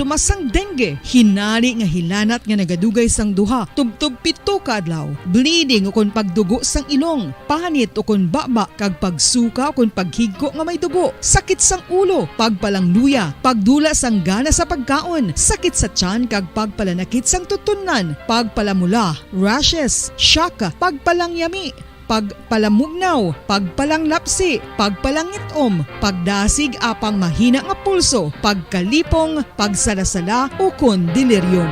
sintomas sang dengue. Hinari nga hilanat nga nagadugay sang duha, tubtub 7 ka adlaw. Bleeding o kon pagdugo sang ilong, panit o kon baba kag pagsuka o kon paghigko nga may dugo, sakit sang ulo, pagpalangluya, pagdula sang gana sa pagkaon, sakit sa tiyan kag pagpalanakit sang tutunan, pagpalamula, rashes, shock, pagpalangyami, pagpalamugnaw, pagpalanglapsi, pagpalangitom, pagdasig apang mahina nga pulso, pagkalipong, pagsalasala o kon delirium.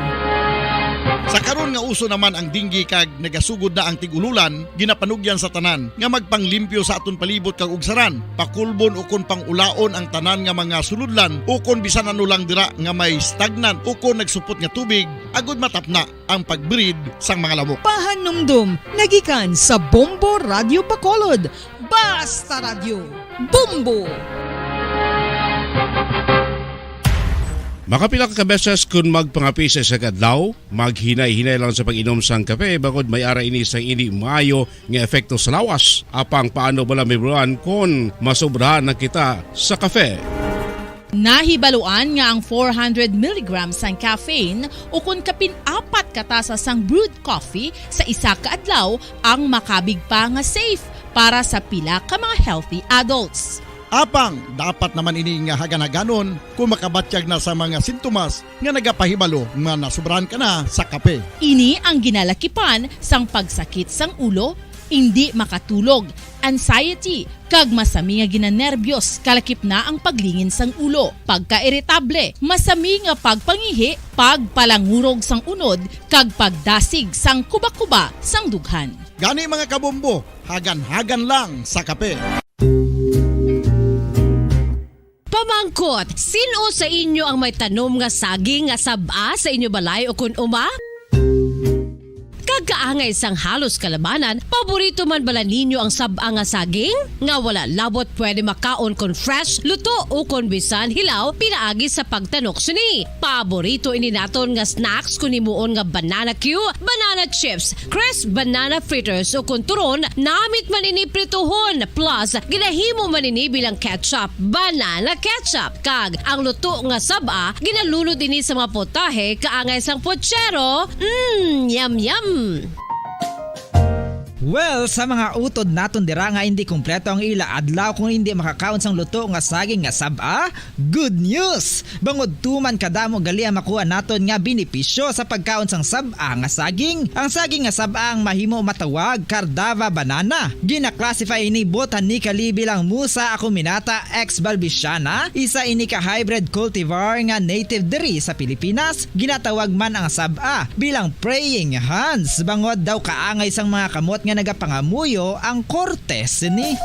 Sa karon nga uso naman ang dinggi kag nagasugod na ang tigululan, ginapanugyan sa tanan nga magpanglimpyo sa aton palibot kag ugsaran, pakulbon o kon pangulaon ang tanan nga mga suludlan o kon bisan ano lang dira nga may stagnant o kon nagsupot nga tubig, agud matapna ang pagbreed sang mga lamok. Pahanumdum, nagikan sa Bombo Radio Bacolod. Basta Radio, Bombo! Makapila ka beses kung magpangapisa sa kadlaw, maghinay-hinay lang sa pag-inom sang kape bagod may ara ini sang ini maayo nga epekto sa lawas. Apang paano bala mibruan kung masobrahan na kita sa kape. Nahibaluan nga ang 400 mg sang caffeine o kung kapin-4 katasa sang brewed coffee sa isa ka adlaw ang makabig pa nga safe para sa pila ka mga healthy adults. Apang dapat naman ini nga haganaganon kung makabatyag na sa mga sintomas nga nagapahibalo nga nasubrahan ka na sa kape. Ini ang ginalakipan sang pagsakit sang ulo, hindi makatulog, anxiety, kag masami nga ginanerbiyos, kalakip na ang paglingin sang ulo, pagka-irritable, masami nga pagpangihi, pagpalangurog sang unod, kag pagdasig sang kuba-kuba sang dughan. Gani mga kabombo, hagan-hagan lang sa kape. Pamangkot, sino sa inyo ang may tanom nga saging nga saba sa inyo balay o kun uma? Kagkaangay sang halos kalabanan, paborito man bala ninyo ang saba nga saging? Nga wala labot pwede makaon kon fresh, luto o kon bisan hilaw, pinaagi sa pagtanok suni. Paborito ini naton nga snacks kun himuon nga banana Q, banana chips, crisp banana fritters o kun turon, namit man ini prituhon, plus ginahimo man ini bilang ketchup, banana ketchup. Kag ang luto nga saba, ginalunod ini sa mga potahe kaangay sang pochero. Yum yum. Well, sa mga utod naton dira nga hindi kumpleto ang ila adlaw kung hindi makakaon sang luto nga saging nga saba, good news! Bangod tuman kadamo gali ang makuha naton nga benepisyo sa pagkaon sang saba nga saging. Ang saging nga saba ang mahimo matawag Cardava banana. Gina-classify ini botanically bilang Musa acuminata ex balbisiana, isa ini ka hybrid cultivar nga native diri sa Pilipinas. Ginatawag man ang saba bilang praying hands, bangod daw kaangay sang mga kamot nga nagapangamuyo ang kortes ni.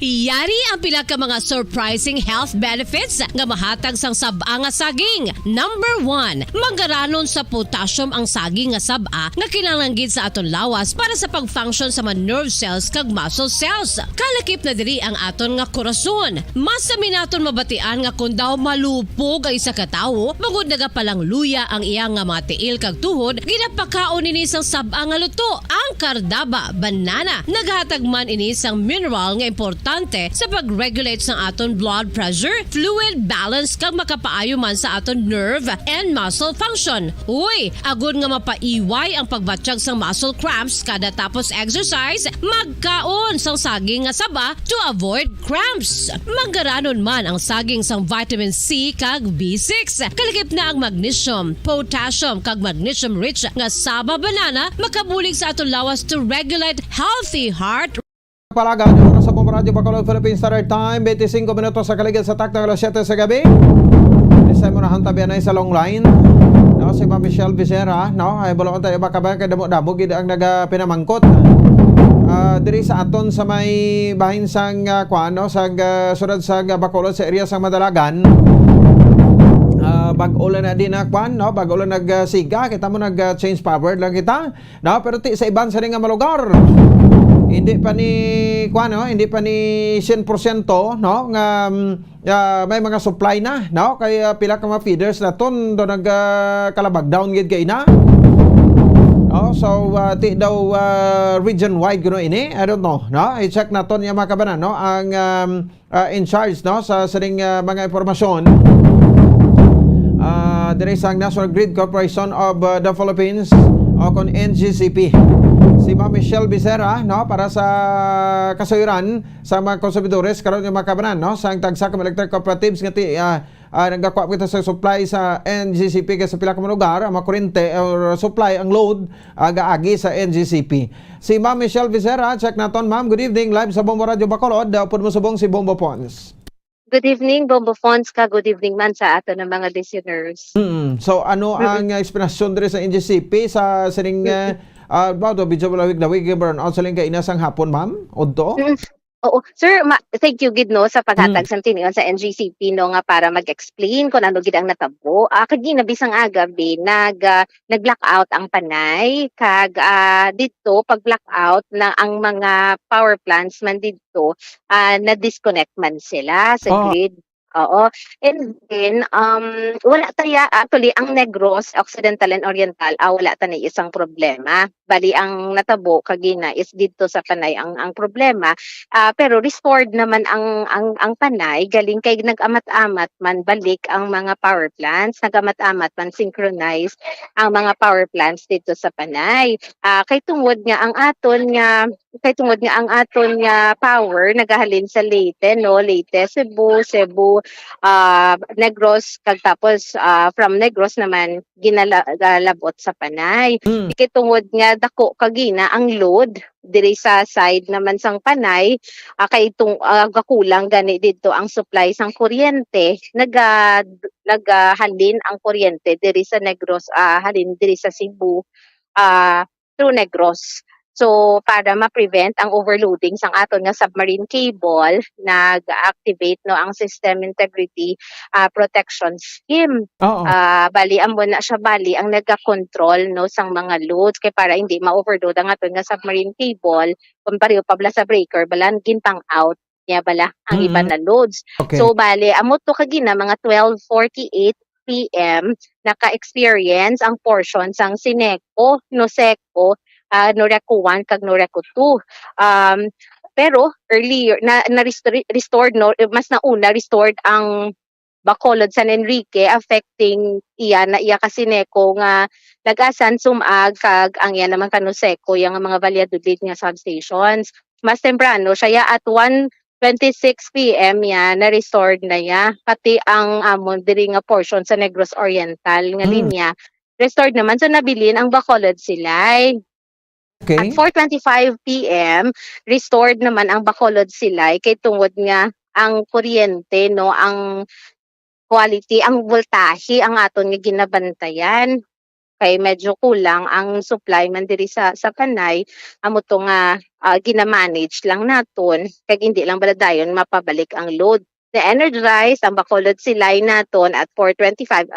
Yari ang pila ka mga surprising health benefits nga mahatag sang saba nga saging. Number 1, manggaranon sa potassium ang saging nga saba nga kinahanglan sa aton lawas para sa pag-function sa mga nerve cells kag muscle cells. Kalakip na diri ang aton nga korason. Mas sa minaton mabatian nga kun daw malupog ang isa ka tawo, bangod nagapalang luya ang iyang nga mga tiil kag tuhod, ginapakaon ini sang saba nga luto, ang Cardava banana. Naghatag man ini sang mineral nga importante sa pag-regulate sa aton blood pressure, fluid balance kag makapaayo man sa aton nerve and muscle function. Uy, agud nga mapaiway ang pagbatsyag sang muscle cramps kada tapos exercise, magkaon sang saging nga saba to avoid cramps. Manggaranon man ang saging sang vitamin C kag B6. Kalakip na ang magnesium, potassium kag magnesium rich nga saba banana makabulig sa aton lawas to regulate healthy heart. Palaga nyo sa Bombo Radio Bacolod Philippines Standard Time, 25 minutos sa kaligid sa takto alas 7 sa gabi. Isa mo na hantabihan na sa long line. No, si Ma'am Michelle Vicera, no, ay bulong tayo baka ba kay damo-damo gid ang nagapinamangkot. Diri sa aton sa may bahin sang kuano sa sudad sa Bacolod sa area sang Madalagan. Bag-ulan na din na kwan, no? Bag-ulan nagsiga, kita mo nag-change power lang kita. No, pero sa iban sa ring nga malugar. Hindi pa ni kuan, no? Hindi pa ni 100%, no, nga may mga supply na, no, kay pila ka mga feeders na ton do nag kalabag down gid kay na, So ti daw region wide kuno ini. I don't know, no? I-check naton yung mga kabanan, no? Ang in charge, no, sa sining mga impormasyon. There is ang National Grid Corporation of the Philippines o kon NGCP. Si Ma'am Michelle Becerra, no, para sa kasayuran sa mga konsumidores karon yung mga kabanan, no, sa tagsakam electric cooperatives ngati nagakuha kita sa supply sa NGCP kasi pila ka mga lugar ang mga kuryente or supply ang load gaagi sa NGCP. Si Ma'am Michelle Becerra, check naton ma'am. Good evening, live sa Bombo Radio Bacolod. Pud mo subong si Bombo Pons. Good evening, Bombo Fonts ka. Good evening man sa ato ng mga listeners. So ano ang explanation diri sa NGCP sa sining about the video lawig burn out sa lingga inasang hapon ma'am? Odto? Oo. Sir, thank you gid no sa paghatag sa tiningon sa NGCP no nga para mag-explain kung ano gid ang natabo. Kag bisang agabi nag-blackout ang panay kag dito pag blackout na ang mga power plants man dito na-disconnect man sila sa grid. Oo. And then, wala tayo, actually, ang Negros, Occidental and Oriental, wala tayo isang problema. Bali, ang natabo, kagina, is dito sa Panay ang problema. Pero restored naman ang Panay, galing kay nag-amat-amat man, balik ang mga power plants, nag-amat-amat man, synchronize ang mga power plants dito sa Panay. Kay tungod nga ang aton nga power nagahalin sa Leyte, no? Leyte, Cebu, Negros, kag tapos from Negros naman ginalabot sa Panay. Ikitungod nga dako kagina ang load diri sa side naman sang Panay, kay itong gakulang gani dito ang supply sang kuryente, nagahalin ang kuryente diri sa Negros, halin diri sa Cebu through Negros. So, para ma-prevent ang overloading sang aton nga submarine cable, nag-activate no ang System Integrity Protection Scheme. Bali amo na siya ang naga-control no sang mga loads kay para hindi ma-overload ang aton nga submarine cable kung pareho pabla sa breaker balan gintang out niya bala ang iba na loads. Okay. So bali amo to kagina mga 12:48 PM naka-experience ang portion sang Sineco, Noseco, Noreco 1 kag Noreco 2. Pero earlier restored no mas nauna restored ang Bacolod San Enrique affecting iya ka Sineco nga nagasan sumag kag ang iya naman Noseco yang mga Valladolid nga substations. Mas temprano siya at 1:26 PM na restored na ya pati ang amon diri nga portion sa Negros Oriental nga linya restored naman so nabilin ang Bacolod Silay. Okay. At 4:25 PM, restored naman ang Bacolod Silay kay tungod nga ang kuryente no, ang quality, ang voltahe ang aton nga ginabantayan. Kay medyo kulang ang supply man diri sa Panay, amo to nga gina-manage lang naton kay hindi lang baladayon mapabalik ang load. Na-energize ang Bacolod Silay naton at 4:25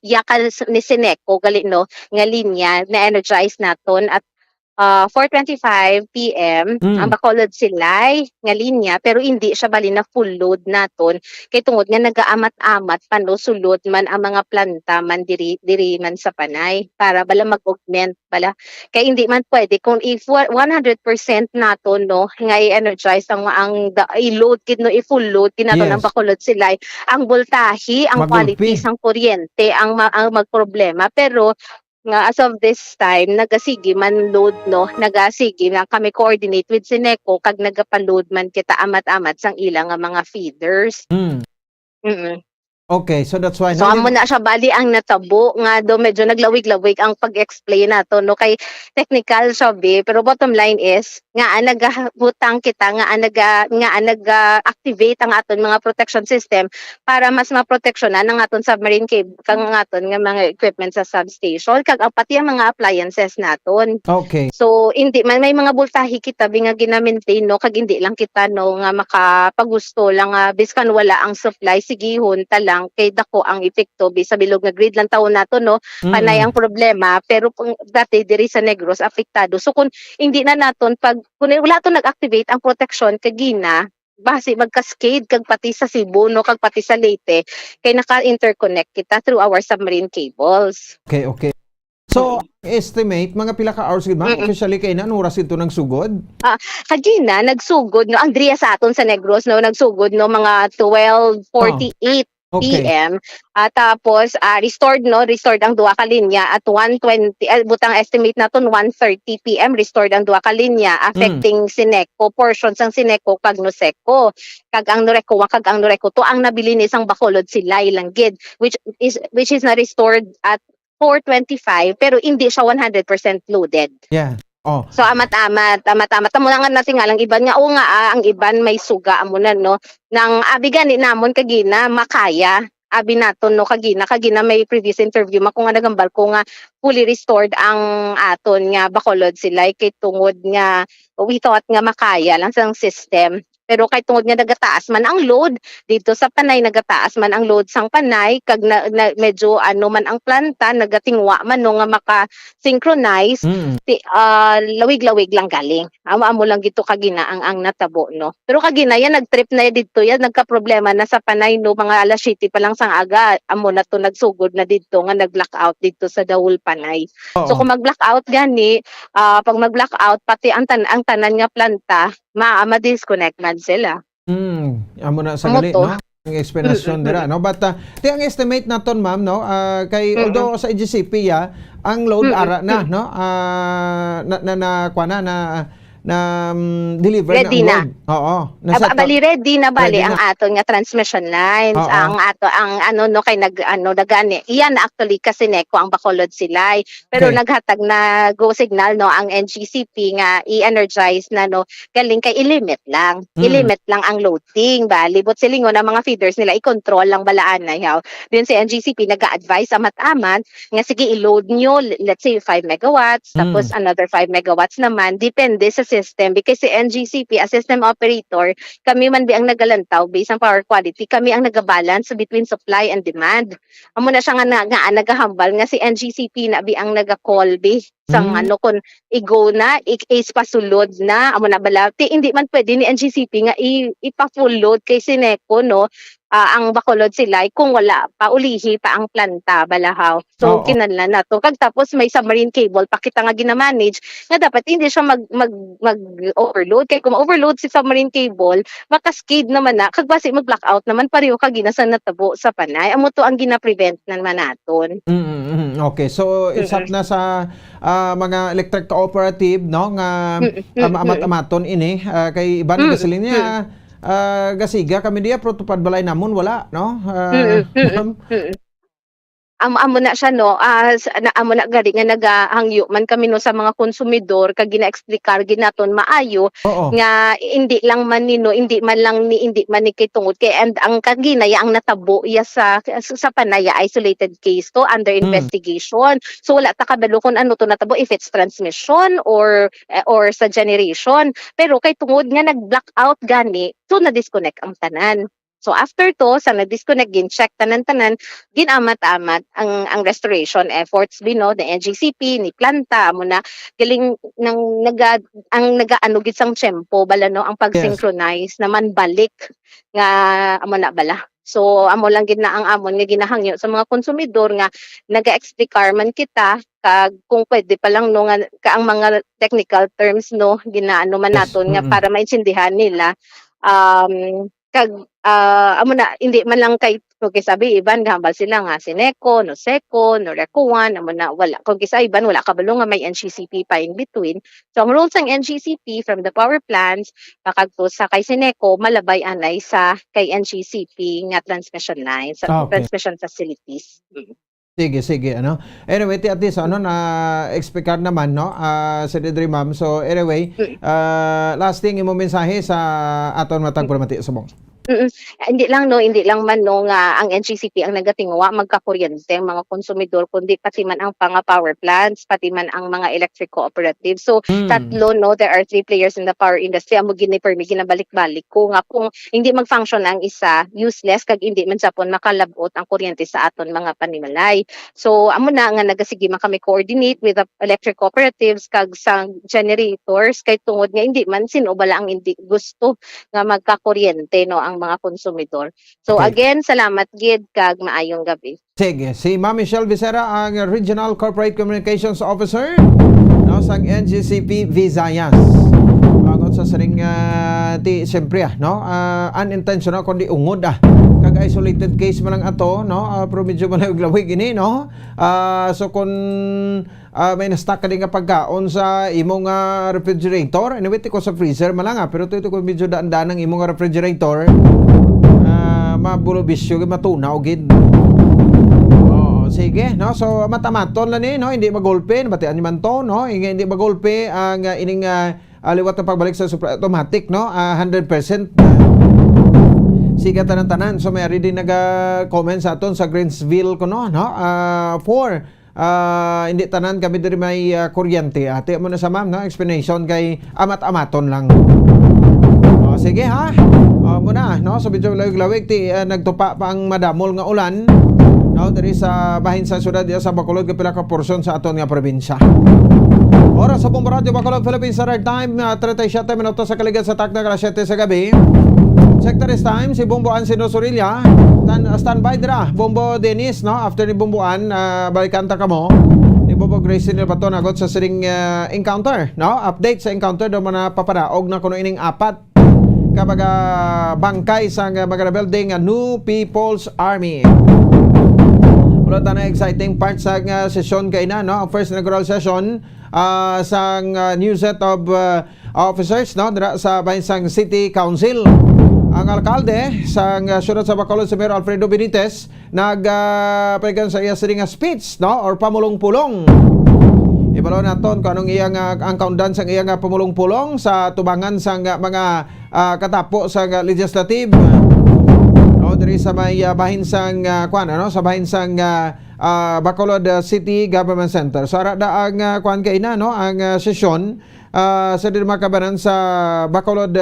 yaka ni Sineco gali no nga linya na-energize naton at 4:25 PM ang Bacolod Silay nga linya pero hindi siya bali na full load naton kay tungod nga nagaamat-amat pano sulod man ang mga planta man diri man sa Panay para bala mag-augment bala kay hindi man pwede kung if 100% naton no nga i-energize ang i-load kid no i-full load kinaton ang Bacolod Silay ang voltahe ang quality sang kuryente ang magproblema pero nga as of this time nagasigi man load no nagasigi na kami coordinate with Sineco kag nagapa-load man kita amat-amat sang ilang nga mga feeders. Okay, so that's why So amo na siya bali ang natabo nga do medyo naglawig-lawig ang pag-explain nato no kay technical siya pero bottom line is nga nagahutang kita nga nag-activate ang aton mga protection system para mas maproteksyonan ang aton submarine cable kang aton nga mga equipment sa substation kag pati ang mga appliances naton. Okay. So hindi man may mga voltahe kita nga gina-maintain no kag hindi lang kita no nga makapagusto lang biskan wala ang supply sigihon ta lang kay dako ang epekto sa bilog nga grid lang taon nato no Panay ang problema pero kung dati diri sa Negros apektado so kung hindi na naton kung wala to nag-activate ang protection kagina base magkascade kag pati sa Cebu no kag pati sa Leyte kay naka-interconnect kita through our submarine cables. Okay. So, estimate, mga pila ka hours gid ma'am, officially kay na, anong oras ito ng sugod? Kagina nagsugod no ang Dria sa aton sa Negros no nagsugod no mga 12:48 Okay. PM. Tapos restored ang duha ka linya at 1:20 butang estimate naton 1:30 PM restored ang duha ka linya affecting Sineco portions ang Sineco kag Noseco kag ang Noreco kag ang Noreco to ang nabili ni isang Bacolod sila ilanggid which is na restored at 4:25 pero hindi siya 100% loaded. Yeah. Oh. So amat-amat amo na nga natin nga lang iban nga ang iban may suga amo na no nang abi gani namon kagina makaya abi naton no kagina may previous interview mako nga nagambal ko nga fully restored ang aton nga Bacolod sila kay tungod nga we thought nga makaya lang sa system. Pero kay tungod nga nagataas man ang load dito sa Panay nagataas man ang load sang Panay kag medyo man ang planta nagatingwa man no nga maka-synchronize lawig-lawig lang galing. Amo lang gito kagina ang natabo no. Pero kagina yan nagtrip na dito yan nagka-problema na sa Panay no mga alas 7 pa lang sang aga amo na to nagsugod na dito nga nag-blackout dito sa Dawul Panay. So kung mag-blackout gani pag mag-blackout pati ang tanan nga planta ma-disconnect man sila. Amo na sa gali, no? Ang explanation dira, no? But ti ang estimate naton ma'am, no? Kay although sa EGCP ang load ara na, no? Deliver Ready na na. ang load. Oo. Bali ready na Ready ang aton nga transmission lines ang kay nagani iyan actually kasi Neko ang Bacolod sila pero Okay. naghatag na go signal no ang NGCP nga i-energize na no galing kay i-limit lang ang loading bali but silingon ang mga feeders nila i-control lang balaan na yaw din si NGCP nag-a-advise amat-amat nga sige i-load nyo let's say 5 megawatts tapos another 5 megawatts naman depende sa system because si NGCP as system operator kami man ang nagalantaw based on power quality kami ang nagabalance between supply and demand amo na siya nga nagahambal nga si NGCP na ang naga-call sang kon i-go na is pasulod na amo na bala hindi man pwede ni NGCP nga ipa-full load kay Sineco no ang Bacolod sila kung wala pa ulihi pa ang planta balahaw so kinahanglan na to kag tapos may submarine cable pa kita nga gina-manage nga dapat hindi siya mag overload kay kung overload si submarine cable makaskid naman na kag basi mag-blackout naman pareho kag sa natabo sa Panay amo to ang gina-prevent naman naton. Okay, so it's up na sa mga electric cooperative no nga amat-amaton ini kay iban gasolina gasiga kami dia pero tupad balay namon wala no. Amo na siya no amo na gari nga nagahangyo man kami no sa mga konsumidor kag gina-explikar ginaton maayo nga hindi man ni kay tungod kay and ang kaginaya ang natabo iya sa Panaya isolated case to under investigation so wala ta kabalo kung ano to natabo if it's transmission or sa generation pero kay tungod nga nag-blackout gani so na-disconnect ang tanan. So after to, sa na-disconnect, gin-check tanan-tanan, ginamat-amat ang restoration efforts bino, the NGCP, ni planta, mo na galing ang nagaanugit sang tiyempo, bala no, ang pag-synchronize naman balik nga amo na bala. So amo lang gid na ang amon nga ginahangyo sa mga konsumidor nga naga-explicar man kita kag kung pwede pa lang no nga ang mga technical terms no ginaano man naton nga para maintindihan nila kag amo na hindi man lang kay sabi iban gahambal sila nga Sineco, Noseco, Norecoan amo na wala kung sa iban wala kabalo nga may NGCP pa in between so ang rules ng NGCP from the power plants pakagto sa kay Sineco malabay anay sa kay NGCP nga transmission lines transmission facilities. Sige ano. Anyway, at least na explicar naman no sa Didri ma'am. So anyway, last thing imo mensahe sa aton matag programati subong. Hindi lang man no nga ang NGCP ang nagatingwa magkakuryente ang mga konsumidor kundi pati man ang panga power plants pati man ang mga electric cooperatives so tatlo no there are 3 players in the power industry amo gini-permi ginabalik-balik ko nga kung hindi mag-function ang isa useless kag hindi man sapon makalabot ang kuryente sa aton mga panimalay so amo na nga nagasige man kami coordinate with the electric cooperatives kag sa generators kay tungod nga hindi man sino bala ang hindi gusto nga magkakuryente no ang mga konsumidor. So Okay. again, salamat gid kag maayong gabi. Sige, si Ma'am Michelle Becerra ang Regional Corporate Communications Officer no, sa NGCP Visayas. Bagot sa saring ti siyempre no, unintentional kundi ungod kag isolated case man lang ato no, pero medyo malawig lawig ini no. So kung may na-stock ka din nga pagkaon sa imong refrigerator, anyway ko sa freezer man lang pero ito kung medyo daan-daan ng imong refrigerator, mabulo bisyo matunaw gid. Sige, no? So matamaton lang no, hindi magulpe, batian ni man to, no? Hindi magulpe ang ining liwat na pagbalik sa super automatic, no? 100%. Siga tanan-tanan. So may ari din naga-comment sa aton sa Greensville kuno, no? Hindi tanan kami diri may kuryente. Ate mo na sa ma'am, no? Explanation kay amat-amaton lang. Sige ha. Muna, no? So medyo lawig-lawig ti nagtupa pa ang madamol nga ulan. No, diri sa bahin sa syudad sa Bacolod kapila ka porsyon sa aton nga probinsya. Oras sa Bombo Radio Bacolod Philippines Standard Time 37 minutos sa kaligid sa takna alas 7 sa gabi. Sectors time si Bombo An Sinosurilla. Standby dira Bombo Dennis no after ni Bombo An balikan ta kamo. Ni Bombo Gracie ni baton agot sa siring encounter no update sa encounter do man papadaog na kuno ining apat kapag bangkay sa mga building New People's Army. Wala na exciting part sa session kay na no ang first inaugural session sa new set of officers no dira sa Bahinsang City Council. Ang alkalde sa syudad sa Bacolod si Mayor Alfredo Benitez nagpahigan sa iya sining speech no or pamulong-pulong. Ibalo naton kung anong iyang ang countdown sa iyang pamulong-pulong sa tubangan sa mga katapo sa legislative. Diri sa may bahinsang sa bahinsang Bacolod City Government Center. So ara da ang kay na no ang sesyon sa makabanan sa Bacolod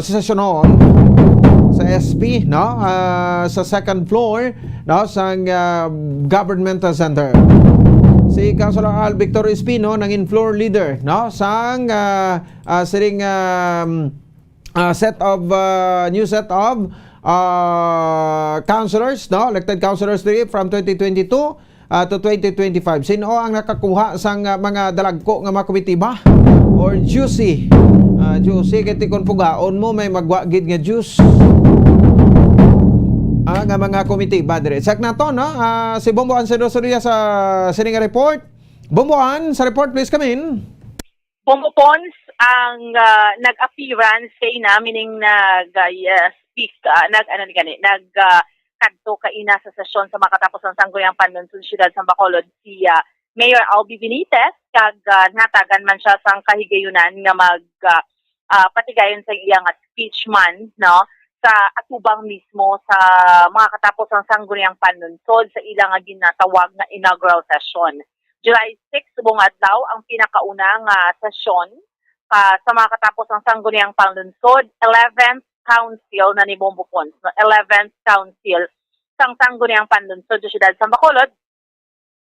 session hall sa SP no sa second floor no sa Government Center. Si Councilor Al Victor Espino nangin floor leader no sang siring set of new set of councilors, no? Elected councilors from 2022 to 2025. Sino ang nakakuha sa mga dalagko nga mga komitiba? Or juicy? Juicy, kiti kung pugaon mo, may magwagid nga juice. Nga mga komitiba dire. Sak na to, no? Si Bomboan Sinosurilla sa sininga report. Bomboan, sa report please come in. Bombo Pons ang nag-appearance kay na, meaning kadto kaina sa sesyon sa makatapos ng sangguniang panlunsod siyudad sa Bacolod si Mayor Albi Benitez kag natagan man siya sang kahigayunan nga patigayon sa iyang speech man no sa atubang mismo sa mga katapos ng sangguniang panlunsod sa ilang ginatawag na inaugural session. July 6 subong adlaw ang pinakaunang sesyon sa mga katapos ng sangguniang panlunsod, 11th Council na ni Bombo Pons, no? 11th Council sang sangguniang panlunsod sa siyudad sa Bacolod.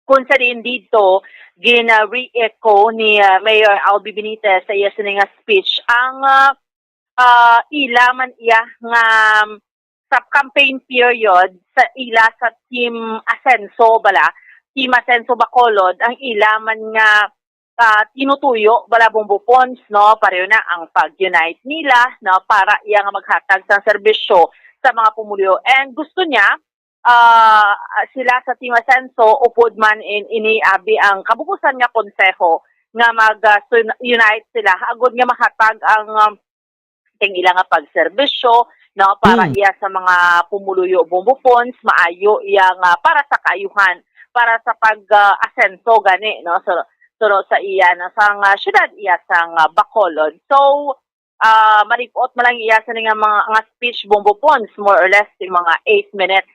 Kung sa din dito, gina-re-echo ni Mayor Albi Benitez sa iya sining speech ang ilaman iya nga sa campaign period sa ila sa Team Asenso Bacolod ang ilaman nga tinutuyo bala Bombo Pons no pareho na ang pag-unite nila no para iya nga maghatag sa serbisyo sa mga pumulyo and gusto niya sila sa Team Asenso upod man iniabi ang kabukusan nga konseho nga mag-unite sila agud nga mahatag ang ila nga pagserbisyo no para iya sa mga pumuluyo Bombo Pons maayo iya nga para sa kaayuhan para sa pag-asenso gani no so sa iya na sang syudad iya sang Bacolod. So maripot man lang iya sa mga speech Bombo Pons more or less yung mga 8 minutes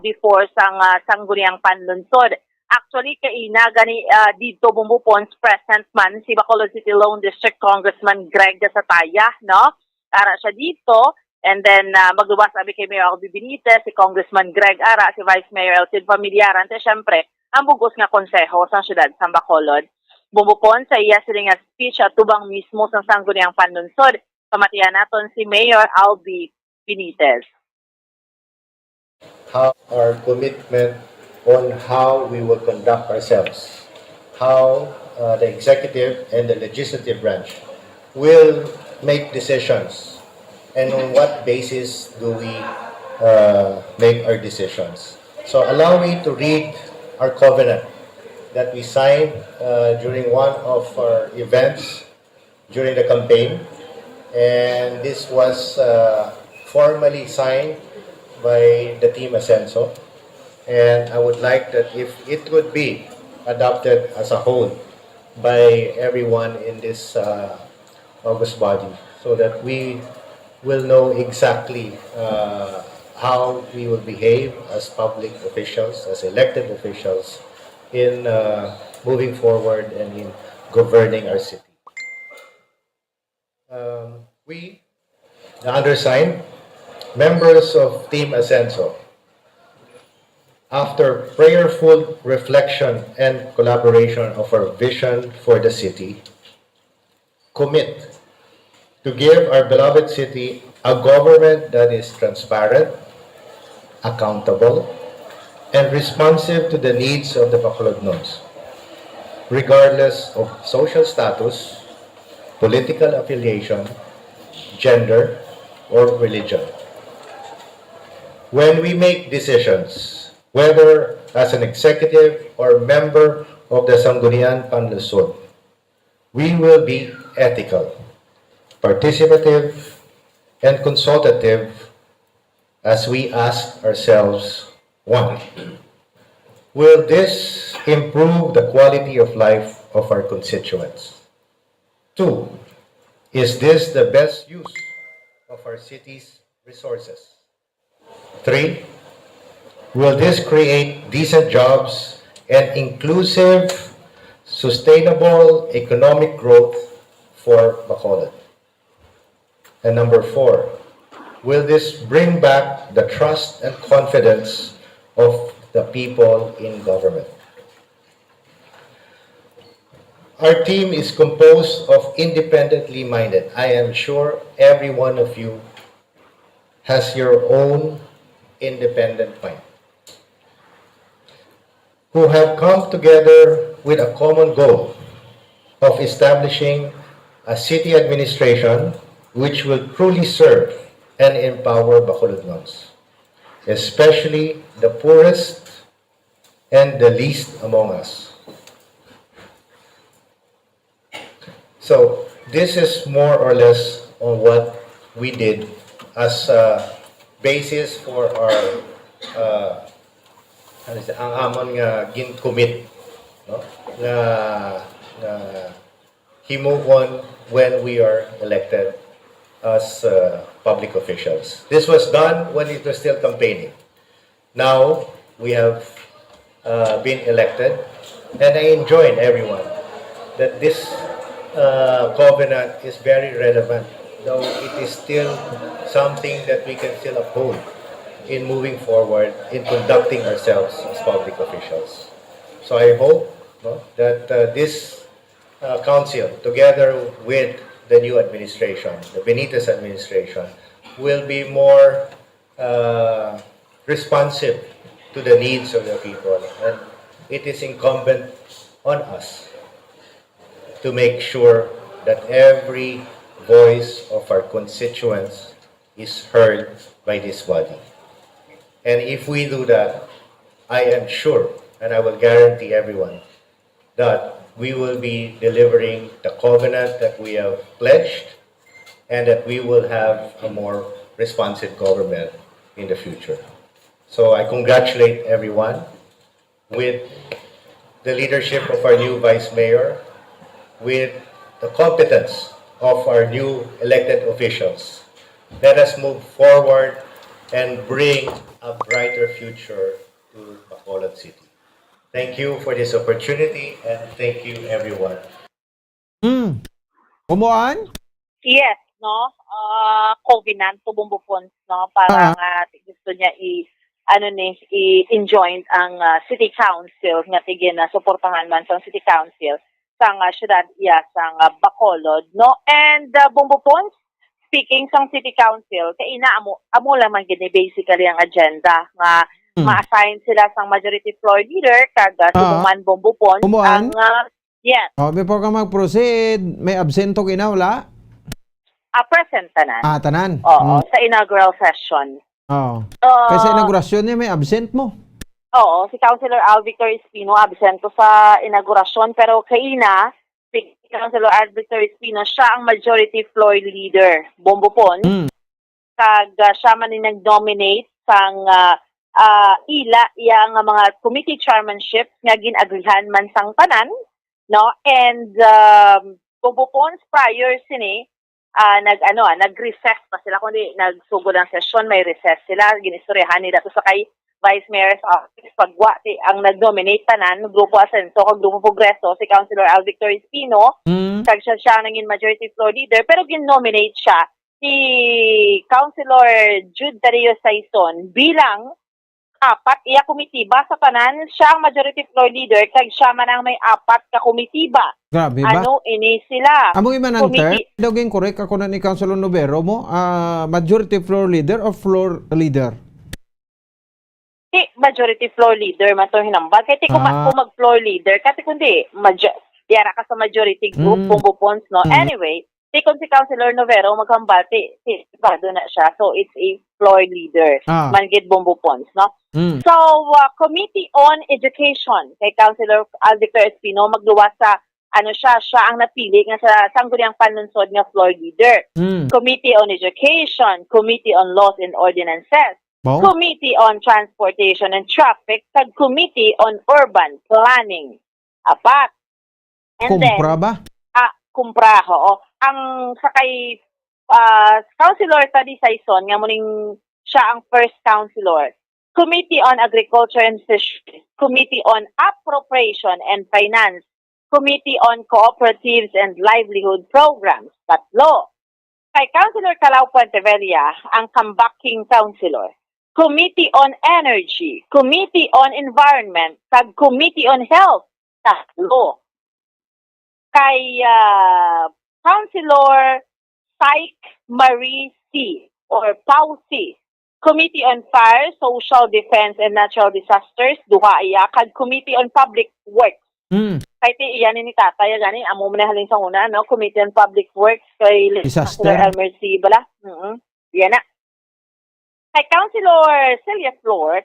before sang sangguniang panlunsod. Actually kaina gani dito Bombo Pons present man si Bacolod City Lone District Congressman Greg Gasataya no. Ara siya dito and then maglubas abi kay Mayor Albi Benitez si Congressman Greg Ara si Vice Mayor Elcid Familiaran syempre ang bugos nga konseho sa siyudad sa Bacolod. Bumupon sa iya siling nga speech at tubang mismo sa sangguniang panlunsod. Pamatiyan naton si Mayor Albi Benitez. How our commitment on how we will conduct ourselves, how the executive and the legislative branch will make decisions, and on what basis do we make our decisions. So allow me to read our covenant that we signed during one of our events during the campaign, and this was formally signed by the Team Ascenso, and I would like that if it would be adopted as a whole by everyone in this August body, so that we will know exactly how we will behave as public officials, as elected officials, in moving forward and in governing our city. We, the undersigned, members of Team Ascenso, after prayerful reflection and collaboration of our vision for the city, commit to give our beloved city a government that is transparent, accountable, and responsive to the needs of the Bacolodnos, regardless of social status, political affiliation, gender, or religion. When we make decisions, whether as an executive or member of the Sangguniang Panlusod, we will be ethical, participative, and consultative as we ask ourselves, 1. Will this improve the quality of life of our constituents? 2. Is this the best use of our city's resources? 3. Will this create decent jobs and inclusive, sustainable economic growth for Bacolod? And number 4, will this bring back the trust and confidence of the people in government? Our team is composed of independently minded. I am sure every one of you has your own independent mind, who have come together with a common goal of establishing a city administration which will truly serve and empower Bacolodnos, especially the poorest and the least among us. So this is more or less on what we did as a basis for our ang amon nga gin-commit, no? na himuon when we are elected as public officials. This was done when it was still campaigning. Now we have been elected, and I enjoin everyone that this covenant is very relevant, though it is still something that we can still uphold in moving forward in conducting ourselves as public officials. So I hope, no, that this council, together with the new administration, the Benitez administration, will be more responsive to the needs of the people. And it is incumbent on us to make sure that every voice of our constituents is heard by this body. And if we do that, I am sure, and I will guarantee everyone, that we will be delivering the covenant that we have pledged, and that we will have a more responsive government in the future. So I congratulate everyone with the leadership of our new Vice Mayor, with the competence of our new elected officials. Let us move forward and bring a brighter future to Bacolod City. Thank you for this opportunity, and thank you everyone. Umuan? Yes, no? Covenant, tubumbupons, no? Parang gusto niya i-enjoin ang City Council nga tigin na suportahan man sa City Council sa syudad iya sa Bacolod, no? And bumbupons, speaking sa City Council, kay amo lang man gini basically ang agenda nga ma-assign sila sang majority floor leader kag sumuman bombupon Sumuan? ang yes, Before ka mag-proceed, may absento wala? present tanan. Tanan. Oo, sa inaugural session. Oo. Uh, Kasi inaugurasyon niya, may absent mo. Oo, si Councilor Al Victor Espino absento sa inaugurasyon pero kaina si Councilor Al Victor Espino siya ang majority floor leader bombupon. Kag siya man ni nag-nominate sang ila yang mga committee chairmanship nga ginagrihan man sang tanan, no? And bombupons prior sini nag-recess pa sila kundi nagsugod ang session, may recess sila, ginistoryahan nila to sa kay Vice Mayor's Office pagwa ang nag-nominate tanan Grupo Asenso kag Grupo Progreso si Councilor Al Victor Espino kag siya naging majority floor leader pero gin-nominate siya si Councilor Jude Dario Saison bilang apat iya komitiba sa tanan, siya ang majority floor leader kag siya man ang may apat ka komitiba. Grabe ba? Ini sila? Amo iman ang term? Daging correct ako na ni Councilor Novero mo, majority floor leader or floor leader? Majority floor leader man to hinambag. Kaya kung mag-floor leader, kasi kundi, yara ka sa majority group, bumbupons, no? Anyway, kung si Councilor Novero maghambal, sigurado na siya. So, it's a floor leader. Manggit bumbupons, no? So, Committee on Education, kay Councilor Al Victor Espino, magluwas sa, siya ang napili nga sa sangguniang panunsod nga floor leader. Committee on Education, Committee on Laws and Ordinances, Committee on Transportation and Traffic, kag Committee on Urban Planning. Apat. And Kumpra ba? Kumpra, oo. Ang sakay Councilor Tadi Saison, nga muning siya ang first councilor. Committee on Agriculture and Fisheries, Committee on Appropriation and Finance, Committee on Cooperatives and Livelihood Programs, tatlo. Kay Councilor Calao Puentevilla, ang comebacking councilor. Committee on Energy, Committee on Environment, kag Committee on Health, tatlo. Kay Councilor Syke Marie C. or Pau C. Committee on Fire, Social Defense and Natural Disasters, duha iya, kag Committee on Public Works. Kay iyan ni tatay gani amo man halin sa una, no? Committee on Public Works kay Councilor Elmer C. bala. Yan na. Kay Councilor Celia Flor,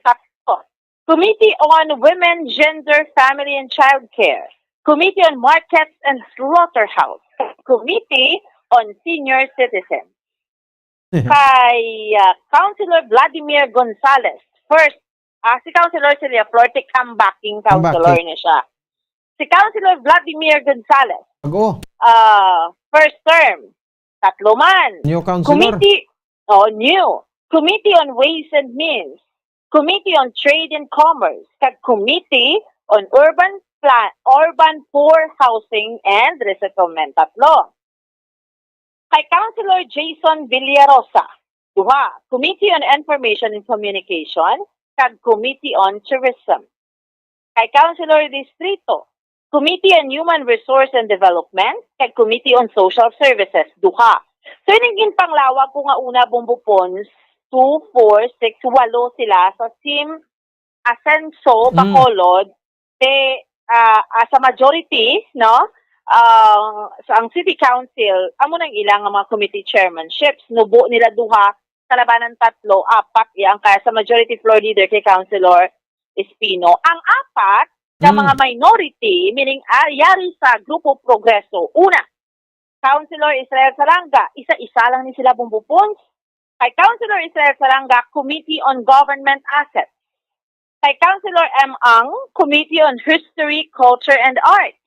Committee on Women, Gender, Family and Childcare, Committee on Markets and Slaughterhouse, Committee on Senior Citizens. Kay Councilor Vladimir Gonzales, first, si Councilor Celia Flor, comebacking councilor niya siya. Si Councilor Vladimir Gonzales, first term, tatlo man. New councilor. Committee on Ways and Means, Committee on Trade and Commerce, kag Committee on Urban Poor Housing and Resettlement, tatlo. Kay Councilor Jason Villarosa, duha, Committee on Information and Communication, kag Committee on Tourism. Kay Councilor Distrito, Committee on Human Resource and Development, kag Committee on Social Services, duha. So, yung panglawag ko nga una, bumbupons, 2, 4, 6, 8 sila sa Team Asenso, Bacolod, sa majority, no? Ang City Council, amo nang ilang mga committee chairmanships, nubo nila duha, kalabanan tatlo, apat, yang kaya sa majority floor leader kay Councilor Espino. Ang apat, sa mga minority, meaning yari sa Grupo Progreso, una, Councilor Israel Saranga, isa-isa lang ni sila bumbupons. Kay Councilor Israel Saranga, Committee on Government Assets. Kay Councilor M. Ang, Committee on History, Culture, and Arts.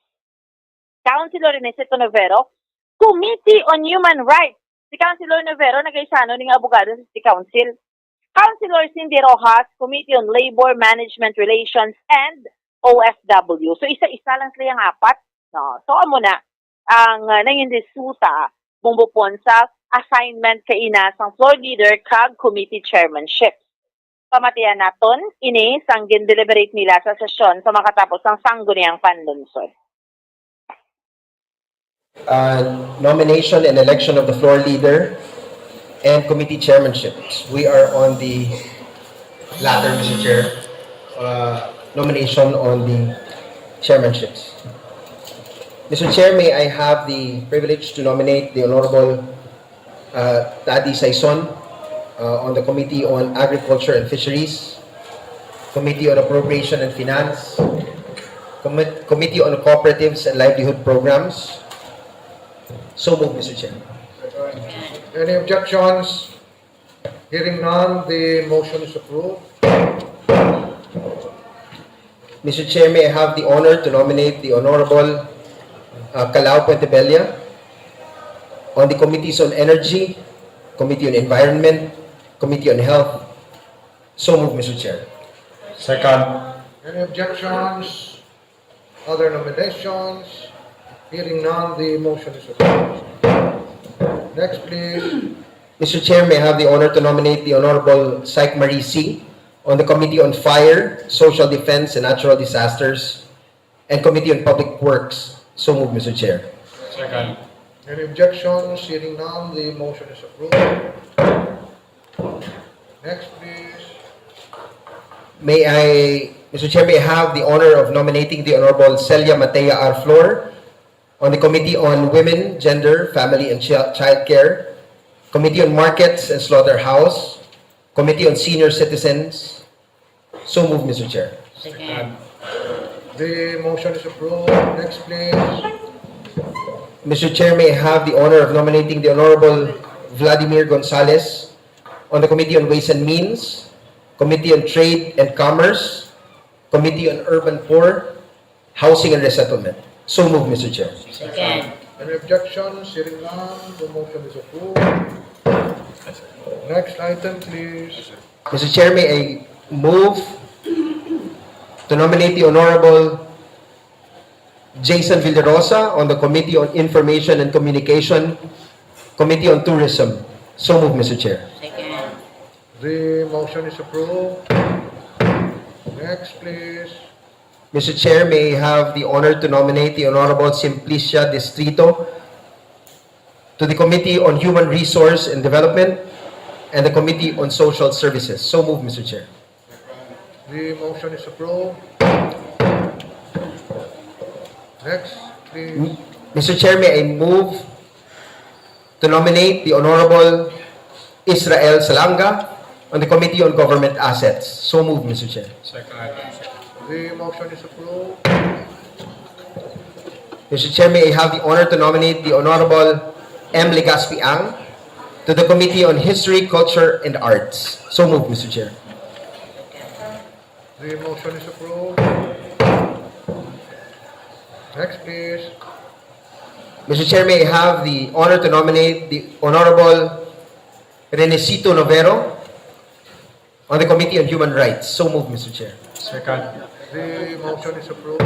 Councilor Inesito Novero, Committee on Human Rights. Si Councilor Novero, nag-isano ng abogado sa City Council. Councilor Cindy Rojas, Committee on Labor, Management Relations, and OFW. So, isa-isa lang sila yung apat. No? So, amo na, ang nangindisuta, bumbupon sa assignment kaina sang floor leader kag committee chairmanship. Pamatian naton, ini sang gin-deliberate nila sa sesyon sa makatapos ng sangguniang panlunsod. Nomination and election of the floor leader. and committee chairmanships. We are on the latter, Mr. Chair, nomination on the chairmanships. Mr. Chair, may I have the privilege to nominate the Honorable Tadi Saison on the Committee on Agriculture and Fisheries, Committee on Appropriation and Finance, Committee on Cooperatives and Livelihood Programs. So moved, Mr. Chair. Any objections? Hearing none, the motion is approved. Mr. Chair, may I have the honor to nominate the Honorable Calao Puentebella on the Committees on Energy, Committee on Environment, Committee on Health. So moved, Mr. Chair. Second. Any objections? Other nominations? Hearing none, the motion is approved. Next, please. Mr. Chair, may I have the honor to nominate the Honorable Syke Marie C. on the Committee on Fire, Social Defense and Natural Disasters, and Committee on Public Works. So moved, Mr. Chair. Second. Any objections? Hearing none, the motion is approved. Next, please. May I, Mr. Chair, may I have the honor of nominating the Honorable Celia Matea R. Flor on the Committee on Women, Gender, Family, and Child Care, Committee on Markets and Slaughterhouse, Committee on Senior Citizens. So moved, Mr. Chair. Second. The motion is approved. Next, please. Mr. Chair, may I have the honor of nominating the Honorable Vladimir Gonzalez on the Committee on Ways and Means, Committee on Trade and Commerce, Committee on Urban Poor, Housing and Resettlement. So moved, Mr. Chair. Second. Any objections? Hearing none, the motion is approved. Next item, please. Mr. Chair, may I move to nominate the Honorable Jason Villarosa on the Committee on Information and Communication, Committee on Tourism. So moved, Mr. Chair. The motion is approved. Next, please. Mr. Chair, may I have the honor to nominate the Honorable Simplicia Distrito to the Committee on Human Resource and Development and the Committee on Social Services. So moved, Mr. Chair. The motion is approved. Next, please. Mr. Chair, may I move to nominate the Honorable Israel Salanga on the Committee on Government Assets. So moved, Mr. Chair. The motion is approved. Mr. Chair, may I have the honor to nominate the Honorable M. Legaspi Ang to the Committee on History, Culture, and Arts. So moved, Mr. Chair. The motion is approved. Next, please. Mr. Chair, may I have the honor to nominate the Honorable Renesito Novero on the Committee on Human Rights. So moved, Mr. Chair. Second. The motion is approved.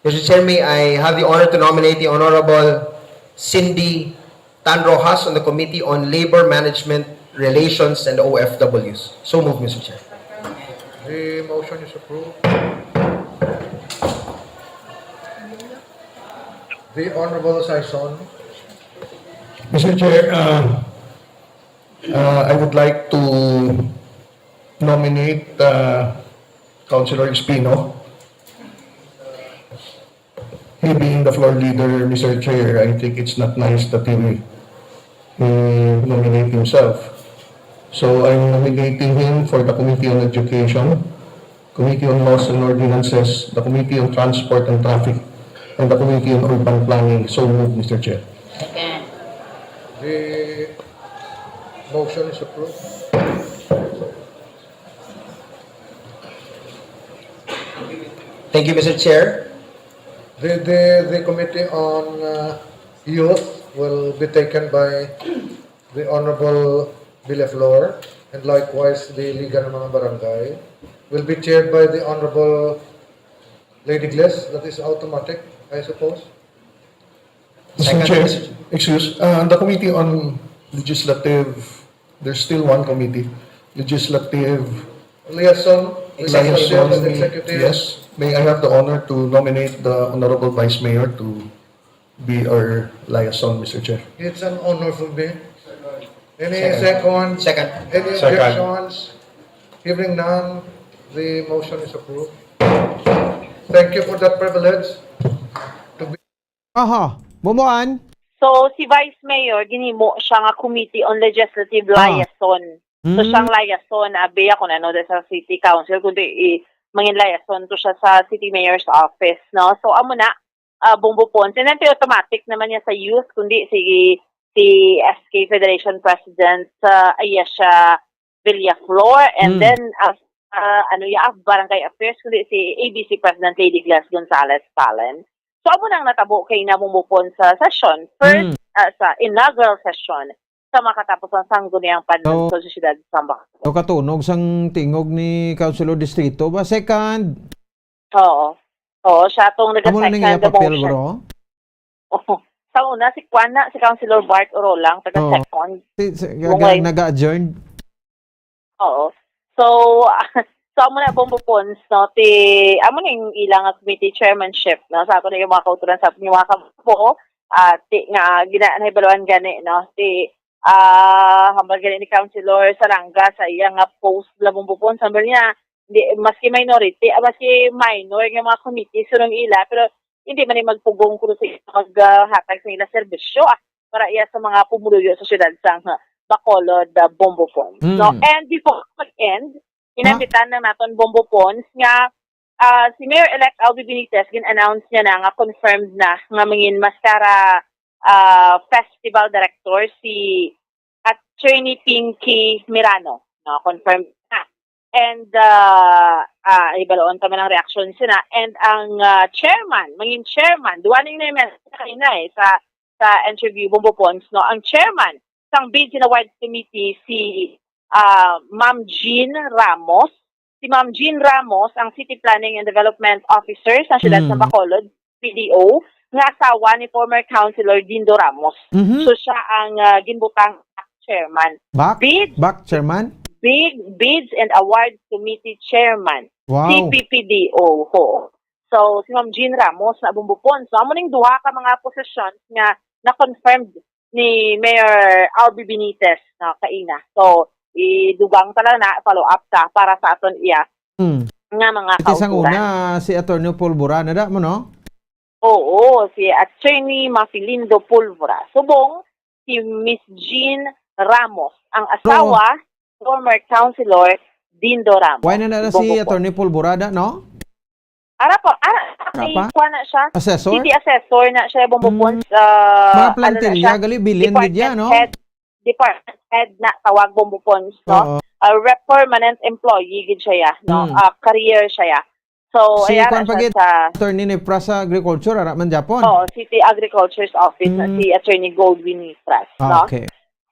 Mr. Chair, may I have the honor to nominate the Honorable Cindy Tan Rojas on the Committee on Labor Management Relations and OFWs. So moved, Mr. Chair. The motion is approved. The Honorable Saison. Mr. Chair, I would like to nominate Councilor Espino. He being the floor leader, Mr. Chair, I think it's not nice that he nominate himself. So I'm nominating him for the Committee on Education, Committee on Laws and Ordinances, the Committee on Transport and Traffic, and the Committee on Urban Planning. So moved, Mr. Chair. The motion is approved. Thank you, Mr. Chair. The Committee on Youth will be taken by the Honorable Villaflor, and likewise the Liga ng mga Barangay will be chaired by the Honorable Lady Gles. That is automatic, I suppose. Mr. Chair, the Committee on Legislative, there's still one committee, Legislative Liaison, Liaison, Executive. yes. May I have the honor to nominate the Honorable Vice Mayor to be our liaison, Mr. Chair. It's an honor for me. Any second? Second. Any Second. objections? Hearing none, the motion is approved. Thank you for that privilege. Aha, bumuan. So, si Vice Mayor, ginimo siya nga Committee on Legislative Liaison. So, siyang liaison, abeya ko na, no, sa City Council, kundi mangin liaison to siya sa City Mayor's Office, no? So, amo na, Bombo Ponce. And then, automatic naman niya sa youth, kundi si SK Federation President, Ayesha Villaflor, and then, Barangay Affairs, kundi si ABC President Lady Glass Gonzalez Palen. So, amo nang natabo kay na bumupon sa session, first, sa inaugural session, sa makatapos ang sangguniang panahon sa siyudad sa Sambak. So, katunog sang tingog ni Councilor Distrito ba? Second. Oo. Oo, siya itong Amo na nag-second nang the papel, motion. bro? Oo. Sa una, si Kwana, si Councilor Bart Orolang, taga-second. Nag-adjourn. Oo. So, amo na Bombo Pons, no, amo na yung ilang committee chairmanship, no, sa ako na yung mga kautulan sa mga kapo, nga ginanahibaluan gani, no, hambal gani ni Councilor Saranga sa iyang post la Bombo Pons, hambal niya, maski minority, maski minor nga mga committee, surong ila, pero hindi man yung magpugong kuno sa maghatag sa ila serbisyo, para iya sa mga pumuluyo sa syudad sa Bacolod, Bombo Pons, no, and before mag-end, inambitan na natin Bombo Pons nga si Mayor-elect Albi Benitez gin-announce niya na nga confirmed na nga mangin Mascara Festival Director si Attorney Pinky Mirano, no, confirmed na. And ibaloon kami ng reaction sina, and ang mangin chairman, duwaning na yung kanina sa interview Bombo Pons, no, ang chairman sang Bids and Awards Committee si Ma'am Jean Ramos. Si Ma'am Jean Ramos, ang City Planning and Development Officer sa siyudad sa Bacolod, PDO, nga asawa ni former Councilor Dindo Ramos. So siya ang ginbutang chairman. Back chairman? Bids and Awards Committee Chairman. Wow. CPPDO. So si Ma'am Jean Ramos na bumbupon. So amo ning duha ka mga positions nga na-confirmed ni Mayor Albi Benitez na kaina. So idugang talaga na follow up ta para sa aton iya nga mga kautulan. Isang una si Attorney Pulvora na mo, no? Oo, si Attorney Mafilindo Pulvora. Subong si Miss Jean Ramos, ang asawa former Councilor Dindo Ramos. Why na si Attorney Pulvora, no? Na siya. Assessor? City assessor na siya bumbupon sa mga plantilya, gali bilin gidya, no? Department head na tawag bumbupon, no? Rep permanent employee gid siya, no? Career siya. So, si ayan sa Attorney ni Prasa Agriculture, man Japon. City Agriculture's Office na si Attorney Goldwyn Nitras, no? Okay.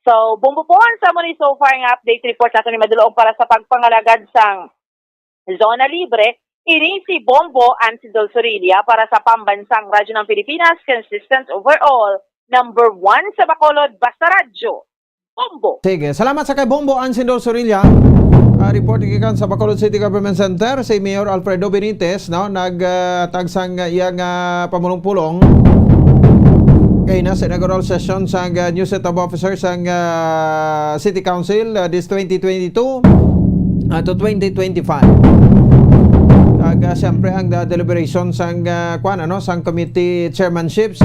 So, bumbupon sa mo ni so far nga update report nato ni Madulong para sa pagpangalagad sang Zona Libre. Ini si Bombo Ansidol Sorilla para sa pambansang radyo ng Pilipinas, consistent overall, number 1 sa Bacolod, basta radyo, Bombo. Sige, salamat sa kay Bombo Ansidol Sorilla. Report ikikan sa Bacolod City Government Center, si Mayor Alfredo Benitez, no, nagtagsang iyang pamulong-pulong kay na sa inaugural session sa new set of officers ang City Council this 2022 to 2025. Siyempre ang deliberation sang sang committee chairmanships.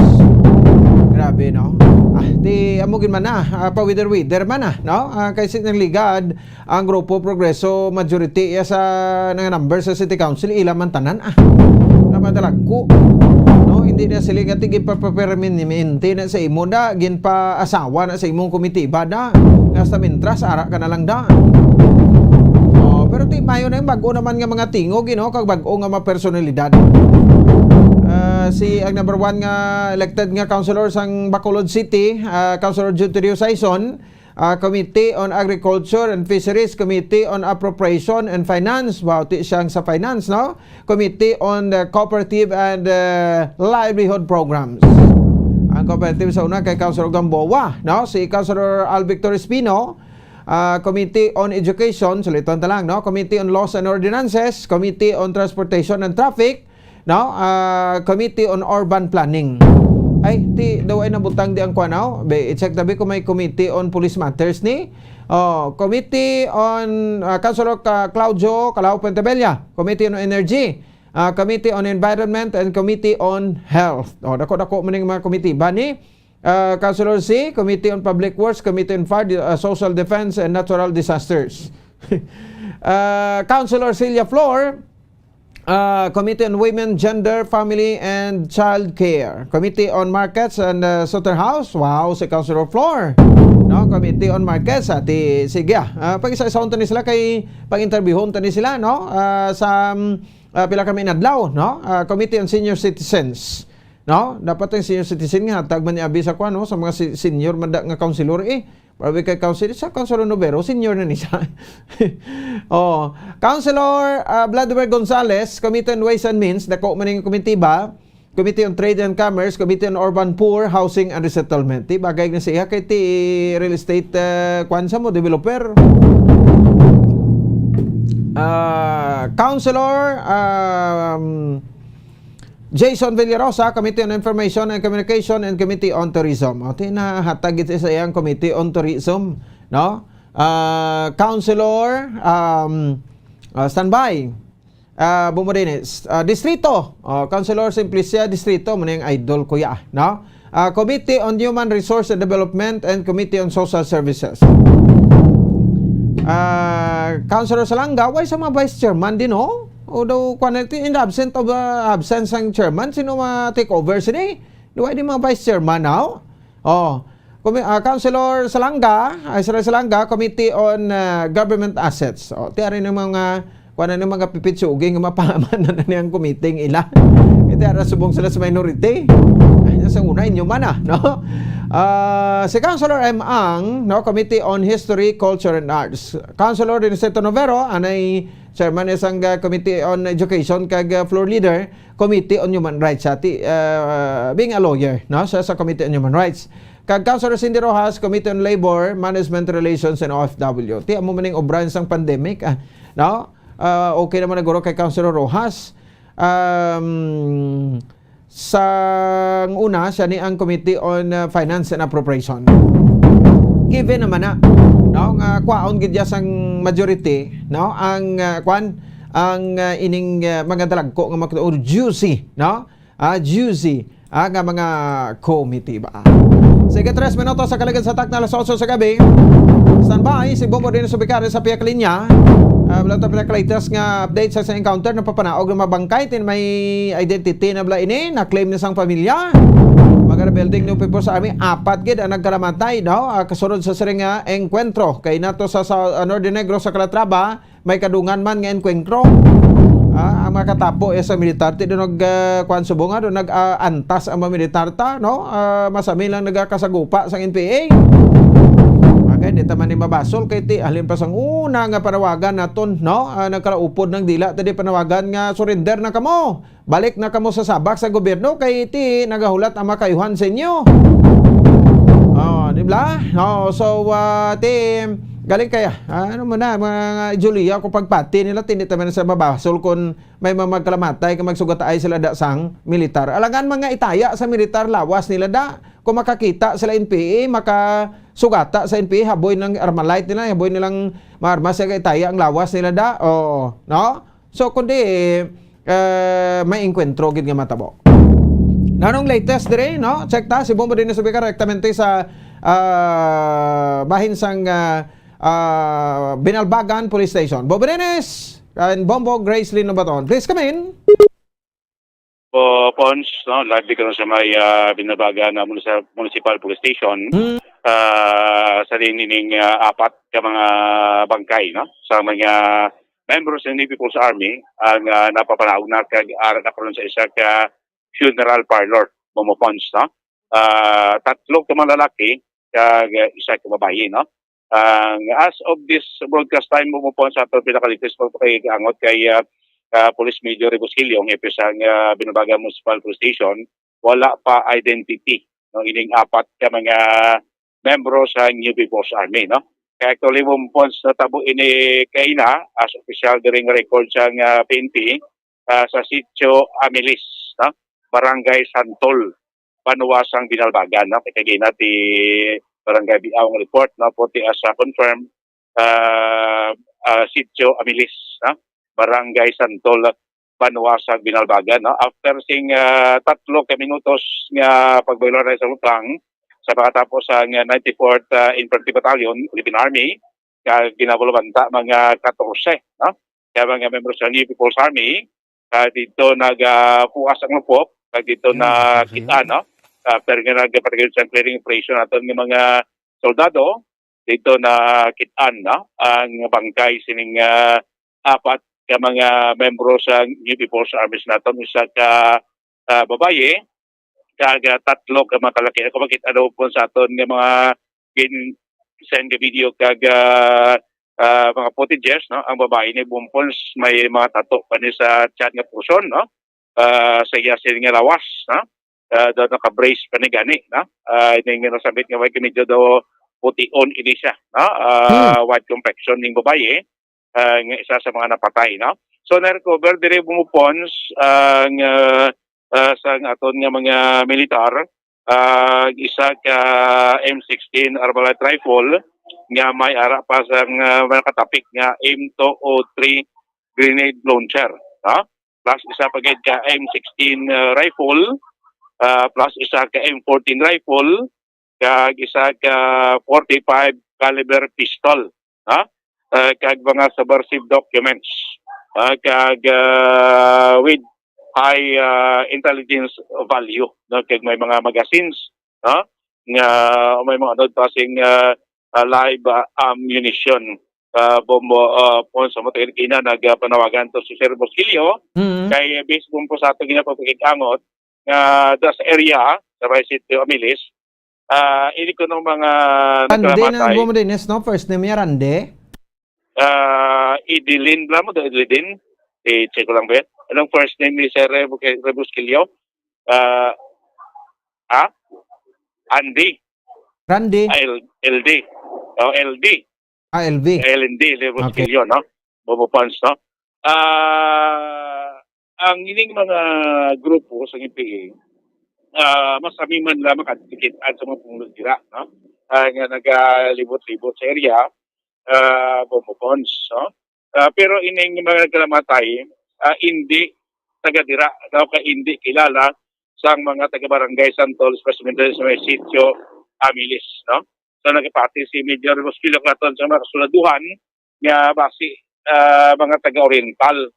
Grabe, no? Di amugin man na, pawider-wider man na, no? Kasi ng ligad ang Grupo Progreso majority sa number sa City Council ila man tanan namadalag ko, no? Hindi na sila nga tigil papaperminimenti na sa imo da gin pa asawa na sa imong komitiba da hasta mintras ara ka na lang da. Pero mayo na yung bago naman nga mga tingog, you know, kag bago nga mga personalidad. Si ang number 1 nga elected nga councilor sang Bacolod City, Councilor Juterio Saison, Committee on Agriculture and Fisheries, Committee on Appropriation and Finance, siyang sa finance, no? Committee on the Cooperative and Livelihood Programs. Ang cooperative sa una kay Councilor Gamboa, no? Si Councilor Alvictor Espino, Committee on Education, sulitan ta lang, no? Committee on Laws and Ordinances, Committee on Transportation and Traffic, no? Committee on Urban Planning. Ay, daw ay nabutang di ang kwanaw. I-check tabi kung may Committee on Police Matters ni. Committee on Councilor Claudio Calao Pentebella, Committee on Energy, Committee on Environment and Committee on Health. Dako-dako maning mga committee ba ni? Councilor C, Committee on Public Works, Committee on Fire, Social Defense and Natural Disasters. Councilor Celia Flor, Committee on Women, Gender, Family, and Child Care. Committee on Markets and Slaughterhouse. Wow, si Councilor Flor. No, Committee on Markets. Sige, pag-isa-isaon tani sila kay pag-interviewon tani sila, no? Sa pila kami nadlaw, no? Committee on Senior Citizens. No? Dapat ang senior citizen nga tagman ni abi sa kwa, no? Sa mga senior manda nga councilor Parabi kay Councilor, sa Councilor Novero, senior na ni siya. Councilor Vladimir Gonzales, Committee on Ways and Means, dako maning committee ba? Committee on Trade and Commerce, Committee on Urban Poor, Housing and Resettlement. Bagay na siya kay real estate kwansa mo, developer. Councilor Jason Villarosa, Committee on Information and Communication and Committee on Tourism. Nahatag ito sa iyang Committee on Tourism, no? Councilor standby. Bumudines. Distrito. Councilor Simplicia Distrito, muna yung idol kuya, no? Committee on Human Resource and Development and Committee on Social Services. Councilor Salanga, why sa mga vice chairman din, no? O daw, in the absence ng chairman, sino ma-take over sila? Di mga vice chairman now? Councilor Salanga, Committee on Government Assets. Tiyari ng mga pipitsuging mapahaman na niyang committee ila. Tiyari subong sila sa minority. Sa una, inyo man no? Si Councilor M. Ang, no? Committee on History, Culture and Arts. Councilor Diniceto Novero, anay chairman isang Committee on Education kag floor leader, Committee on Human Rights. Being a lawyer, no? Sa Committee on Human Rights. Kag Councilor Cindy Rojas, Committee on Labor, Management Relations and OFW. Ti amo maning obran sang pandemic, no? Okay naman naguro kay Councilor Rojas. Sa una, siya ni ang Committee on Finance and Appropriation. Given naman na, no, nga kwaon gid sang majority, no, ang ining mga dalagko nga mga juicy, no? Juicy nga mga committee ba. Sige, 3 minutos sa kalagad sa takna alas 8 sa gabi. Standby, si Bobo din sa bikari sa piyak linya. Wala tayo pinakalitas nga update sa encounter na papanaog na mabangkay tin may identity na bala ini na claim na sang pamilya. Mga building ng people sa army 4 gid ang nagkalamatay, no? Kasunod sa siring nga engkwentro kay nato sa Norte Negro sa Calatrava may kadungan man nga engkwentro. Ang mga katapo sa militar ti nag kwan subong nga nag antas ang mga militar ta, no? Masami lang nagakasagupa sa NPA. Di taman ni mabasol kay ti alin pa sang una nga panawagan naton, no? Nagkalaupod ng dila tadi panawagan nga surrender na kamo. Balik na kamo sa sabak sa gobyerno kay ti nagahulat ang makayuhan sa inyo. Di ba? So ti galing kaya ano mo na mga Julia ko pagpati nila tinit taman sa mabasol kun may magkalamatay kay magsugatay sila da sang militar. Alangan mga itaya sa militar lawas nila da. Kung makakita sila NPA, makasugata sa NPA, haboy ng Armalite nila, haboy nilang maarmas sa itaya ang lawas nila da. No? So, kundi may enkwentro gid nga matabo. Nanong latest dire, no? Check ta, si Bombo din na sabi ka rektamente sa bahin sang Binalbagan Police Station. Bombo Dennis and Bombo Grace Lynn Nobaton. Please come in. Pons, no, live ka sa may Binalbagan na Municipal Police Station. Sa nining 4 ka mga bangkay, no? Sa mga members ng People's Army ang napapanaog na kag-ara na karon sa isa ka funeral parlor, Momo Pons, no? 3 ka mga lalaki kag isa ka babae, no? As of this broadcast time, Momo Pons, sa pinakalitis po kay angot kay Police Major Rebusilio, ang hepe sa Binalbagan Municipal Police Station, wala pa identity, no? Ining 4 ka mga membro sa New People's Army, no? Kaya actually Momo Pons na tabo ini kay na as official during record sa PNP sa Sitio Amilis, no? Barangay Santol, panuwasang binalbagan, no? Kaya nati barangay Biawang report, no? Puti as confirm Sitio Amilis, no? Barangay Santol, panuwasang binalbagan, no? After sing 3 ka minutos nga pagbayloray sa lupang, sa pagkatapos ang 94th Infantry Battalion, Philippine Army, ginabulabanta mga 14, no? Kaya mga members ng New People's Army, dito nagpuas ang lupok, dito na kita, no? Pero nga nagpatagil sa clearing operation natin ng mga soldado, dito na kitaan, no? Ang bangkay sining 4 ka mga membro sa New People's Armies natin, isa ka babaye, kag 3 ka mga kalaki. Ako makita daw po sa aton ng mga send video kag mga footages, no? Ang babae ni bumpons may mga tato pa ni sa chat nga puson, no? Sa iya nga lawas, no? Daw naka-brace pa ni gani, no? Ini nga nasabit nga may medyo daw puti-on ini siya, no? White complexion ning babaye, nga isa sa mga napatay, no? So na-recover dire bumupons ang sa aton nga mga militar, isa ka M16 Arbalite rifle nga may ara pa sa mga katapik nga M203 grenade launcher, no? Plus isa pa gid ka M16 rifle, plus isa ka M14 rifle, kag isa ka 45 caliber pistol, no? Kag mga subversive documents, kag with high intelligence value, no? Kag may mga magazines, no? Nga may mga anod passing live ammunition, bombo po sa mga kina nagpanawagan to si Sir Bosquilio, kay based po sa ato ginapapagkikangot nga das area sa City Amilis, ini ko ng mga Rande na mo din, no? First name niya Rande? Idilin lang mo, Idilin. I-check ko lang ba? Anong first name ni Sir Rebusquilio? Andy. Randy? LD. LD. LV. LND, Rebusquilio, no? Bobo Pons, no? Ang ining mga grupo sa NPA, masami man lamang at sa mga pumulutira, no? Nga nagalibot-libot sa area, bumupons, no? Pero ining mga nagkalamatay, hindi taga-dira, daw ka hindi kilala sa mga taga-barangay Santol, especially sa may Sitio Amilis, no? So nagpati si Major Bosquilio Claton sa mga kasuladuhan nga basi mga taga-oriental,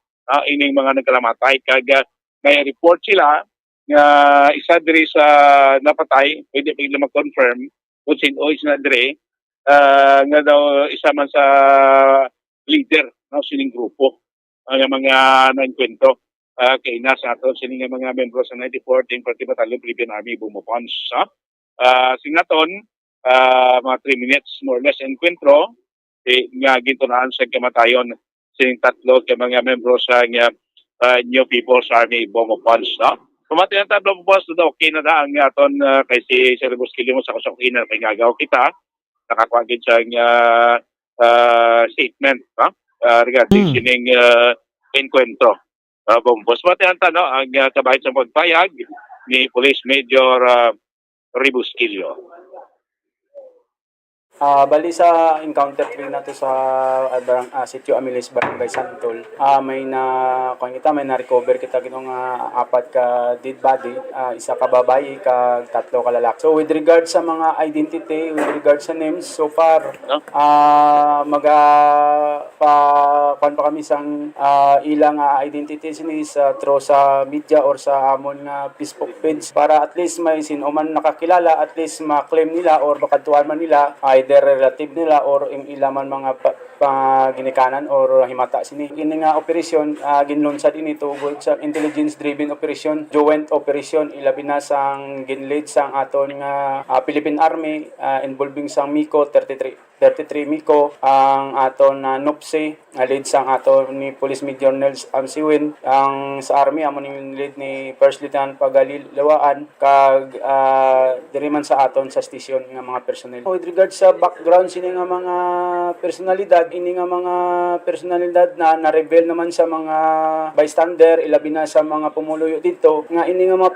ining mga nagkalamatay, kag may report sila nga isa diri sa napatay, pwede bigla mag-confirm kung sino is na diri, nga daw isa man sa leader ng sining grupo ang mga nainkwento kay nasa ato sining mga membro sa 94th Infantry Battalion Philippine Army bumupons. Sinaton mga 3 minutes more or less enkwentro nga gintunaan sa kamatayon sining 3 ka mga membro sa New People's Army bumupons. Pumatay ang tablo po daw okay na da ang aton kay si Sir Bosquilio mo sa kusok ina kay gagaw kita nakakuagid sa statement, regarding sining enkwentro. Bombos pati ang ang kabahin sa pagpayag ni Police Major Rebusquilio. Bali sa encounter 3 nato sa Sitio Amilis, Barangay Santol, may na-recover kita ginong 4 ka dead body, isa ka babae, ka 3 ka lalaki. So with regard sa mga identity, with regard sa names, so far pa kami sang ilang identities ni sa through sa media or sa amon nga Facebook page para at least may sino man nakakilala, at least ma-claim nila or makatuan man nila either relative nila or yung ilaman mga ginikanan or himata sini. Kini nga operasyon ginlunsad ini tugod sa intelligence driven operation, joint operation, ilabi na sang ginlead sang aton nga Philippine Army involving sang MICO 33. 33 Miko, ang aton na NUPSI, lead sang aton ni Police Major Nels Amsiwin, ang sa Army amo ning lead ni First Lieutenant Pagalilawaan, kag diri man sa aton sa station nga mga personnel. With regard sa background sini nga mga personalidad, ini nga mga personalidad na na-reveal naman sa mga bystander, ilabi na sa mga pumuluyo dito, nga ini nga mga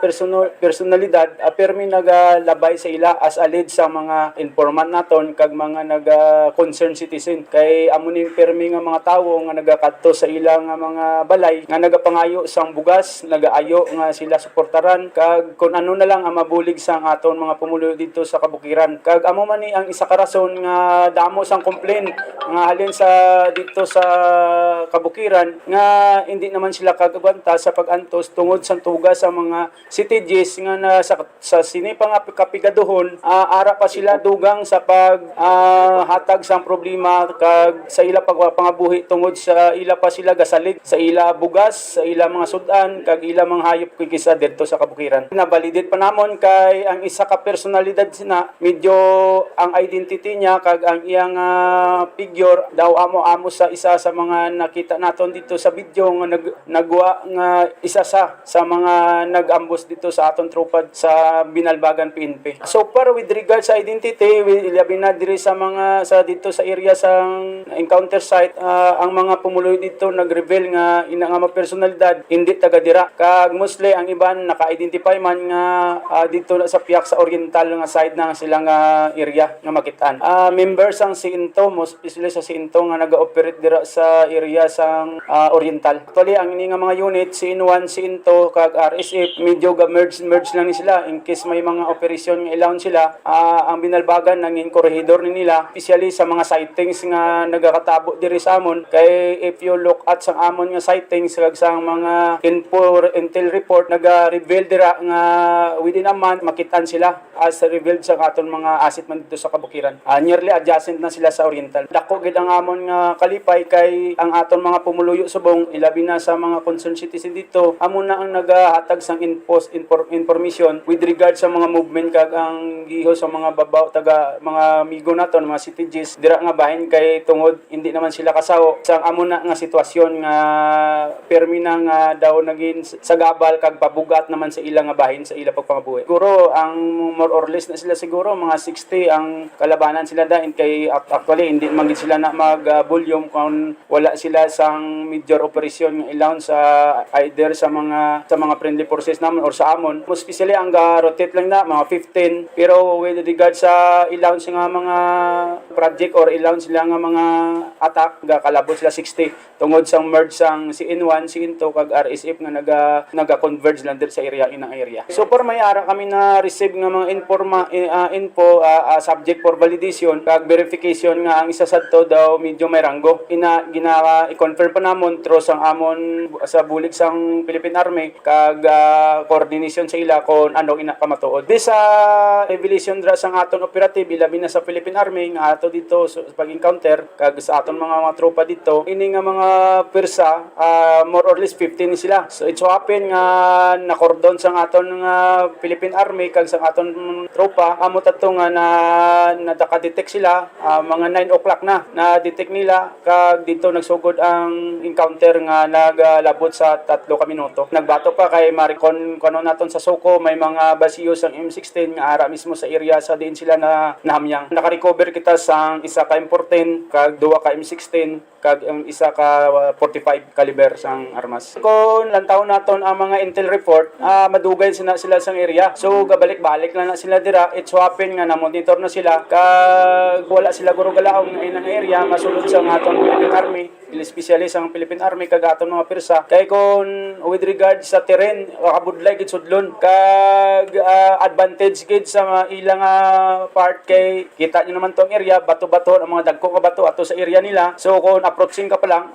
personalidad permi nagalabay sa ila as a lead sa mga informant naton kag mga concerned citizen. Kay amo ning permi nga mga tawo nga nagakadto sa ila nga mga balay nga nagapangayo sang bugas, nagaayo nga sila suportaran kag kun ano na lang ang mabulig sang aton mga pumuluyo dito sa kabukiran. Kag amo man ni ang isa ka rason nga damo sang complaint nga halin sa dito sa kabukiran nga hindi naman sila kagabanta sa pagantos tungod sa tugas sa mga CTGs nga na sa sinipang kapigaduhon, ara pa sila dugang sa hatag sang problema kag sa ila pagpangabuhi tungod sa ila pa sila gasalig sa ila bugas, sa ila mga sudan kag ila mga hayop kisa didto sa kabukiran. Nabalidate pa namon kay ang isa ka personalidad sina medyo ang identity niya kag ang iyang figure daw amo sa isa sa mga nakita naton dito sa video nga nagwa nga isa sa mga nag-ambush dito sa aton tropa sa Binalbagan PNP. So far with regard sa identity, labi na diri sa mga sa dito sa area sa encounter site, ang mga pumuloy dito nag-reveal nga ina nga mga personalidad hindi taga dira. Kag mostly ang iban naka-identify man nga dito na sa piyak sa oriental nga side na silang area nga makitaan. Members ang Sinto, most especially sa Sinto nga naga-operate dira sa area sang oriental. Actually ang ini nga mga unit CN1, Sinto kag RSF medyo merge lang ni sila in case may mga operasyon nga ilawn sila. Ang Binalbagan nanging korehidor ni nila, especially sa mga sightings nga nagakatabo diri sa amon. Kay if you look at sang amon nga sightings kag sang mga intel report naga-reveal dira nga within a month makitaan sila as revealed sa aton mga asset man dito sa kabukiran. Nearly adjacent na sila sa oriental. Dako gid ang amon nga kalipay kay ang aton mga pumuluyo subong ilabi na sa mga concerned citizen dito amo na ang nagahatag sang information with regard sa mga movement kag ang giho sa mga babaw taga mga migo naton mga CTGs dira nga bahin kay tungod hindi naman sila kasawo sang amo na nga sitwasyon nga permi na nga daw naging sagabal kag pabugat naman sa ila nga bahin sa ila pagpangabuhi. Siguro ang more or less na sila siguro mga 60 ang kalabanan sila dahin kay actually hindi man gid sila na mag-volume kung wala sila sang major operation nga ilawn sa either sa mga friendly forces naman or sa amon. Most especially ang rotate lang na mga 15 pero with regard sa ilawn sa mga project or ilawn sila nga mga attack kalabot sila 60 tungod sang merge sang CN1, CN2 kag RSF nga naga-converge lang dito sa inang area. So for may ara kami na receive nga mga info subject for validation kag verification nga ang isa sadto daw medyo may ranggo. I-confirm pa namon through sang amon sa bulig sang Philippine Army kag coordination sa ila kung ano ina pamatuod. This revelation dra sang aton operative ilabi na sa Philippine Army nga ato dito pag-encounter kag sa aton mga tropa dito ini nga mga persa more or less 15 sila. So it so happen nga na-cordon sang aton nga Philippine Army kag sang aton tropa amo tato nga nadaka-detect sila mga 9 o'clock na detect nila kag dito nagsugod ang encounter nga nagalabot sa 3 ka minuto. Nagbato pa kay Maricon kuno naton sa Soko may mga basiyo sang M16 nga ara mismo sa area sa diin sila na nahamyang. Naka-recover kita sang isa ka M14 kag duwa ka M16 kag ang isa ka 45 caliber sang armas. Kung lantaw naton ang mga intel report, madugay sila sang area. So gabalik-balik lang na sila dira. It happen nga na monitor na sila kag wala sila guro galaong nga inang area masulod sa aton Philippine Army, especially sang Philippine Army kag aton mga persa. Kay kun with regard sa terrain, kabudlay gid sudlon kag advantage gid sa ilang part kay kita niyo naman tong area bato-bato ang mga dagko ka bato ato sa area nila. So kung approaching ka pa lang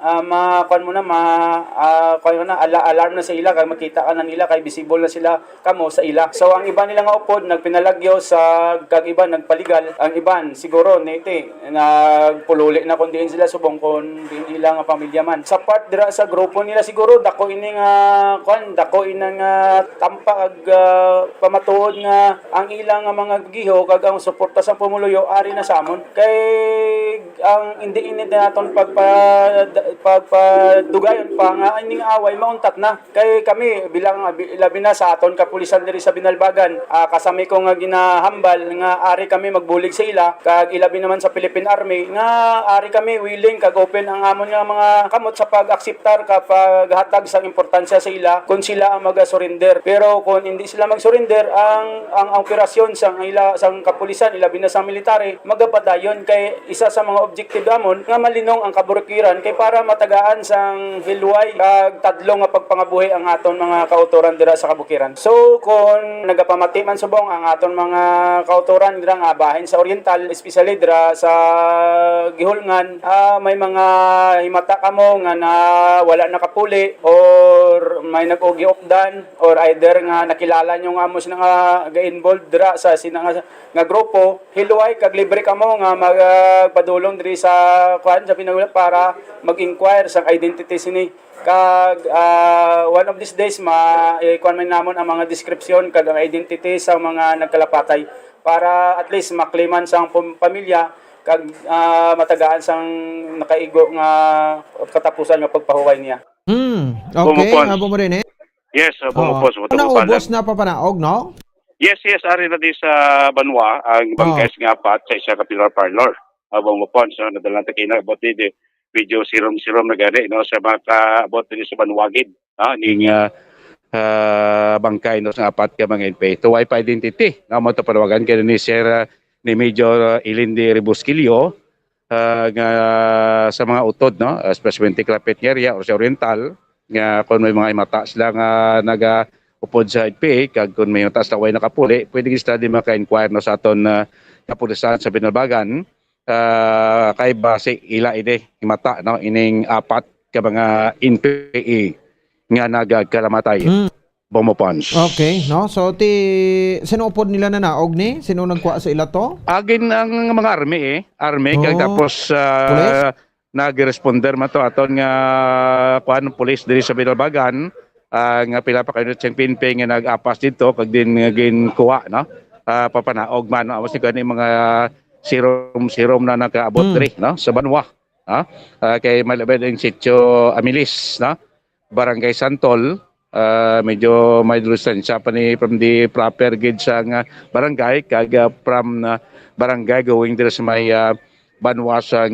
alarm na sa ila kay makita ka na nila kay visible na sila kamo sa ila. So ang iba nila nga upod nagpinalagyo sa kag iba nagpaligal, ang iban siguro nete nagpululi na kun diin sila subong kun diin ilang pamilya man. Sa part dira sa grupo nila siguro dako ining dako inang tampag pamatuod nga ang ilang mga giho kag ang suporta sa pumuluyo ari na samon kay ang hindi init naton pagpadugayon pa nga ining away mauntat na kay kami bilang labi na sa aton kapulisan diri sa Binalbagan kasami ko nga ginahambal nga ari kami magbulig sa ila kag ilabi naman sa Philippine Army nga ari kami willing kag open ang amon nga mga kamot sa pag-akseptar kapag hatag sa importansya sa ila kung sila ang mag-surrender. Pero kung hindi sila mag-surrender, ang operasyon sang kapulisan ilabi na sa military magapadayon kay isa sa mga objective amon nga malinong ang kabukiran kay para matagaan sang hilway kag tadlo nga pagpangabuhi ang aton mga kautoran dira sa kabukiran. So kung nagapamati man subong ang aton mga kautoran dira nga bahin sa Oriental, especially dira sa Gihulngan, may mga himata kamo nga na wala nakapuli or may nag-ugi-opdan or either nga nakilala nyo nga mo sila nga ga-involved dira sa nga grupo, hilway kag libre kamo nga magpadulong diri sa Pinagulat para mag-inquire sa identity sini kag one of these days ikuan man namon ang mga description kag ang identity sa mga nagkalapatay para at least makliman sang pamilya kag matagaan sang nakaigo nga katapusan nga pagpahuway niya. Okay, abo mo rin eh. Yes, bumupos. Naubos na papanaog, no? Yes, ari na di sa Banwa ang bangkes nga apat sa isa ka pilar parlor. Abang mapon so nadalan ta kina about di video sirom na gani no sa mga about din sa Banwagid. Ning bangkay no sa apat ka mga NPA. To wipe identity. Na mo to panawagan kay ni Sir ni Major Ilindi Rebusquillo nga sa mga utod no especially Clapet area or sa Oriental nga kung may mga imata sila nga upod sa NPA kag kung may taas na way nakapuli pwede gid di maka-inquire no sa aton kapulisan sa Binalbagan kay base ila ide imata no ining apat ka mga NPA nga nagkalamatay. Bomopons. Okay, no? So, sinupod nila na naog ni? Sino nagkuha sa ila to? Agin ang mga army kag tapos nag-responder man to aton nga police diri sa Binalbagan nga pila pa kayo sa PNP nga nag-apas dito kag din ginkuha no papanaog man amo si kani mga sirom na nakaabot diri no sa Banwa kay malabed ang sitio Amilis no Barangay Santol medyo may distansya pa ni from the proper gid sa barangay kag from barangay going diri sa may Banwa sa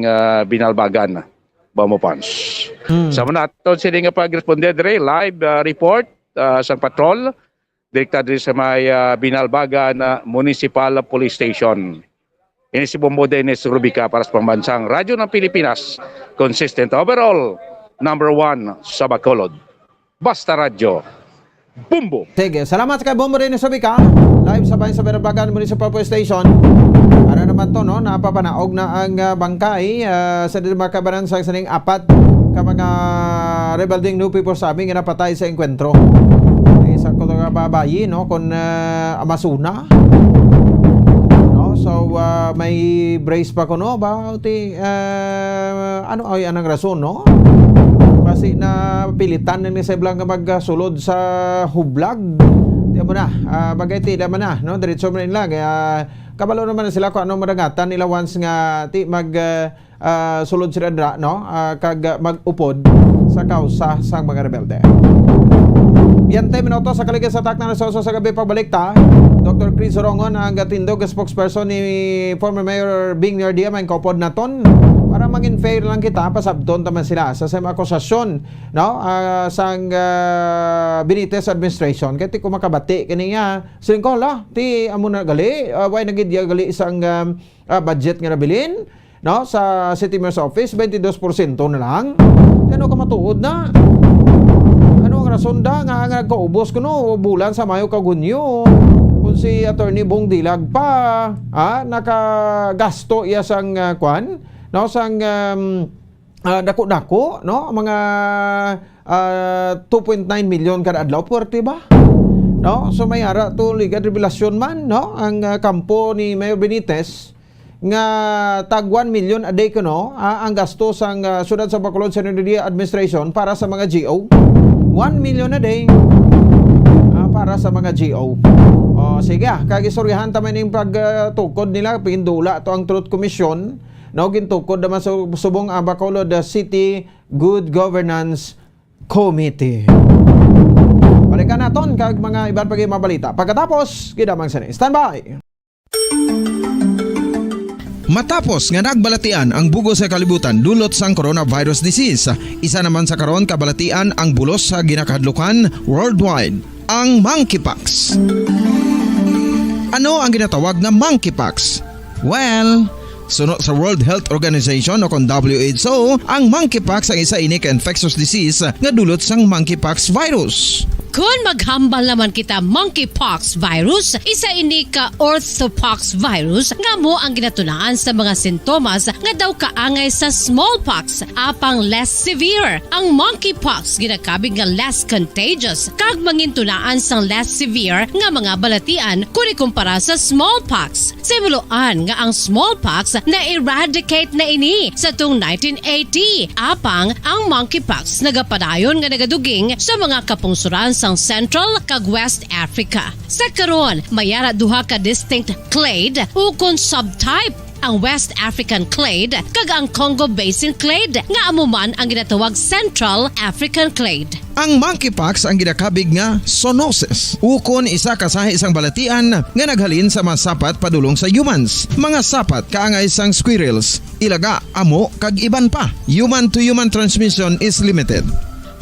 Binalbagan. Bomopons. Sa mga aton sila nga pag-responde diri live report sa patrol direkta diri sa may Binalbagan Municipal Police Station. Ini si Bombo Dennis Rubica para sa pambansang radyo ng Pilipinas, consistent overall, #1 sa Bacolod. Basta Radyo. Bumbo. Sige, salamat kay Bombo Dennis Rubica. Live sa bayan sa Binalbagan Municipal Police Station. Ano naman to no, napapanaog na ang bangkay sa Dilmakabanan sa saning apat ka mga rebelding New People's Army nga napatay sa engkwentro. Isa ko nga babayi no kon Amasuna. So may brace pa ko no about ano ay anong rason no kasi na pilitan ni sa iblang magsulod sa hublag di mo na bagay tila man na no diretso man nila kaya kabalo naman sila kung anong madagatan nila once nga ti mag sulod sila dra no kag magupod sa kausa sang mga rebelde. 20 minutos sa kaligid sa takna na sa gabi pagbalik ta. Dr. Chris Rongon ang gatindog spokesperson ni former Mayor Bing Nardia may kopod naton para maging fair lang kita pasabton taman sila sa same akusasyon no sang Benitez administration kay ti kumakabati kani nga singkola ti amo na gali way nagidya gali isang budget nga nabilin no sa City Mayor's Office 22% na lang kano ka matuod na ano nga rason nga nagkaubos kuno bulan sa Mayo kag Hunyo kung si Attorney Bong Dilag pa nakagasto iya sang kwan no sang dako-dako no mga 2.9 million kada adlaw puwerte ba no so may ara to legal revelasyon man no ang kampo ni Mayor Benitez nga tag 1 million a day kuno ang gasto sang siyudad sa Bacolod Central Administration para sa mga GO. 1 million a day para sa mga GO. Sige, kagistoryahan taman ning pagtukod nila pindula to ang Truth Commission. No, gintukod naman sa subong ang Bacolod City Good Governance Committee. Balikan naton kag mga iban pagi mabalita. Pagkatapos, gidamang sani. Standby. Matapos nga nagbalatian ang bugos sa kalibutan dulot sang coronavirus disease, isa naman sa karon kabalatian ang bulos sa ginakahadlukan worldwide, ang monkeypox. Ano ang ginatawag na monkeypox? Well, sunod sa World Health Organization o kon WHO, ang monkeypox ang isa ini ka infectious disease nga dulot sang monkeypox virus. Kung maghambal naman kita monkeypox virus, isa ini ka orthopox virus nga mo ang ginatunaan sa mga sintomas nga daw kaangay sa smallpox apang less severe. Ang monkeypox ginakabig nga less contagious kag mangintunaan sang less severe nga mga balatian kung ikumpara sa smallpox. Simuloan nga ang smallpox na-eradicate na ini sa tung 1980 apang ang monkeypox nagapadayon nga nagaduging sa mga kapungsuran sang Central kag West Africa. Sa karon, mayara duha ka distinct clade ukon subtype, ang West African clade kag ang Congo Basin clade nga amuman ang ginatawag Central African clade. Ang monkeypox ang ginakabig nga zoonosis. Ukon isa kasahi isang balatian nga naghalin sa mga sapat padulong sa humans. Mga sapat kaangay sang squirrels, ilaga, amo kag iban pa. Human to human transmission is limited.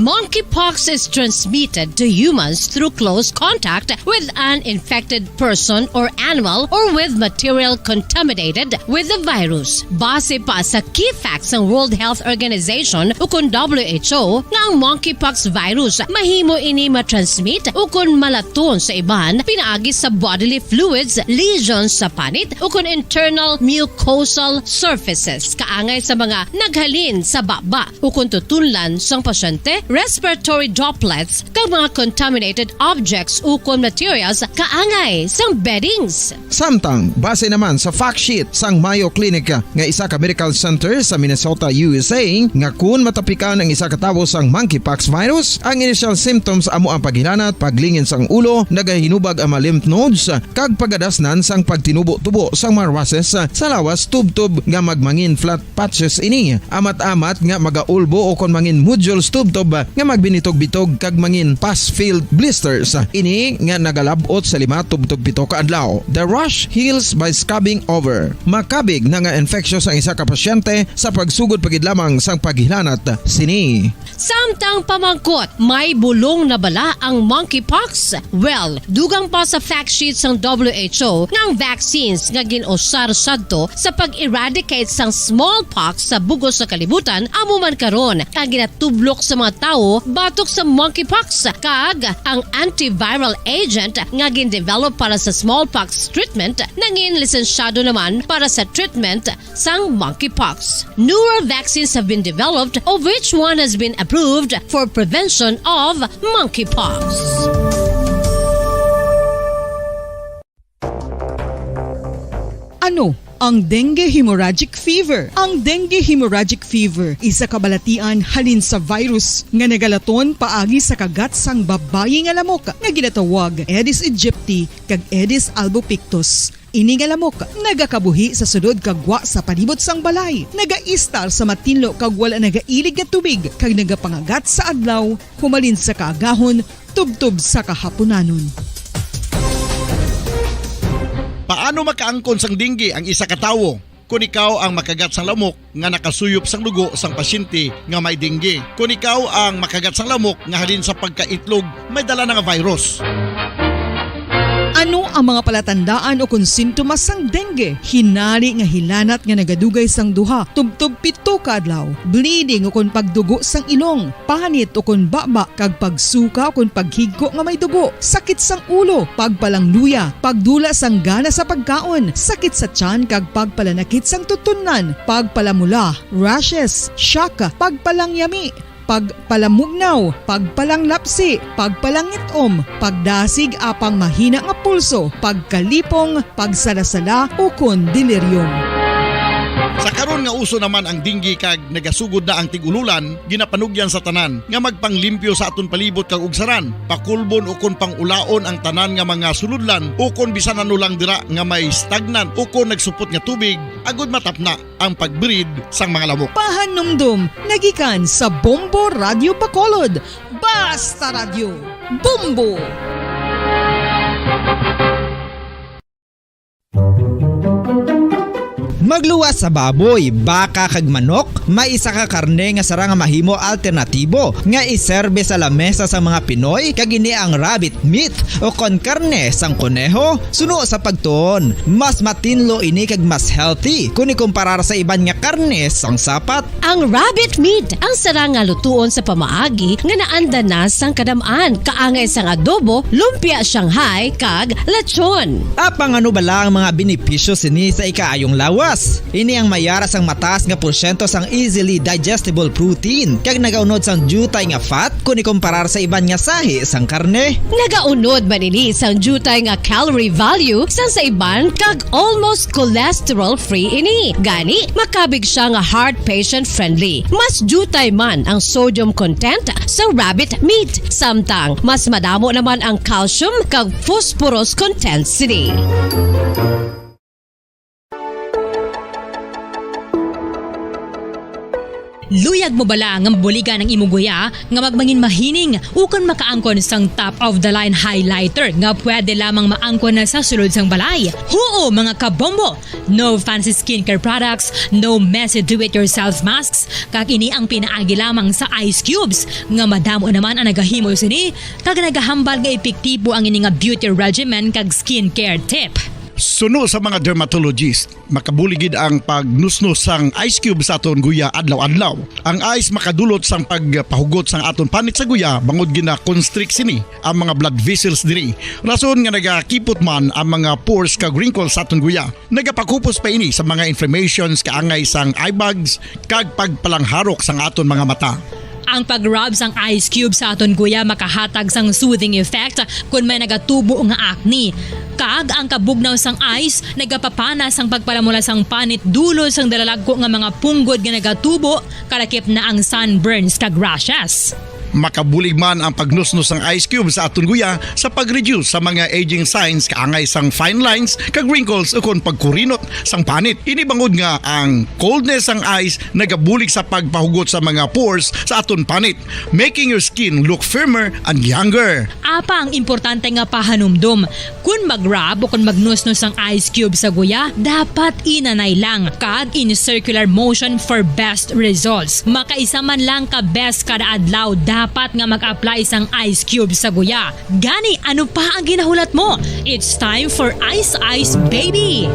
Monkeypox is transmitted to humans through close contact with an infected person or animal or with material contaminated with the virus. Base pa sa key facts ng World Health Organization ukon WHO nga ang monkeypox virus mahimo ini matransmit ukon malaton sa iban pinaagi sa bodily fluids, lesions sa panit ukon internal mucosal surfaces kaangay sa mga naghalin sa baba ukon tutunlan sang pasyente, respiratory droplets kag mga contaminated objects ukon materials kaangay sang beddings. Samtang base naman sa fact sheet sang Mayo Clinic nga isa ka medical center sa Minnesota, USA, nga kun matapikan ang isa ka tawo sang monkeypox virus, ang initial symptoms amo ang paghilanat, paglingin sang ulo, nagahinubag ang mga lymph nodes kag pagadasnan sang pagtinubo-tubo sang mga rashes sa lawas tubtob nga magmangin flat patches ini. Amat-amat nga magaulbo o kon mangin nodules tubtob nga magbinitog-bitog kag mangin pus-filled blisters. Ini nga nagalabot sa 5-7 ka adlaw. The rash heals by scabbing over. Makabig na nga infectious ang isa ka pasyente sa pagsugod pagid lamang sang paghilanat sini. Samtang pamangkot, may bulong na bala ang monkeypox? Well, dugang pa sa fact sheet sang WHO nga ang vaccines nga ginusar sadto sa pag-eradicate sang smallpox sa bugos sa kalibutan amuman karon ang ginatublok sa mga tao batok sa monkeypox kag ang antiviral agent nga gin-develop para sa smallpox treatment nangin lisensyado naman para sa treatment sang monkeypox. Newer vaccines have been developed of which one has been approved for prevention of monkeypox. Ano ang dengue hemorrhagic fever? Ang dengue hemorrhagic fever isa kabalatian halin sa virus nga nagalaton paagi sa kagat sang babayi nga lamok nga ginatawag Aedes aegypti kag Aedes albopictus. Ini nga lamok nagakabuhi sa sudod kagwa sa palibot sang balay, nagaistar sa matinlo kag wala nagailig nga tubig kag nagapangagat sa adlaw humalin sa kaagahon tubtob sa kahaponanon. Paano makaangkon sang dengue ang isa ka tawo? Kung ikaw ang makagat sang lamok nga nakasuyop sang dugo sang pasyente nga may dengue. Kung ikaw ang makagat sang lamok nga halin sa pagkaitlog may dala nga virus. Ano ang mga palatandaan o kung sintomas sang dengue? Hinali nga hilanat nga nagadugay sang duha, tubtob 7 ka adlaw, bleeding o kung pagdugo sang ilong, panit o kung baba kag pagsuka o kung paghigko nga may dugo, sakit sang ulo, pagpalangluya, pagdula sang gana sa pagkaon, sakit sa tiyan kag pagpalanakit sang tutunan, pagpalamula, rashes, shock, pagpalangyami, pagpalamugnaw, pagpalanglapsi, pagpalangitom, pagdasig apang mahina nga pulso, pagkalipong, pagsalasala o kon delirium. Sa karon nga uso naman ang dinggi kag nagasugod na ang tigululan, ginapanugyan sa tanan nga magpanglimpyo sa aton palibot kag ugsaran, pakulbon o kon pangulaon ang tanan nga mga suludlan o kon bisan anulang dira nga may stagnant o kon nagsupot nga tubig agud matapna ang pagbreed sang mga lamok. Pahanumdum, nagikan sa Bombo Radio Bacolod. Basta Radio, Bombo! Magluwas sa baboy, baka kag manok, may isa ka karne nga sara nga mahimo alternatibo nga iserbe sa lamesa sa mga Pinoy kag ini ang rabbit meat o kon karne sang kuneho. Suno sa pagtuon, mas matinlo ini kag mas healthy kung ikumparar sa iban nga karne sang sapat. Ang rabbit meat ang sara nga lutuon sa pamaagi nga naanda na sang kadamaan, kaangay sang adobo, lumpia Shanghai kag lechon. Apang ano bala ang mga benepisyo sini sa ikaayong lawas? Ini ang mayaras ang mataas nga porsyento sang easily digestible protein kag nagaunod sang jutay nga fat kung ikumparar sa iban nga sahi sang karne. Nagaunod man ini sang jutay nga calorie value sang sa iban kag almost cholesterol free ini. Gani makabig siya nga heart patient friendly. Mas jutay man ang sodium content sa rabbit meat, samtang mas madamo naman ang calcium kag phosphorus content sini. Luyag mo bala nga mabuligan ng imuguya nga magmangin mahining ukon makaangkon sang top of the line highlighter nga pwede lamang maangkon na sa sulod sang balay. Huo mga kabombo! No fancy skincare products, no messy do-it-yourself masks, kag ini ang pinaagi lamang sa ice cubes nga madamo naman ang nagahimo sini kag nagahambal nga epektibo ang ini nga beauty regimen kag skincare tip. Suno sa mga dermatologist, makabuligid ang pagnusnos sang ice cube sa aton guya adlaw-adlaw. Ang ice makadulot sang pagpahugot sang aton panit sa guya bangod gina-constrict sini ang mga blood vessels diri. Rason nga nagakipot man ang mga pores kag wrinkles sa aton guya. Nagapakupos pa ini sa mga inflammations kaangay sang eye bags kag pagpalangharok sang aton mga mata. Ang pag-rub sang ice cube sa aton guya makahatag sang soothing effect kung may nagatubo nga acne. Kag ang kabugnaw sang ice nagapapanas ang pagpalamula sang panit dulo sang dalalagko nga mga punggod nga nagatubo kalakip na ang sunburns kag rashes. Makabulig man ang pagnusnos ng ice cube sa aton guya sa pag-reduce sa mga aging signs kaangay sang fine lines kag wrinkles o kon pagkurinot sang panit. Ini bangod nga ang coldness sang ice nagabulig sa pagpahugot sa mga pores sa aton panit, making your skin look firmer and younger. Apa ang importante nga pahanumdum, kung mag-rub o kung magnusnos ang ice cube sa guya, dapat inanay lang kag in circular motion for best results. Makaisa man lang ka best kada adlaw, dapat nga mag-apply sang ice cube sa guya. Gani, ano pa ang ginahulat mo? It's time for Ice Ice Baby!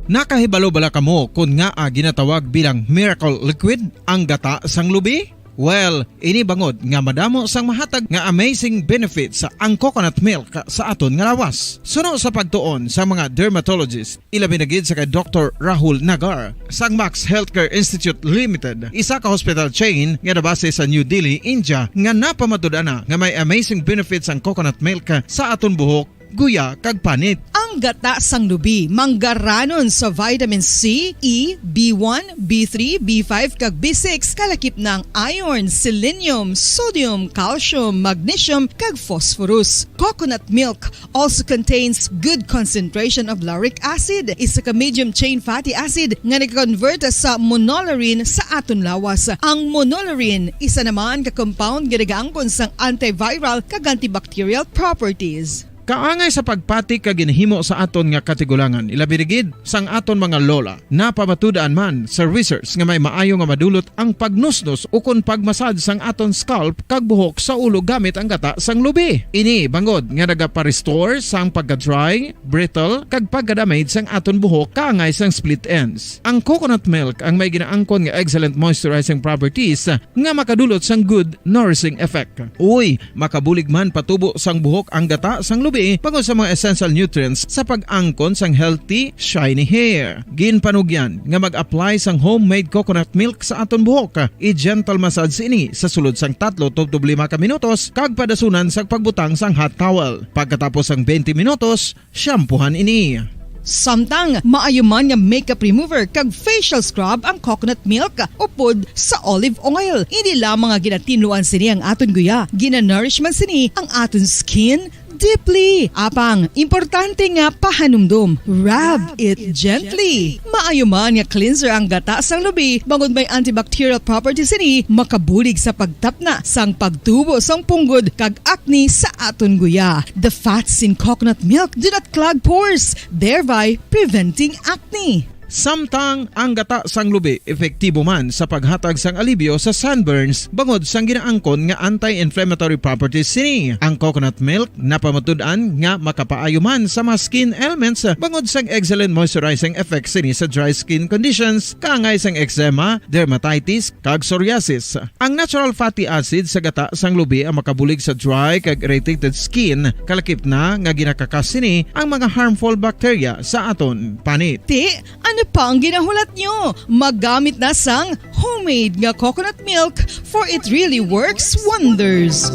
Nakahibalo bala kamo kung nga ginatawag bilang miracle liquid ang gata sang lubi? Well, ini bangod nga madamo sang mahatag nga amazing benefits sa ang coconut milk sa aton nga lawas. Suno sa pagtuon sa mga dermatologist, ilabi na gid sa kay Dr. Rahul Nagar sang Max Healthcare Institute Limited, isa ka hospital chain nga nabase sa New Delhi, India, nga napamatud-ana nga may amazing benefits ang coconut milk sa aton buhok, guya kag panit. Ang gata sang lubi manggaranon sa vitamin C, E, B1, B3, B5 kag B6 kalakip ng iron, selenium, sodium, calcium, magnesium kag phosphorus. Coconut milk also contains good concentration of lauric acid, isa ka medium chain fatty acid nga nag-convert sa monolarin sa aton lawas. Ang monolarin isa naman ka compound nga nagaangkon sang antiviral kag antibacterial properties. Kaangay sa pagpati ka ginhimo sa aton nga katigulangan, ilabirigid sang aton mga lola, napamatudan man sa research nga may maayo nga madulot ang pagnusnos o kon pagmasad sang aton scalp kag buhok sa ulo gamit ang gata sang lubi. Ini bangod nga nagapa-restore sang pagka-dry, brittle kag pagka-damage sang aton buhok kaangay sang split ends. Ang coconut milk ang may ginaangkon nga excellent moisturizing properties nga makadulot sang good nourishing effect. Uy, makabulig man patubo sang buhok ang gata sang lubi. lubi bangod sa mga essential nutrients sa pag-angkon sang healthy, shiny hair. Ginpanugyan nga mag-apply sang homemade coconut milk sa aton buhok. I-gentle massage ini sa sulod sang 3 to 5 ka minutos kag padasunan sa pagbutang sang hot towel. Pagkatapos sang 20 minutos, shampoohan ini. Samtang maayo man nga makeup remover kag facial scrub ang coconut milk upod sa olive oil. Hindi lamang nga ginatinluan sini ang aton guya, ginanourish man sini ang aton skin deeply. Apang, importante nga pahanumdum. Rub it gently. Maayo man nga cleanser ang gata sang lubi, bangod may antibacterial properties ini, makabulig sa pagtapna sang pagtubo sang punggod kag acne sa aton guya. The fats in coconut milk do not clog pores, thereby preventing acne. Samtang ang gata sang lubi epektibo man sa paghatag sang alibyo sa sunburns bangod sang ginaangkon nga anti-inflammatory properties sini. Ang coconut milk napamatud-an nga makapaayo man sa mga skin ailments bangod sang excellent moisturizing effect sini sa dry skin conditions kaangay sang eczema, dermatitis kag psoriasis. Ang natural fatty acid sa gata sang lubi ang makabulig sa dry kag irritated skin, kalakip na nga ginakakas sini ang mga harmful bacteria sa aton panit. Ano pa ang ginahulat nyo? Maggamit na sang homemade nga coconut milk for it really works wonders.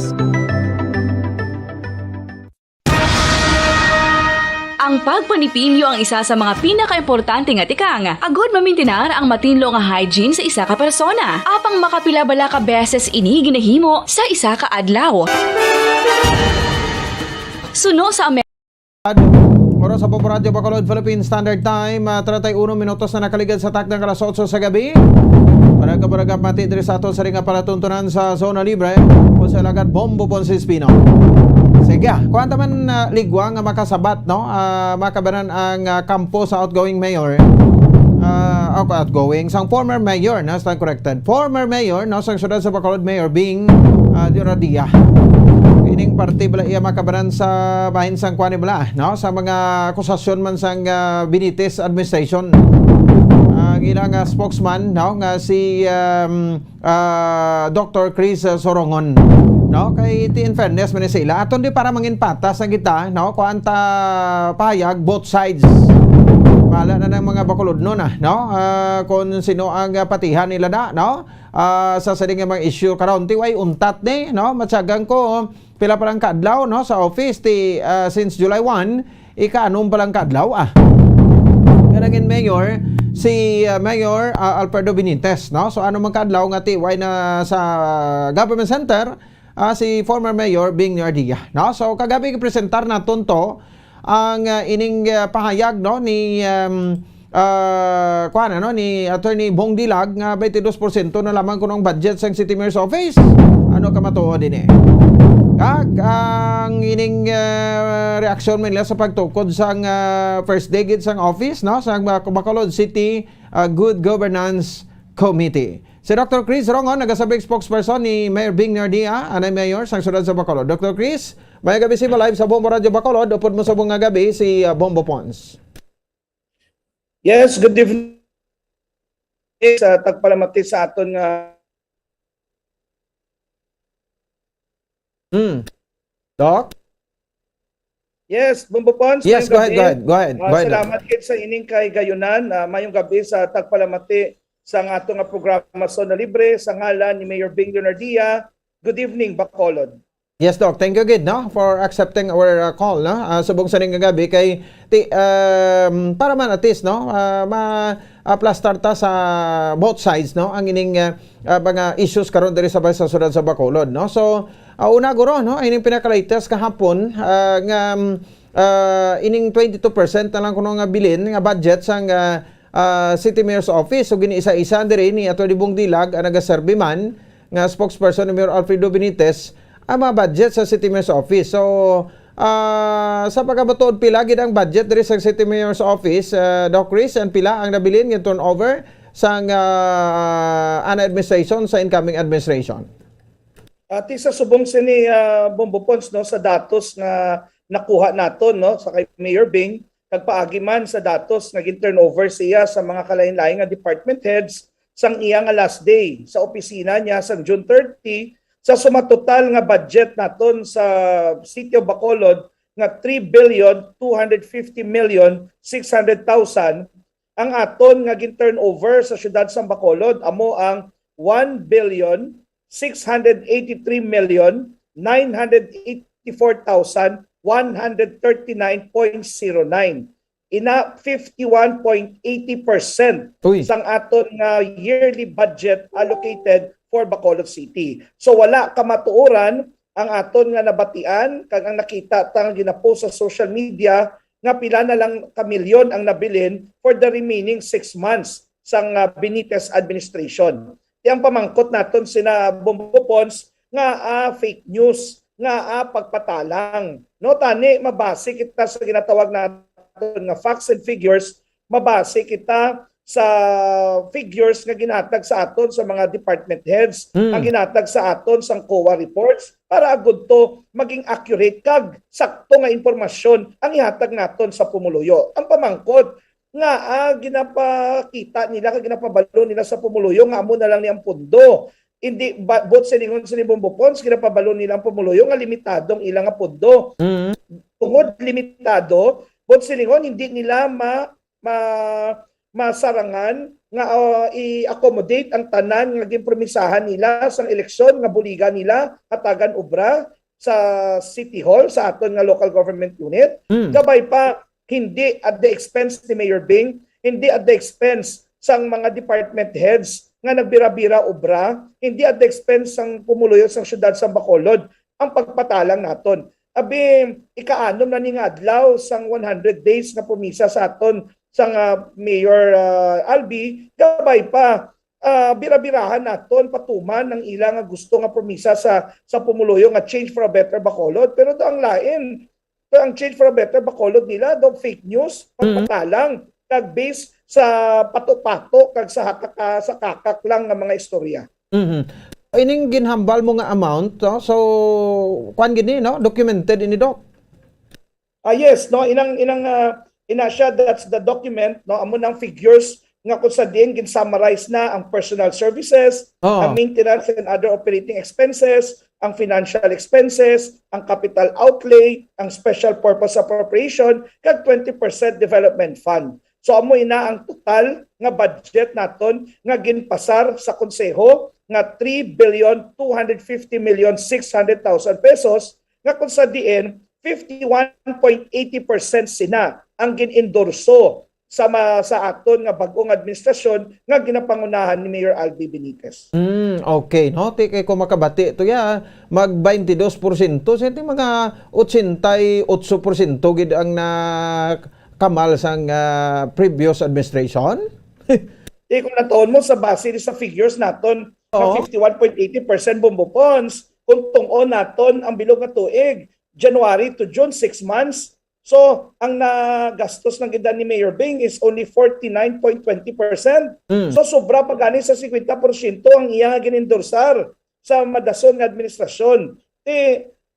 Ang pagpanipinyo ang isa sa mga pinaka-importante nga tikang. Agod mamintinar ang matinlo nga hygiene sa isa ka persona. Apang makapila bala ka beses ini ginahimo sa isa ka adlaw. Suno sa Oras sa Popo Radio Bacolod Philippine Standard Time, 31 minutos na nakaligad sa takdang alas 8 sa gabi. Paraga mati diri sa aton sa ringa palatuntunan sa Zona Libre o sa Lagat Bombo Ponce Espino. Sige, kuwanta man ligwa nga makasabat, no? Makabanan ang kampo sa outgoing mayor. Outgoing sang former mayor, na stand corrected. Former mayor, no, sang syudad sa Bacolod Mayor being Dioradia. Ining parte bala iya makabanan sa bahin sang kuani bala, no, sa mga akusasyon man sang Benitez administration. Ang ilang spokesman, no, nga si Dr. Chris Sorongon, no, kay in fairness man sila aton di para mangin patas ang kita, no, kuanta pahayag both sides. Wala na ng mga Bacolodno na, no, kung sino ang patihan nila na, no, sa sading mga issue karon tiway untat ni, no, matsagang ko pila pa lang kadlaw, no, sa office ti since July 1 ika-anong pa lang kadlaw kanangin mayor si Mayor Alfredo Benitez, no, so ano man kadlaw nga tiway na sa government center si former mayor Bing Nardia, no, so kagabi gipresentar naton to ang ining pahayag, no, ni ni Attorney Bong Dilag nga 22% na lamang kunong budget sa City Mayor's Office. Ano ka matuod din ang ining reaksyon man nila sa pagtukod sang first day gid sang office, no, sa Bacolod City Good Governance Committee. Si Dr. Chris Rongon, nagasabing spokesperson ni Mayor Bing Nardia, anay mayor sang syudad sa Bacolod. Dr. Chris, may gabi si live sa Bombo Radio Bacolod, upod mo sa bunga gabi si Bombo Pons. Yes, good evening sa tagpalamati sa aton nga Doc? Yes, Bombo Pons. Yes, go ahead. Salamat kid sa ining kay gayunan. Mayong gabi sa tagpalamati sa atong nga programa Zona Libre sa ngalan ni Mayor Bing Nardia. Good evening, Bacolod. Yes, Doc. Thank you, Gid, no, for accepting our call, no, subong sa ning gabi kay para man at least, no, ma-plaster ta sa both sides, no, ang ining mga issues karon diri sa syudad sa Bacolod, no. So una guro, no, ining pinaka-latest kahapon nga ining 22% na lang kuno nga bilin nga budget sang City Mayor's Office. So giniisa-isa diri ni Atty. Bong Dilag ang nagaserbi man nga spokesperson ni Mayor Alfredo Benitez ang mga budget sa City Mayor's Office. So sa pagkabatuod pila gid ang budget diri sa City Mayor's Office, Doc Chris, and pila ang nabilin nga turnover sa administration sa incoming administration. At isa subong sini Bombo Pons, no, sa datos nga nakuha naton, no, sa kay Mayor Bing, kagpaagi man sa datos nga turnover siya sa mga kalain-lain nga department heads sang iya nga last day sa opisina niya sang June 30 sa sumatotal nga budget naton sa City of Bacolod nga 3,250,600,000 ang aton nga gin-turnover sa syudad sa Bacolod amo ang 1,683,984,139.09. Ina 51.80% sang aton nga yearly budget allocated for Bacolod City. So wala kamatuoran ang aton nga nabatian kag ang nakita tang ginapost sa social media nga pila na lang kamilyon ang nabilin for the remaining 6 months sang Benitez administration. Yang pamangkot naton sina Bongbong Pons nga fake news, nga pagpatalang. No tani mabase kita sa ginatawag natin nga facts and figures, mabase kita sa figures nga ginatag sa aton sa mga department heads, ang ginatag sa aton sa COA reports para agud to maging accurate kag sakto nga impormasyon ang ihatag naton sa pumuluyo. Ang pamangkot nga ginapakita nila kag ginapabalo nila sa pumuluyo nga amo na lang ni ang pundo. Hindi bot siningon sa Bongbong Pons ginapabalo nila ang pumuluyo nga limitadong ilang nga pundo. Tungod limitado, bot siningon hindi nila masarangan nga i-accommodate ang tanan nga gimpromisahan nila sa eleksyon nga buligan nila hatagan obra sa City Hall sa aton nga local government unit. Gabay pa hindi at the expense ni Mayor Bing, hindi at the expense sang mga department heads nga nagbira-bira obra, hindi at the expense sang pumuluyo sang syudad sa Bacolod ang pagpatalang naton. Abi ikaanom na ni nga adlaw sang 100 days na pumisa sa aton sang Mayor Albi, gabay pa bira-birahan naton patuman ng ilang nga gusto nga promisa sa pumuluyo nga change for a better Bacolod, pero do ang lain ang change for a better Bacolod nila do fake news, pagpatalang kag base sa pato-pato kag sa kakak lang nga mga istorya. Ining ginhambal mo nga amount, no? So kwan gini, no? Documented ini doc. Yes, no, inang siya, that's the document, no, amo nang figures nga kung sa din gin-summarize na ang personal services, ang maintenance and other operating expenses, ang financial expenses, ang capital outlay, ang special purpose appropriation, kag 20% development fund. So amo ina ang total nga budget naton nga ginpasar sa konseho nga 3,250,600,000 pesos nga kung sa diin 51.80% sina ang gin-endorso sa aton nga bagong administrasyon nga ginapangunahan ni Mayor Albi Benitez. Okay, no? Kay ko makabati ito ya, mag 22%, sa mga 88% gid ang kamal sang previous administration. Kung nataon mo sa base sa figures naton, 51.80% Bongbong Pons, kung tungod naton ang bilog nga tuig, January to June, 6 months. So, ang nagastos ng gida ni Mayor Bing is only 49.20%. So, sobra pa gani sa 50% ang iya nga ginindorsar sa madason nga administrasyon.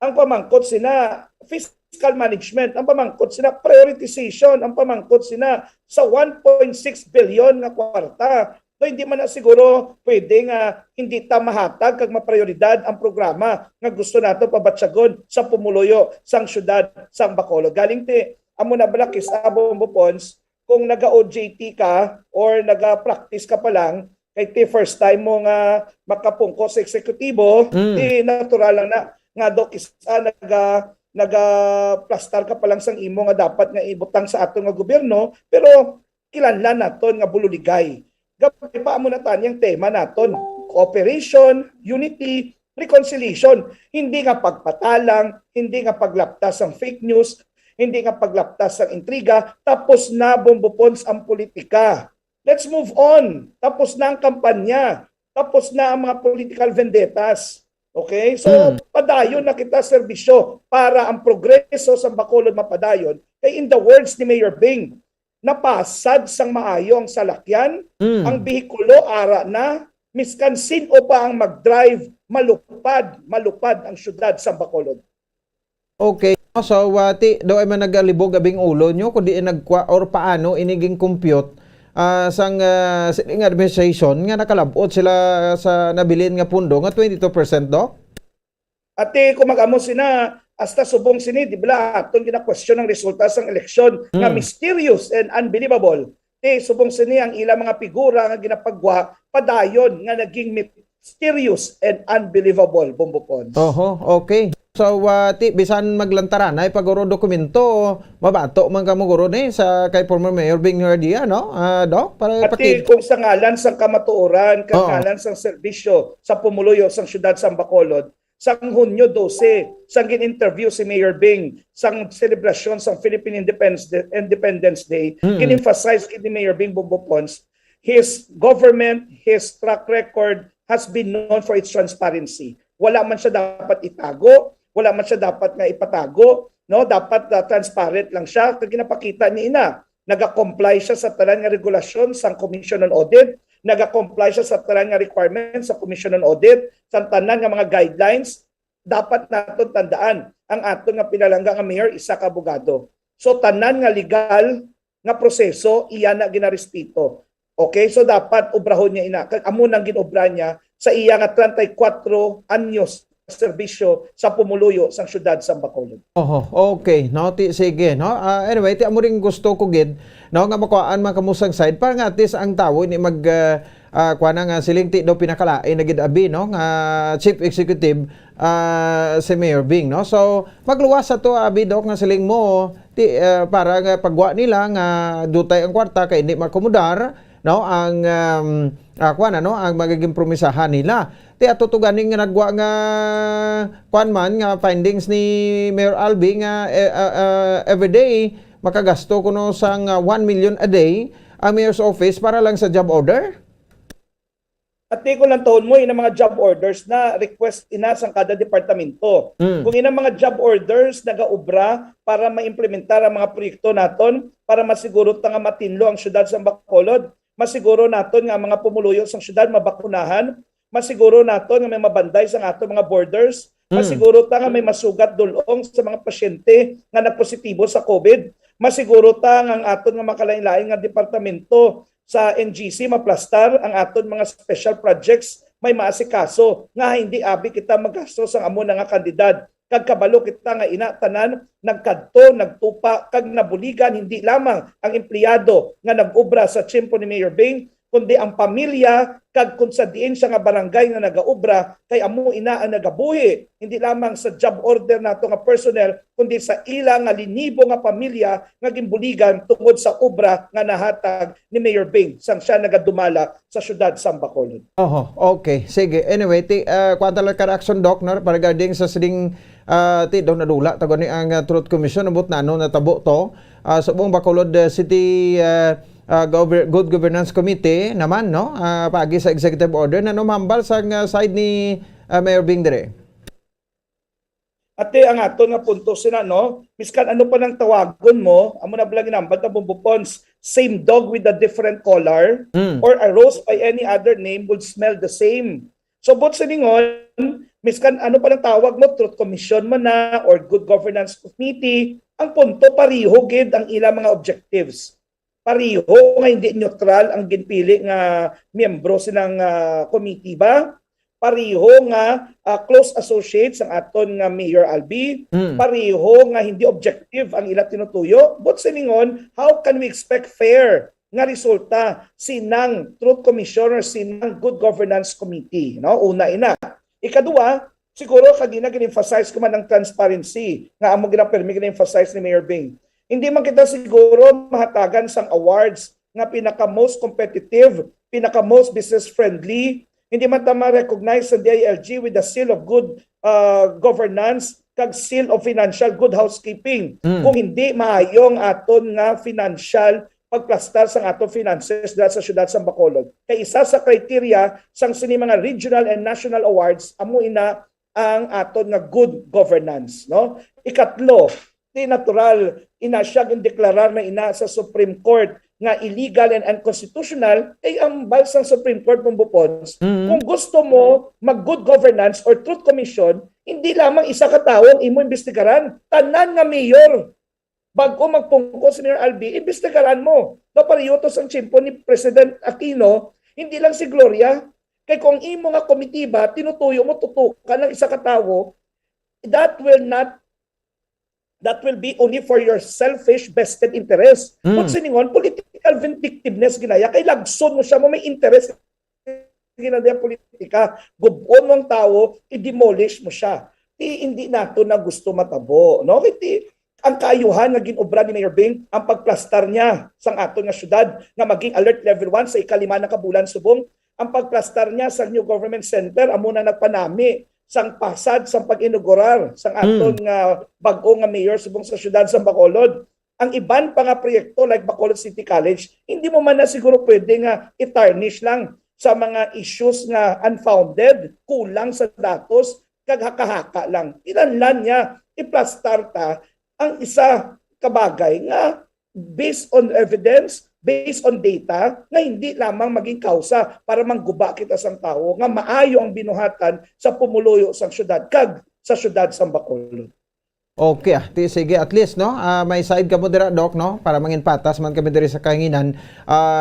Ang pamangkot sina fiscal management, ang pamangkot sina prioritization, ang pamangkot sina sa 1.6 billion nga kwarta. So, hindi man na siguro pwede nga hindi ta mahatag kag maprioridad ang programa nga gusto nato pabatsagon sa pumuluyo sang syudad sang Bacolod. Galing amo na balakis Bongbong Pons kung naga-OJT ka or naga-practice ka pa lang kay first time mo nga makapungko sa eksekutibo, natural lang na nga do kisa naga-plastar ka pa lang sang imo nga dapat nga ibutang sa aton nga gobyerno, pero kilanlan naton nga bululigay. Gabay pa mo na tanyang tema naton, cooperation, unity, reconciliation. Hindi nga pagpatalang, hindi nga paglaptas ng fake news, hindi nga paglaptas ng intriga, tapos na Bongbong Pons ang politika. Let's move on. Tapos na ang kampanya, tapos na ang mga political vendettas. Okay? So, padayon na kita serbisyo para ang progreso sa Bacolod mapadayon. Kay in the words ni Mayor Bing, napasad sang maayo ang salakyan, ang bihikulo ara na, miskan sino pa ang mag-drive, malupad ang syudad sa Bacolod. Okay. So, do ay man nagalibog abing ulo nyo, kundi nagkwa or paano iniging compute sang administration nga nakalabot sila sa nabilin nga pundo nga 22% do? At kung mag-amo sina hasta subong sini di bala aton gina-question ang resulta sang eleksyon nga mysterious and unbelievable. Subong sini ang ilang mga figura nga ginapagwa padayon nga naging mysterious and unbelievable, Bombopon. Okay. So, bisan maglantaran ay paguro dokumento, mabato man ka mo guro ni sa kay former Mayor Bing Herdia, no? Dok, para Pati kung sa ngalan sang kamatuoran, kang ngalan sang serbisyo sa pumuluyo sang syudad sa Bacolod, sang Hunyo 12, sang gin-interview si Mayor Bing, sang selebrasyon sang Philippine Independence Day, gin-emphasize ni Mayor Bing Bombopons, his government, his track record has been known for its transparency. Wala man siya dapat itago, wala man siya dapat nga ipatago, no? Dapat transparent lang siya. Kag ginapakita ni ina, naga-comply siya sa tanan nga regulasyon sa Commission on Audit, naga-comply siya sa tanan nga requirements sa Commission on Audit, sa tanan nga mga guidelines. Dapat naton tandaan ang aton nga pinalangga nga mayor isa ka abogado. So tanan nga legal nga proseso iya na ginarespeto. Okay, so dapat obrahon niya ina. Kag amo nang ginobra niya sa iya nga 34 anyos serbisyo sa pumuluyo sang syudad sa Bacolod. Okay. No, sige, no. Anyway, ti amo ring gusto ko gid, no, nga makuhaan man kamusang side para nga atis ang tawo ni mag kuha nga siling ti do pinakalain na gid abi, no, nga chief executive si Mayor Bing, no. So magluwas sa to abi dok nga siling mo ti para nga pagwa nila nga dutay ang kwarta kay hindi makomodar, no, ang no, ang magiging promisahan nila. Ti atutugan nga nagwa nga kuan man nga findings ni Mayor Albi nga everyday makagasto kuno sang 1 million a day ang mayor's office para lang sa job order. At di ko lang taon mo yung mga job orders na request ina sa kada departamento. Kung ina mga job orders nagaubra para maimplementar ang mga proyekto naton para masiguro nga matinlo ang syudad sa Bacolod, masiguro naton nga mga pumuluyo sa syudad mabakunahan, masiguro naton nga may mabanday sa ato mga borders, masiguro ta nga may masugat dulong sa mga pasyente nga nagpositibo sa COVID, masiguro ta nga ang aton nga makalain-lain nga departamento sa NGC maplastar ang aton mga special projects may maasikaso nga hindi abi kita magasto sa amo nga kandidat. Kag kabalo kita nga ina tanan nagkadto nagtupa kag nabuligan hindi lamang ang empleyado nga nag-ubra sa tiyempo ni Mayor Bing kundi ang pamilya kag kung sa diin siya nga barangay nga nagaubra kay amo ina ang nagabuhi hindi lamang sa job order nato nga personnel kundi sa ilang nga linibo nga pamilya nga ginbuligan tungod sa obra nga nahatag ni Mayor Bing sang siya nagadumala sa syudad sa Bacolod. Okay, sige. Anyway, kwanta lang ka action doc no regarding sa sining ti daw nadula tago ni ang Truth Commission abot nano natabo to sa buong Bacolod City Good Governance Committee naman, no, pagi sa executive order na numambal sa side ni Mayor Bing dire. Ate ang aton nga punto sina, no, miskan ano pa nang tawagon mo amo na blang ginambal ta Bombopons, same dog with a different color or a rose by any other name would smell the same. So bot sa ningon miskan ano pa nang tawag mo, Truth Commission man na or Good Governance Committee, ang punto pariho gid ang ilang mga objectives. Pariho nga hindi neutral ang ginpili nga miyembro sinang committee ba? Pariho nga close associates ang aton nga Mayor Albi. Pariho nga hindi objective ang ila tinutuyo. But siningon, how can we expect fair nga resulta sinang Truth Commission or sinang Good Governance Committee? No? Una ina. Ikaduwa, siguro kagina gin-emphasize ko man ang transparency nga amo gina-permi gin-emphasize ni Mayor Bing. Hindi man kita siguro mahatagan sang awards nga pinaka-most competitive, pinaka-most business-friendly. Hindi man ta ma-recognize sa DILG with the seal of good governance kag seal of financial good housekeeping. Kung hindi maayong aton nga financial pagplastar sang aton finances dahil sa syudad sa Bacolod. Kay isa sa criteria sang sini mga regional and national awards amo ina ang aton nga good governance, no? Ikatlo, di natural ina siya gindeklarar na ina sa Supreme Court nga illegal and unconstitutional ay ang balsang Supreme Court Bombopons. Kung gusto mo mag-good governance or Truth Commission, hindi lamang isa ka tawo imo imbestigaran, tanan nga mayor. Bago magpungko si Mayor Albi, imbestigaran mo. No, pariyotos ang tiyempo ni President Aquino, hindi lang si Gloria. Kay kung imo nga komitiba, tinutuyo mo tutukan ng isa ka tawo, that will not that will be only for your selfish vested interest. Kung siningon, political vindictiveness ginaya, kay lagson mo siya mo may interest ginaya politika, gubon mong tao, i-demolish mo siya. Hindi nato na gusto matabo. No? Ang kaayuhan nga ginobra ni Mayor Bing, ang pagplastar niya sang aton nga syudad nga maging alert level 1 sa ikalima na kabulan subong, ang pagplastar niya sa New Government Center amo na nagpanami sang pasad sang pag-inaugurar sang aton nga bag-o nga mayor subong sa syudad sa Bacolod. Ang iban pa nga proyekto like Bacolod City College, hindi mo man na siguro pwede nga i-tarnish lang sa mga issues nga unfounded, kulang sa datos, kaghaka-haka lang. Ilanlan niya, iplastar ta ang isa kabagay nga based on evidence, based on data, nga hindi lamang maging kausa para mangguba kita sang tao, nga maayo ang binuhatan sa pumuluyo sa syudad, kag sa syudad sa Bacolod. Okay, sige, at least no, may side ka mo dira, Doc, no, para mangin patas man kami diri sa kahanginan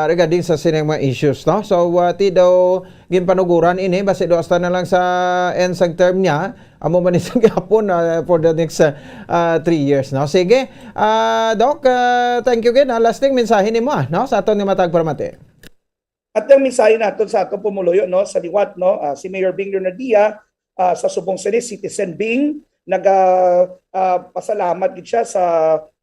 regarding sa sineng mga issues, no. So ti daw ginpanuguran ini basi do hasta na lang sa end sang term niya, amo man isang gapon for the next 3 years, no. Sige, Doc, thank you again. Last thing mensahe nimo no sa aton nga matag paramate. At ang mensahe naton sa aton pumuluyo, no, sa liwat, no, si Mayor Bing Leonardia sa subong city, Citizen Bing, pasalamat gid siya sa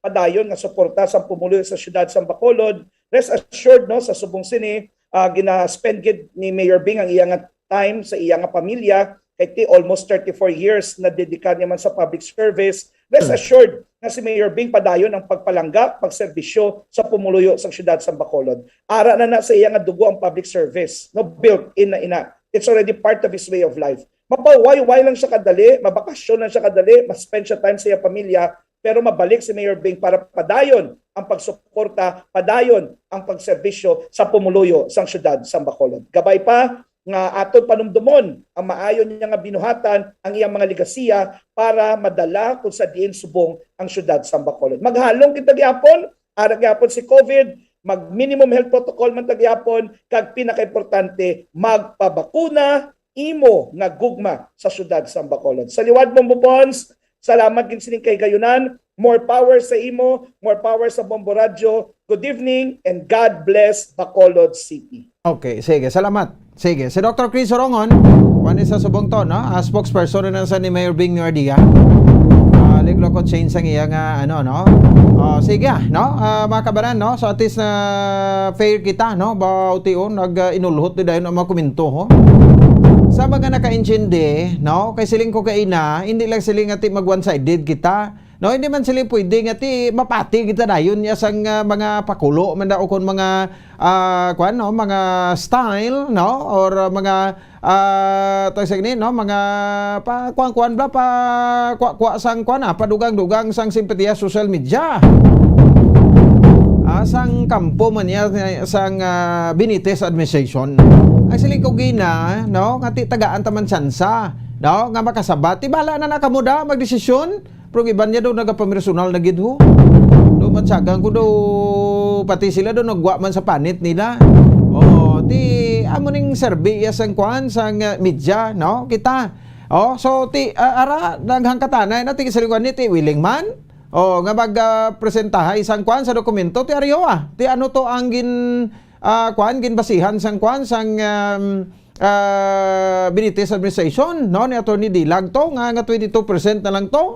padayon nga suporta sa pumuloy sa syudad sa Bacolod. Rest assured, no, sa subong sini gina-spend gid ni Mayor Bing ang iyang time sa iyang pamilya kay almost 34 years na dedikado naman sa public service. Rest assured nga si Mayor Bing padayon ang pagpalangga, pagserbisyo sa pumuluyo sa syudad sa Bacolod. Ara na sa iyang dugo ang public service, no, built in na ina. It's already part of his way of life. Mapaway-way lang siya kadali, mabakasyon lang siya kadali, mas-spend siya time sa iyang pamilya, pero mabalik si Mayor Bing para padayon ang pagsuporta, padayon ang pagserbisyo sa pumuluyo sa syudad sa Bacolod. Gabay pa nga aton panumdumon ang maayo niya nga binuhatan ang iyang mga ligasiya para madala kung sa diin subong ang syudad sa Bacolod. Maghalong kita gyapon, ara gyapon si COVID, mag-minimum health protocol man tagyapon, kag pinaka-importante magpabakuna imo nga gugma sa syudad sa Bacolod. Sa liwad mong Bupons, salamat gid sining kay gayunan. More power sa imo, more power sa Bombo Radio. Good evening and God bless Bacolod City. Okay, sige, salamat. Sige, si Dr. Chris Orongon, one sa subong to, no? Spokesperson na sa ni Mayor Bing Leonardia. Liglo ko change ang iya nga no? Sige, no? Mga kabaran, no? So at least na fair kita, no? Bautiyon nag-inulhot di dayon ang mga komento, ho? Sa mga naka-intindi, no? Kay siling ko kaina, hindi lang siling ati mag one-sided kita. No, hindi man siling pwede nga ti mapati kita dayon ya sang mga pakulo man daw kon mga mga style, no? Or mga no, mga kuan bla sang padugang-dugang sang simpatiya social media. Sang kampo man niya sang Benitez administration. Ang siling ko gina, no, nga ti tagaan taman sansa, no, nga makasabat, bala na nakamuda magdesisyon. Pero iban niya daw nagapamirasonal na gid ho. Do matsagang ko daw pati sila daw nagwa man sa panit nila. Ti amo ning serbi ya sang kwan sang media, no, kita. So ti ara naghangkatana na ti silingwan ni ti willing man. Nga magpresentaha isang kwan sa dokumento ti ariyo ti ano to ang ginbasihan sang kwan sang Benitez administration, no, ni Attorney Dilag to nga 22% na lang to.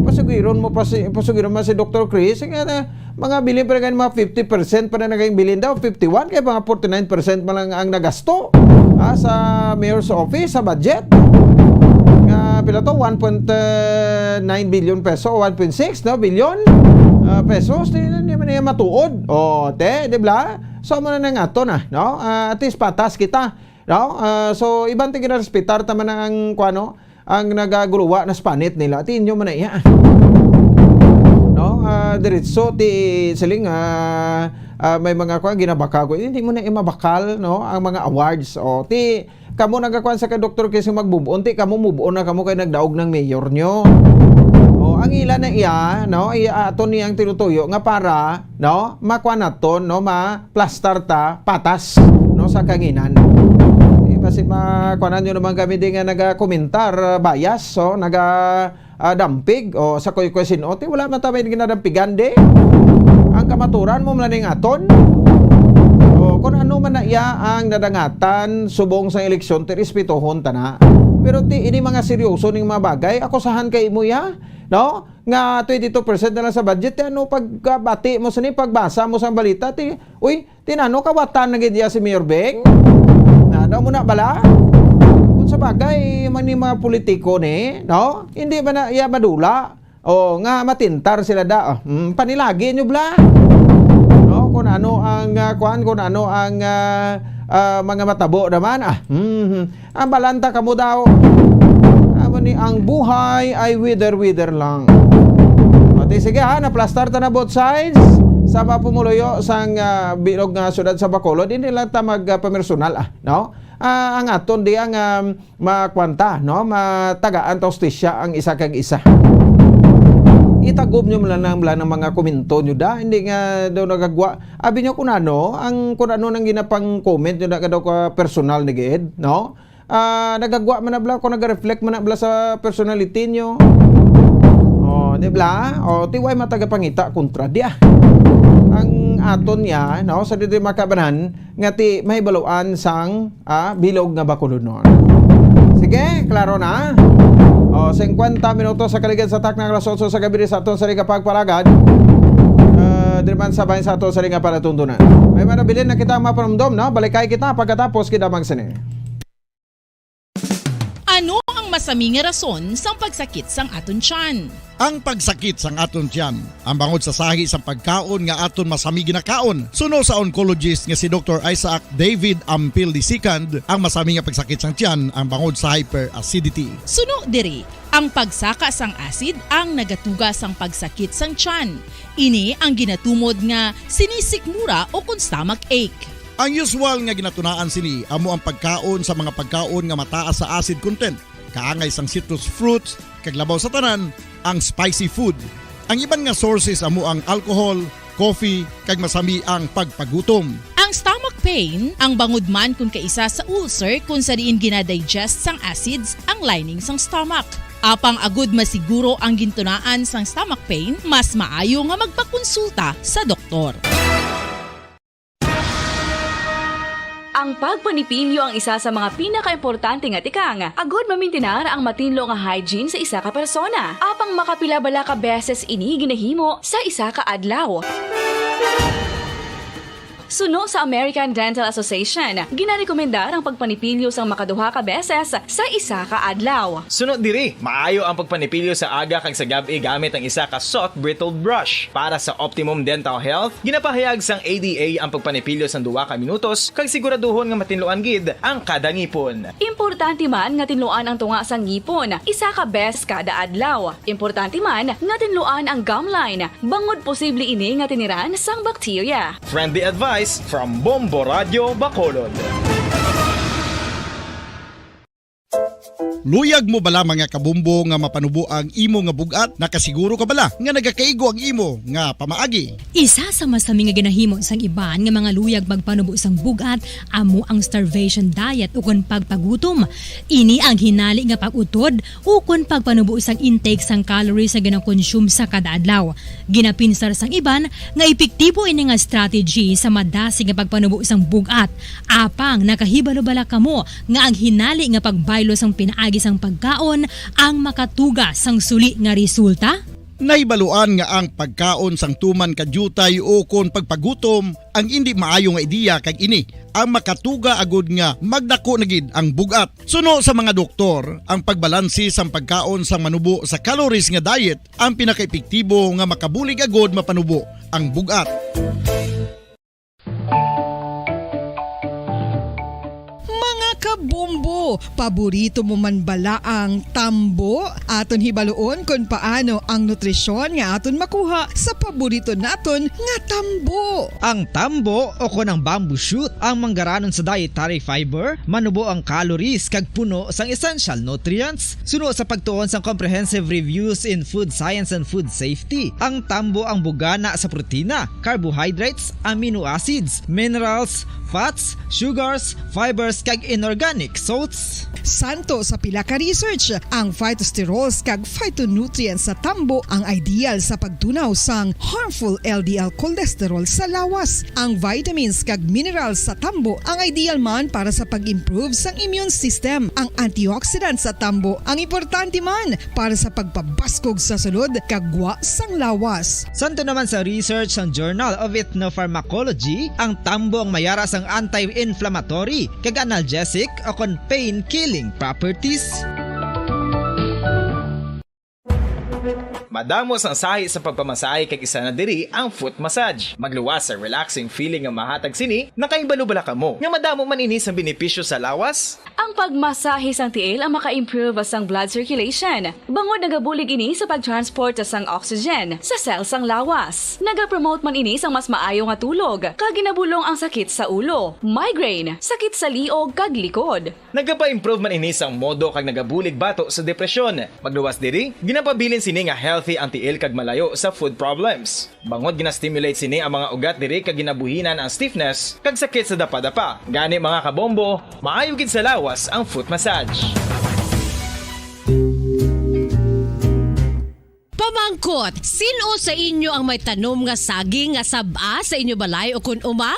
Pasugiron mo si Dr. Chris nga mga bilin pa rin mga 50% pa na naging bilin daw, 51 kaya mga 49% pa lang ang nagasto sa mayor's office sa budget. Pila to 1.9 billion peso, 1.6 no billion pesos hindi man niya matuod. Di ba? So mo na nga to na, no? At least patas kita, no? So ibang tingin na respetar taman ang kuano ang nagaguluwa na spanit nila. Ti inyo man na iya. No? Diretso ti siling may mga kuan ginabaka ko. Hindi mo na imabakal, no, ang mga awards. Ti kamo nagakuan sa ka Dr. Kes magbubuon, ti kamo mubuon na kamo kay nagdaog ng mayor nyo. Ang ila na iya, no, aton niyang tinutuyo nga para, no, makuan naton, no, ma-plaster ta patas, no, sa kanginan. Kasi makuanan nyo naman kami din nga nag-komentar bias, so dampig o sa koy-koy sinote, wala man tayo ginadampigan de. Ang kamaturan mo man ning aton. O kung ano man na iya ang nadangatan subong sa eleksyon ti respetuhon ta na. Pero ti ini mga seryoso ning mga bagay, akusahan kay mo ya, no? Nga 22% na lang sa budget, ano pagbati mo sa ni pagbasa mo sa balita ti, uy, tinano kawatan na gid si Mayor Beng? Na daw mo na bala? Kung sa bagay man ni mga politiko ni, no? Hindi ba na iya madula? O nga matintar sila da. Panilagi nyo bla. No, kung ano ang kung ano ang mga matabo naman. Ang balanta kamo daw. Ni ang buhay ay wither lang. Pati sige ha, na-plaster ta na both sides. Sa papumuloyo sang bilog nga syudad sa Bacolod, hindi lang ta magpamersonal no? Ang aton di ang makwanta, no? Matagaan ta hustisya ang isa kag isa. Itagob nyo lang ng mga komento nyo da, hindi nga daw nagagwa. Abi nyo kung ano nang ginapang comment nyo da daw ka personal ni Ged, no? Nagagwa man na bla, kung nag-reflect man na bla sa personality nyo. O, di bla? O, tiway matagapangita kontra dia. Ang aton niya, no, sa dito makabanan, nga ti mahibaluan sang bilog nga Bacolod nun. Sige, klaro na. O, 50 minutos sa kaligid sa tak ng alas 8 sa gabi sa aton sa ring pagparagad. Driman sabay sa aton sa ring palatuntunan. May manabilin na kita maparamdom, no? Balikay kita pagkatapos kita magsini. Ano ang masaming nga rason sang pagsakit sang aton tiyan? Ang pagsakit sang aton tiyan, ang bangod sa sahi sang pagkaon nga aton masami ginakaon. Suno sa oncologist nga si Dr. Isaac David Ampil II, ang masami nga pagsakit sang tiyan ang bangod sa hyperacidity. Suno diri, ang pagsaka sang acid ang nagatuga sang pagsakit sang tiyan. Ini ang ginatumod nga sinisikmura o kung stomach ache. Ang usual nga ginatunaan sini amo ang pagkaon sa mga pagkaon nga mataas sa acid content. Kaangay sang citrus fruits, kaglabaw sa tanan, ang spicy food. Ang iban nga sources amo ang alcohol, coffee, kag masami ang pagpagutom. Ang stomach pain, ang bangod man kung kaisa sa ulcer kung sa diin ginadigest sang acids ang lining sang stomach. Apang agud masiguro ang gintunaan sang stomach pain, mas maayo nga magpakonsulta sa doktor. Ang pagpanipilyo ang isa sa mga pinaka-importante nga tikang. Agud mamintinar ang matinlo nga hygiene sa isa ka persona. Apang makapila-bala ka beses ini ginahimo sa isa ka adlaw. Suno sa American Dental Association, ginarekomendar ang pagpanipilyo sang makaduha ka beses sa isa ka adlaw. Sunod diri, maayo ang pagpanipilyo sa aga kag sa gabi gamit ang isa ka soft brittle brush. Para sa optimum dental health, ginapahayag sang ADA ang pagpanipilyo sang 2 ka minutos kag siguraduhon nga matinluan gid ang kada ngipon. Importante man nga tinluan ang tunga sang ngipon, isa ka bes kada adlaw. Importante man nga tinluan ang gum line, bangod posible ini nga tiniran sang bakterya. Friendly advice from Bombo Radio Bacolod. Luyag mo bala mga kabumbo nga mapanubo ang imo nga bugat? Nakasiguro ka bala nga nagakaigo ang imo nga pamaagi? Isa sa masami nga ginahimo sang iban nga mga luyag magpanubo sang bugat amo ang starvation diet ukon pagpagutom. Ini ang hinali nga pag-utod ukon pagpanubo sang intake sang calories nga gina-consume sa kada adlaw. Ginapinsar sang iban nga epektibo ini nga strategy sa madasig nga pagpanubo sang bugat. Apang nakahibalo-bala kamo nga ang hinali nga pagbaylo sang pinaagi sang pagkaon ang makatuga sang suli nga resulta? Naibaluan nga ang pagkaon sang tuman kadyutay o kon pagpagutom ang hindi maayo nga ideya kag ini ang makatuga agud nga magdako na gid ang bugat. Suno sa mga doktor, ang pagbalansi sang pagkaon sang manubo sa calories nga diet ang pinakaepektibo nga makabulig agud mapanubo ang bugat. Kabumbo, paborito mo man bala ang tambo? Aton hibaluon kung paano ang nutrisyon nga aton makuha sa paborito naton nga tambo. Ang tambo o kon ang bamboo shoot ang manggaranon sa dietary fiber, manubo ang calories kag puno sang essential nutrients. Suno sa pagtuon sang comprehensive reviews in food science and food safety, ang tambo ang bugana sa protina, carbohydrates, amino acids, minerals, fats, sugars, fibers kag inorganic salts. Santo sa pila ka research, ang phytosterols kag phytonutrients sa tambo ang ideal sa pagtunaw sang harmful LDL cholesterol sa lawas. Ang vitamins kag minerals sa tambo ang ideal man para sa pag-improve sang immune system. Ang antioxidants sa tambo ang importante man para sa pagpabaskog sa sulod kagwa sang lawas. Santo naman sa research ng Journal of Ethnopharmacology, ang tambo ang mayara sang anti-inflammatory kag analgesic o kon pain-killing properties. Madamos ang sahi sa pagpamasahe kag isa na diri ang foot massage. Magluwas sa relaxing feeling nga mahatag sini, nakaibalo-bala ka mo. Nga madamo man ini sa benepisyo sa lawas. Ang pagmasahe sang tiil ang maka-improve sang blood circulation. Bangod nagabulig ini sa pag-transport sang oxygen sa cells sang lawas. Nagapromote man ini sang mas maayo nga tulog, kag ginabulong ang sakit sa ulo, migraine, sakit sa liog kag likod. Nagapa-improve man ini sang modo kag nagabulig bato sa depresyon. Magluwas diri, ginapabilin sini nga healthy ang tiil kag malayo sa food problems. Bangod gina-stimulate sini ang mga ugat diri kag ginabuhinan ang stiffness kag sakit sa dapa-dapa. Gani mga kabombo, maayo gid sa lawas ang foot massage. Pamangkot, sino sa inyo ang may tanom nga saging nga sab-a sa inyo balay o kun uma?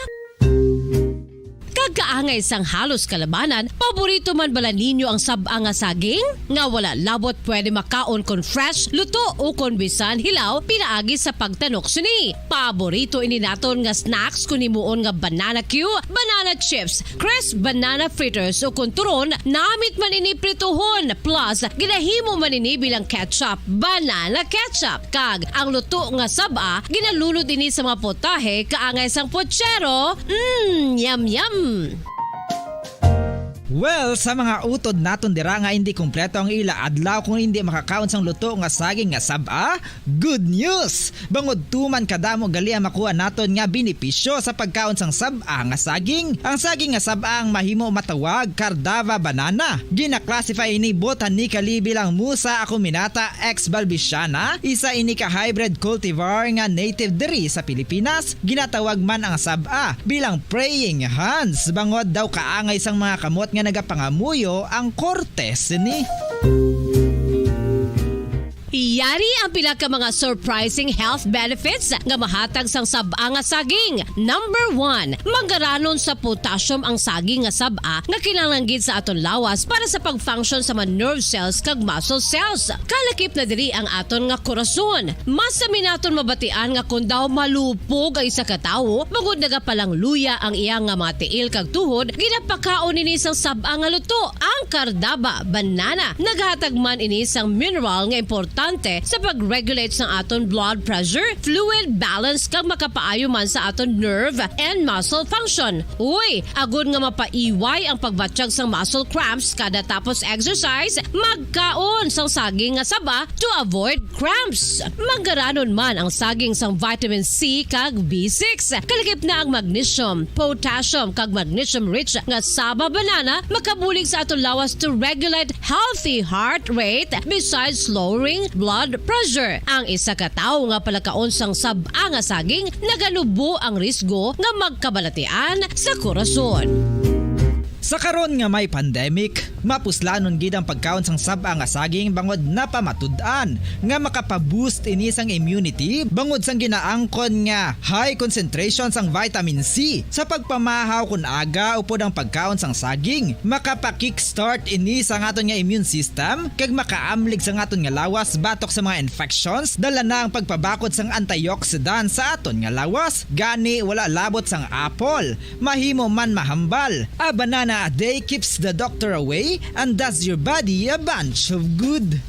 Kagkaangay sang halos kalabanan, paborito man bala ninyo ang sab-a nga saging? Nga wala labot pwede makaon kon fresh, luto o kon bisan hilaw pinaagi sa pagtanok sini. Paborito ini naton nga snacks kun himuon nga banana Q, banana chips, crisp banana fritters o kun turon, namit man ini prituhon plus ginahimo man ini bilang ketchup, banana ketchup. Kag ang luto nga sab-a ginalunod ini sa mga potahe kaangay sang pochero. Yum yum. Well, sa mga utod naton dira nga hindi kumpleto ang ila adlaw kung hindi makakaon sang luto nga saging nga sab-a, good news! Bangod tuman kadamo gali ang makuha naton nga benepisyo sa pagkaon sang sab-a nga saging. Ang saging nga sab-a ang mahimo matawag Cardava banana. Gina-classify ini botanically bilang Musa acuminata ex balbisiana, isa ini ka hybrid cultivar nga native diri sa Pilipinas. Ginatawag man ang sab-a bilang praying hands. Bangod daw kaangay sang mga kamot nga nagapangamuyo ang kortes ni. Yari ang pila ka mga surprising health benefits nga mahatag sang sab-a nga saging. Number 1, manggaranon sa potassium ang saging nga sab-a nga kinahanglan gid sa aton lawas para sa pag-function sa mga nerve cells kag muscle cells. Kalakip na diri ang aton nga korason. Mas sa minaton mabatian nga kun daw malupog ang isa ka tawo, bangod nagapalang luya ang iyang nga mga tiil kag tuhod, ginapakaon ini sang sab-a nga luto, ang Cardava banana. Naghatag man ini sang mineral nga importante sa pag-regulate sa aton blood pressure, fluid balance kag makapaayo man sa aton nerve and muscle function. Uy, agud nga mapaiway ang pagbatsyag sang muscle cramps kada tapos exercise, magkaon sang saging nga saba to avoid cramps. Manggaranon man ang saging sang vitamin C kag B6. Kalakip na ang magnesium, potassium kag magnesium rich nga saba banana makabulig sa aton lawas to regulate healthy heart rate besides lowering blood pressure. Ang isa ka tawo nga palakaon sang sab-a nga saging naganubo ang risgo nga magkabalatian sa korason. Sa karon nga may pandemic, mapuslanon gid ang pagkaon sang sab-a nga saging bangod napamatud-an nga makapaboost ini sang immunity bangod sang ginaangkon nga high concentration sang vitamin C. Sa pagpamahaw kun aga upod ang pagkaon sang saging, makapa-kickstart ini sa aton nga immune system kag makaamlig sa aton nga lawas batok sa mga infections. Dala na ang pagpabakod sang antioxidant sa aton nga lawas. Gani wala labot sang apple, mahimo man mahambal. A banana a day keeps the doctor away and does your body a bunch of good.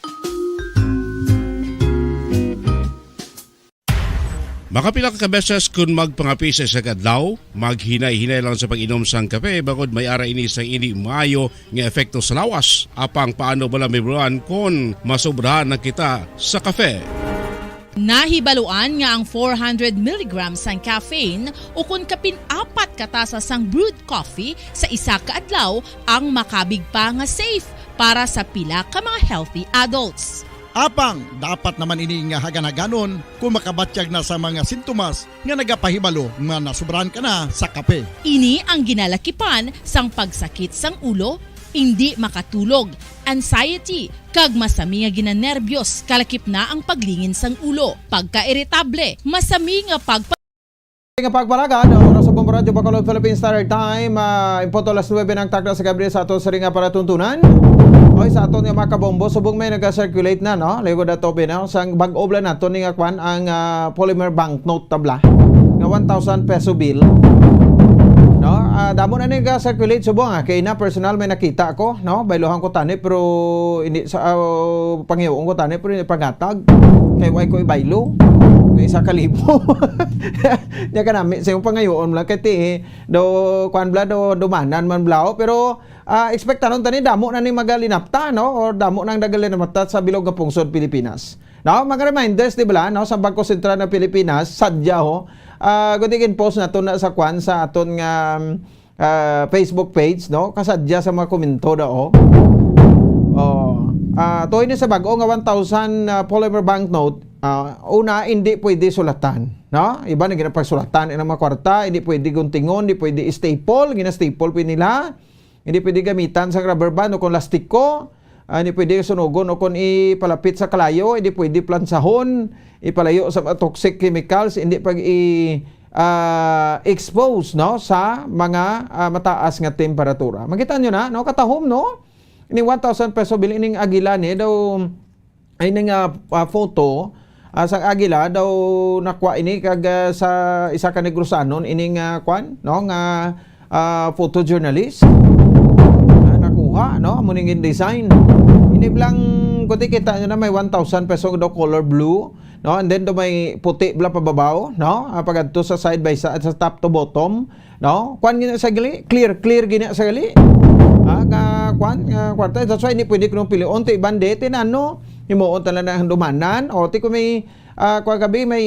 Makapila ka beses kung magpangapi sa isa kadlaw, maghinay-hinay lang sa pag-inom sang kape bakod may ara ini sang hindi maayo nga epekto sa lawas. Apang paano bala may buruan kung masobrahan na kita sa kape. Nahibaluan nga ang 400 mg sang caffeine o kung kapin-4 katasa sang brewed coffee sa isa ka adlaw ang makabigpa nga safe para sa pila ka mga healthy adults. Apang, dapat naman ini nga haganaganon kung makabatyag na sa mga sintomas nga nagapahibalo nga nasubrahan ka na sa kape. Ini ang ginalakipan sang pagsakit sang ulo, hindi makatulog, anxiety, kag masami nga ginanerbiyos kalakip na ang paglingin sang ulo, pagka-irritable, masami nga Nga pagpalagan, oras sa Bombo Radio Bacolod Philippine Standard Time, impoto alas 9 ng takda sa Gabriel sa ato sa ringa para tuntunan. Oy, sa ato nga mga kabombo, subong may nag-circulate na, no? Ligo na tobe na, sang bag-obla na to nga kwan ang polymer banknote tabla, nga 1,000 peso bill. No, damo na nag-circulate subong kay na personal may nakita ako, no? Bailohan ko tani pero hindi sa panghiuon ko tani pero hindi pangatag. Kay way ko ibaylo. May 1,000. Nya kanami sa yung pangayoon lang kay ti do kwan bla do dumanan man blao pero expectaron tani damo na ni magalinapta, no? Or damo nang dagalinapta sa bilog nga pungsod Pilipinas. No, mga reminders di ba, no, sa Bangko Sentral ng Pilipinas sadya ho. Gudikin post na to na sa kwan sa aton nga Facebook page, no? Kasadya sa mga komento daw. Tuhoy ni sa bago nga 1,000 polymer banknote. Una, hindi pwede sulatan, no? Iba na ginapagsulatan ng mga kwarta, hindi pwede guntingon, hindi pwede staple, gina-staple po nila. Hindi pwede gamitan sa rubber band o kung lastiko. Hindi pwede sunugon o kung ipalapit sa kalayo, hindi pwede plansahon, ipalayo sa toxic chemicals, hindi pag expose, no, sa mga mataas nga temperatura. Makita nyo na, no, katahom, no? Ini 1,000 peso bilin ning agila ni daw ay ning photo sa agila daw nakwa ini kag sa isa ka negrosanon ining kwan, no, nga photojournalist. Nakuha, no, muning design. Ini blang kuti kita nyo na may 1,000 peso daw color blue, no, and then do may puti bla pababaw, no, pagadto sa side by side sa top to bottom, no, kwan gina sa gali, clear gina sa gali. Kwarta, that's why hindi pwede ko nung pilion ti bandete na, no, himuon talaga ng dumanan o ti ko may kwan gabi may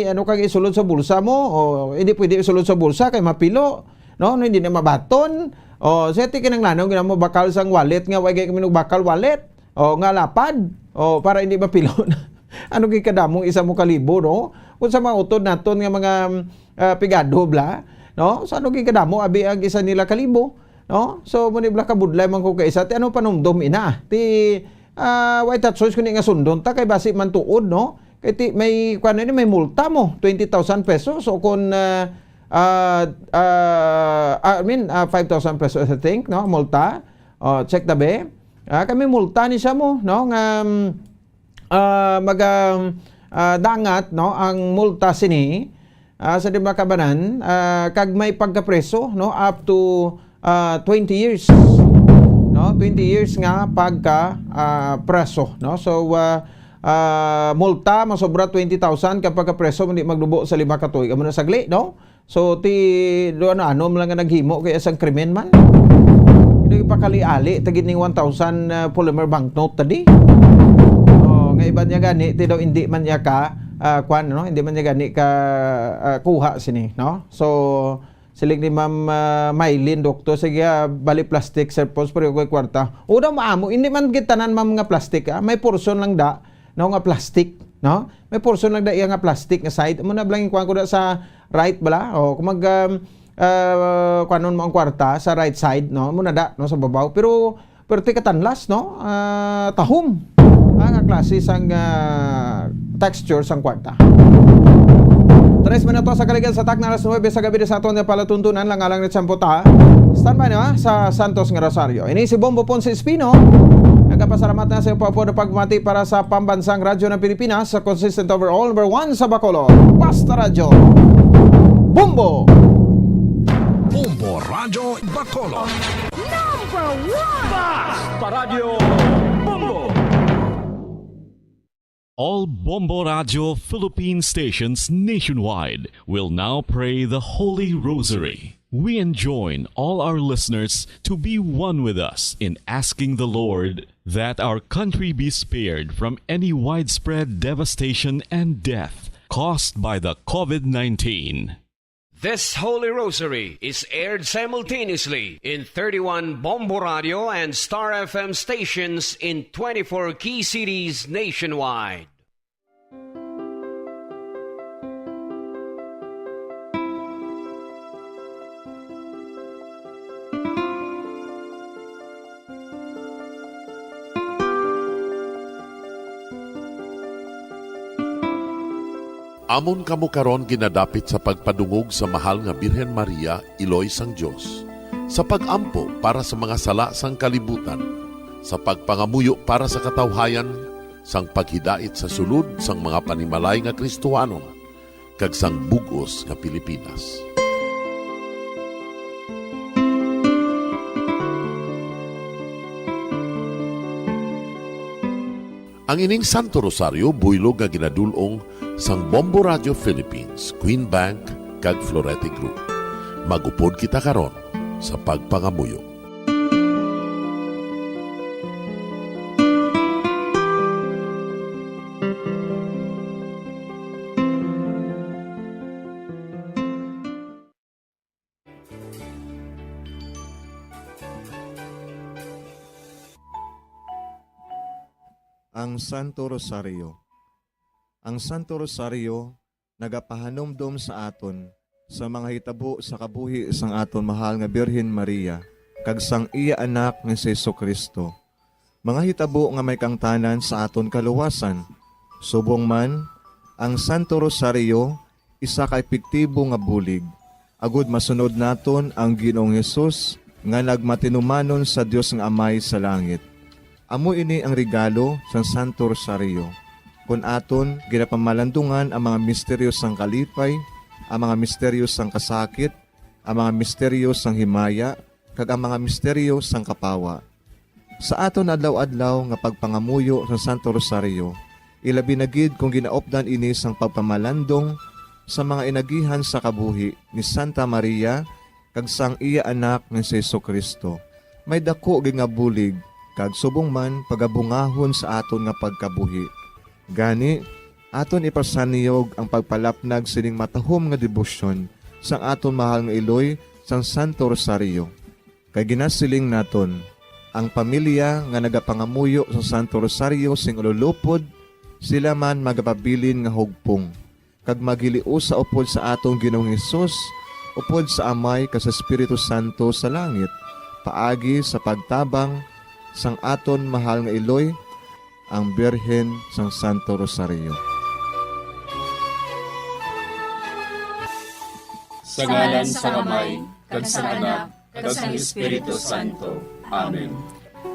ano kag isulod sa bulsa mo o hindi pwede isulod sa bulsa kay mapilo, no, hindi na mabaton o seti kinang lanong ginamo bakal sang wallet nga way kami bakal wallet o nga lapad o para hindi mapilo. Ano kay kadamong isa mo kalibo, no, kung sa mga utod naton nga mga pigado bla, no, so ano kay kadamo abi ang isa nila kalibo, no, so manibla ka budlay man ko kay isa ti ano panumdom ina ti white hat choice kuning nga sundon ta kay basi man tuod, no, kay ti may kuan ni may multa mo 20,000 pesos so kun 5,000 pesos I think, no, multa. Check tabi. Kami multa ni siya mo, no, nga dangat, no, ang multa sini sa di makabanan kag may pagkapreso, no, up to 20 years, no, 20 years nga pagka preso, no. So multa masobra 20,000 kapag preso hindi magdubo sa 5 ka tuig amo na sagli, no. So ti do ano lang nga naghimo kay asang krimen man hindi pakali-ali tagid ning 1,000 polymer banknote tadi. Nga iba niya gani ti daw hindi man niya ka kwan, no, hindi man niya gani ka kuha sini, no. So silig ni Ma'am Maylin doktor sige bali plastic serpos pero ko kwarta o daw maamo hindi man gitanan ma'am nga plastic, may portion lang da, no, nga plastic, no, may portion lang da iya nga plastic nga side mo na blang kuan ko da sa right bala o kung mag kuanon mo ang kwarta sa right side, no, mo na da, no, sa babaw pero ti katanlas, no, tahom nga klase sang texture sang kwarta. 3 minutos sa kaligan sa tak na alas 9 sa gabi sa aton nga palatuntunan lang alang ni Champota. Standby na sa Santos nga Rosario. Ini si Bombo Ponce Espino. Nagpasalamat na sa iyo po na pagmati para sa pambansang radyo ng Pilipinas sa consistent overall number 1 sa Bacolod. Basta Radyo. Bombo! Bombo Radyo Bacolod. Number 1! Basta Radyo Bombo! All Bombo Radio Philippine stations nationwide will now pray the Holy Rosary. We enjoin all our listeners to be one with us in asking the Lord that our country be spared from any widespread devastation and death caused by the COVID-19. This Holy Rosary is aired simultaneously in 31 Bombo Radio and Star FM stations in 24 key cities nationwide. Amon kamo karon ginadapit sa pagpadungog sa mahal nga Birhen Maria, Iloy sang Dios, sa pagampo para sa mga sala sang kalibutan, sa pagpangamuyo para sa katawhayan, sang paghidait sa sulod sang mga panimalay nga Kristohanon, kag sang bugos nga Pilipinas. Ang ining Santo Rosario buylog nga ginadulong sang Bombo Radio Philippines, Queen Bank kag Florete Group. Magupod kita karon sa pagpangamuyo. Ang Santo Rosario. Ang Santo Rosario nagapahanomdom sa aton sa mga hitabo sa kabuhi sang aton mahal nga Birhen Maria kag sang iya anak nga si Jesucristo. Mga hitabo nga may kangtanan sa aton kaluwasan. Subong man, ang Santo Rosario isa ka epektibo nga bulig. Agud masunod naton ang Ginoong Hesus nga nagmatinumanon sa Dios nga Amay sa langit. Amo ini ang regalo sa Santo Rosario. Kung aton ginapamalandungan ang mga misteryo sang kalipay, ang mga misteryo sang kasakit, ang mga misteryo sang himaya, kag ang mga misteryo sang kapawa. Sa aton adlaw-adlaw nga pagpangamuyo sa Santo Rosario, ilabi na gid kung ginaopdan ini sang pagpamalandong sa mga inagihan sa kabuhi ni Santa Maria kag sang iya anak nga si Jesucristo. May dako gid nga bulig kag subong man pagabungahon sa aton nga pagkabuhi. Gani, aton ipasaniyog ang pagpalapnag sining matahom nga debosyon sang aton mahal nga Iloy sang Santo Rosario. Kay ginasiling naton, ang pamilya nga nagapangamuyo sa Santo Rosario sing ululupod, sila man magapabilin nga hugpong. Kag magiliu sa upod sa atong Ginoong Hesus, upod sa Amay kas Espiritu Santo sa langit, paagi sa pagtabang sang aton mahal nga Iloy, ang Birhen sang Santo Rosario. Sa ngalan sa Amay, kag sa Anak, kag sa Espiritu Santo. Amen.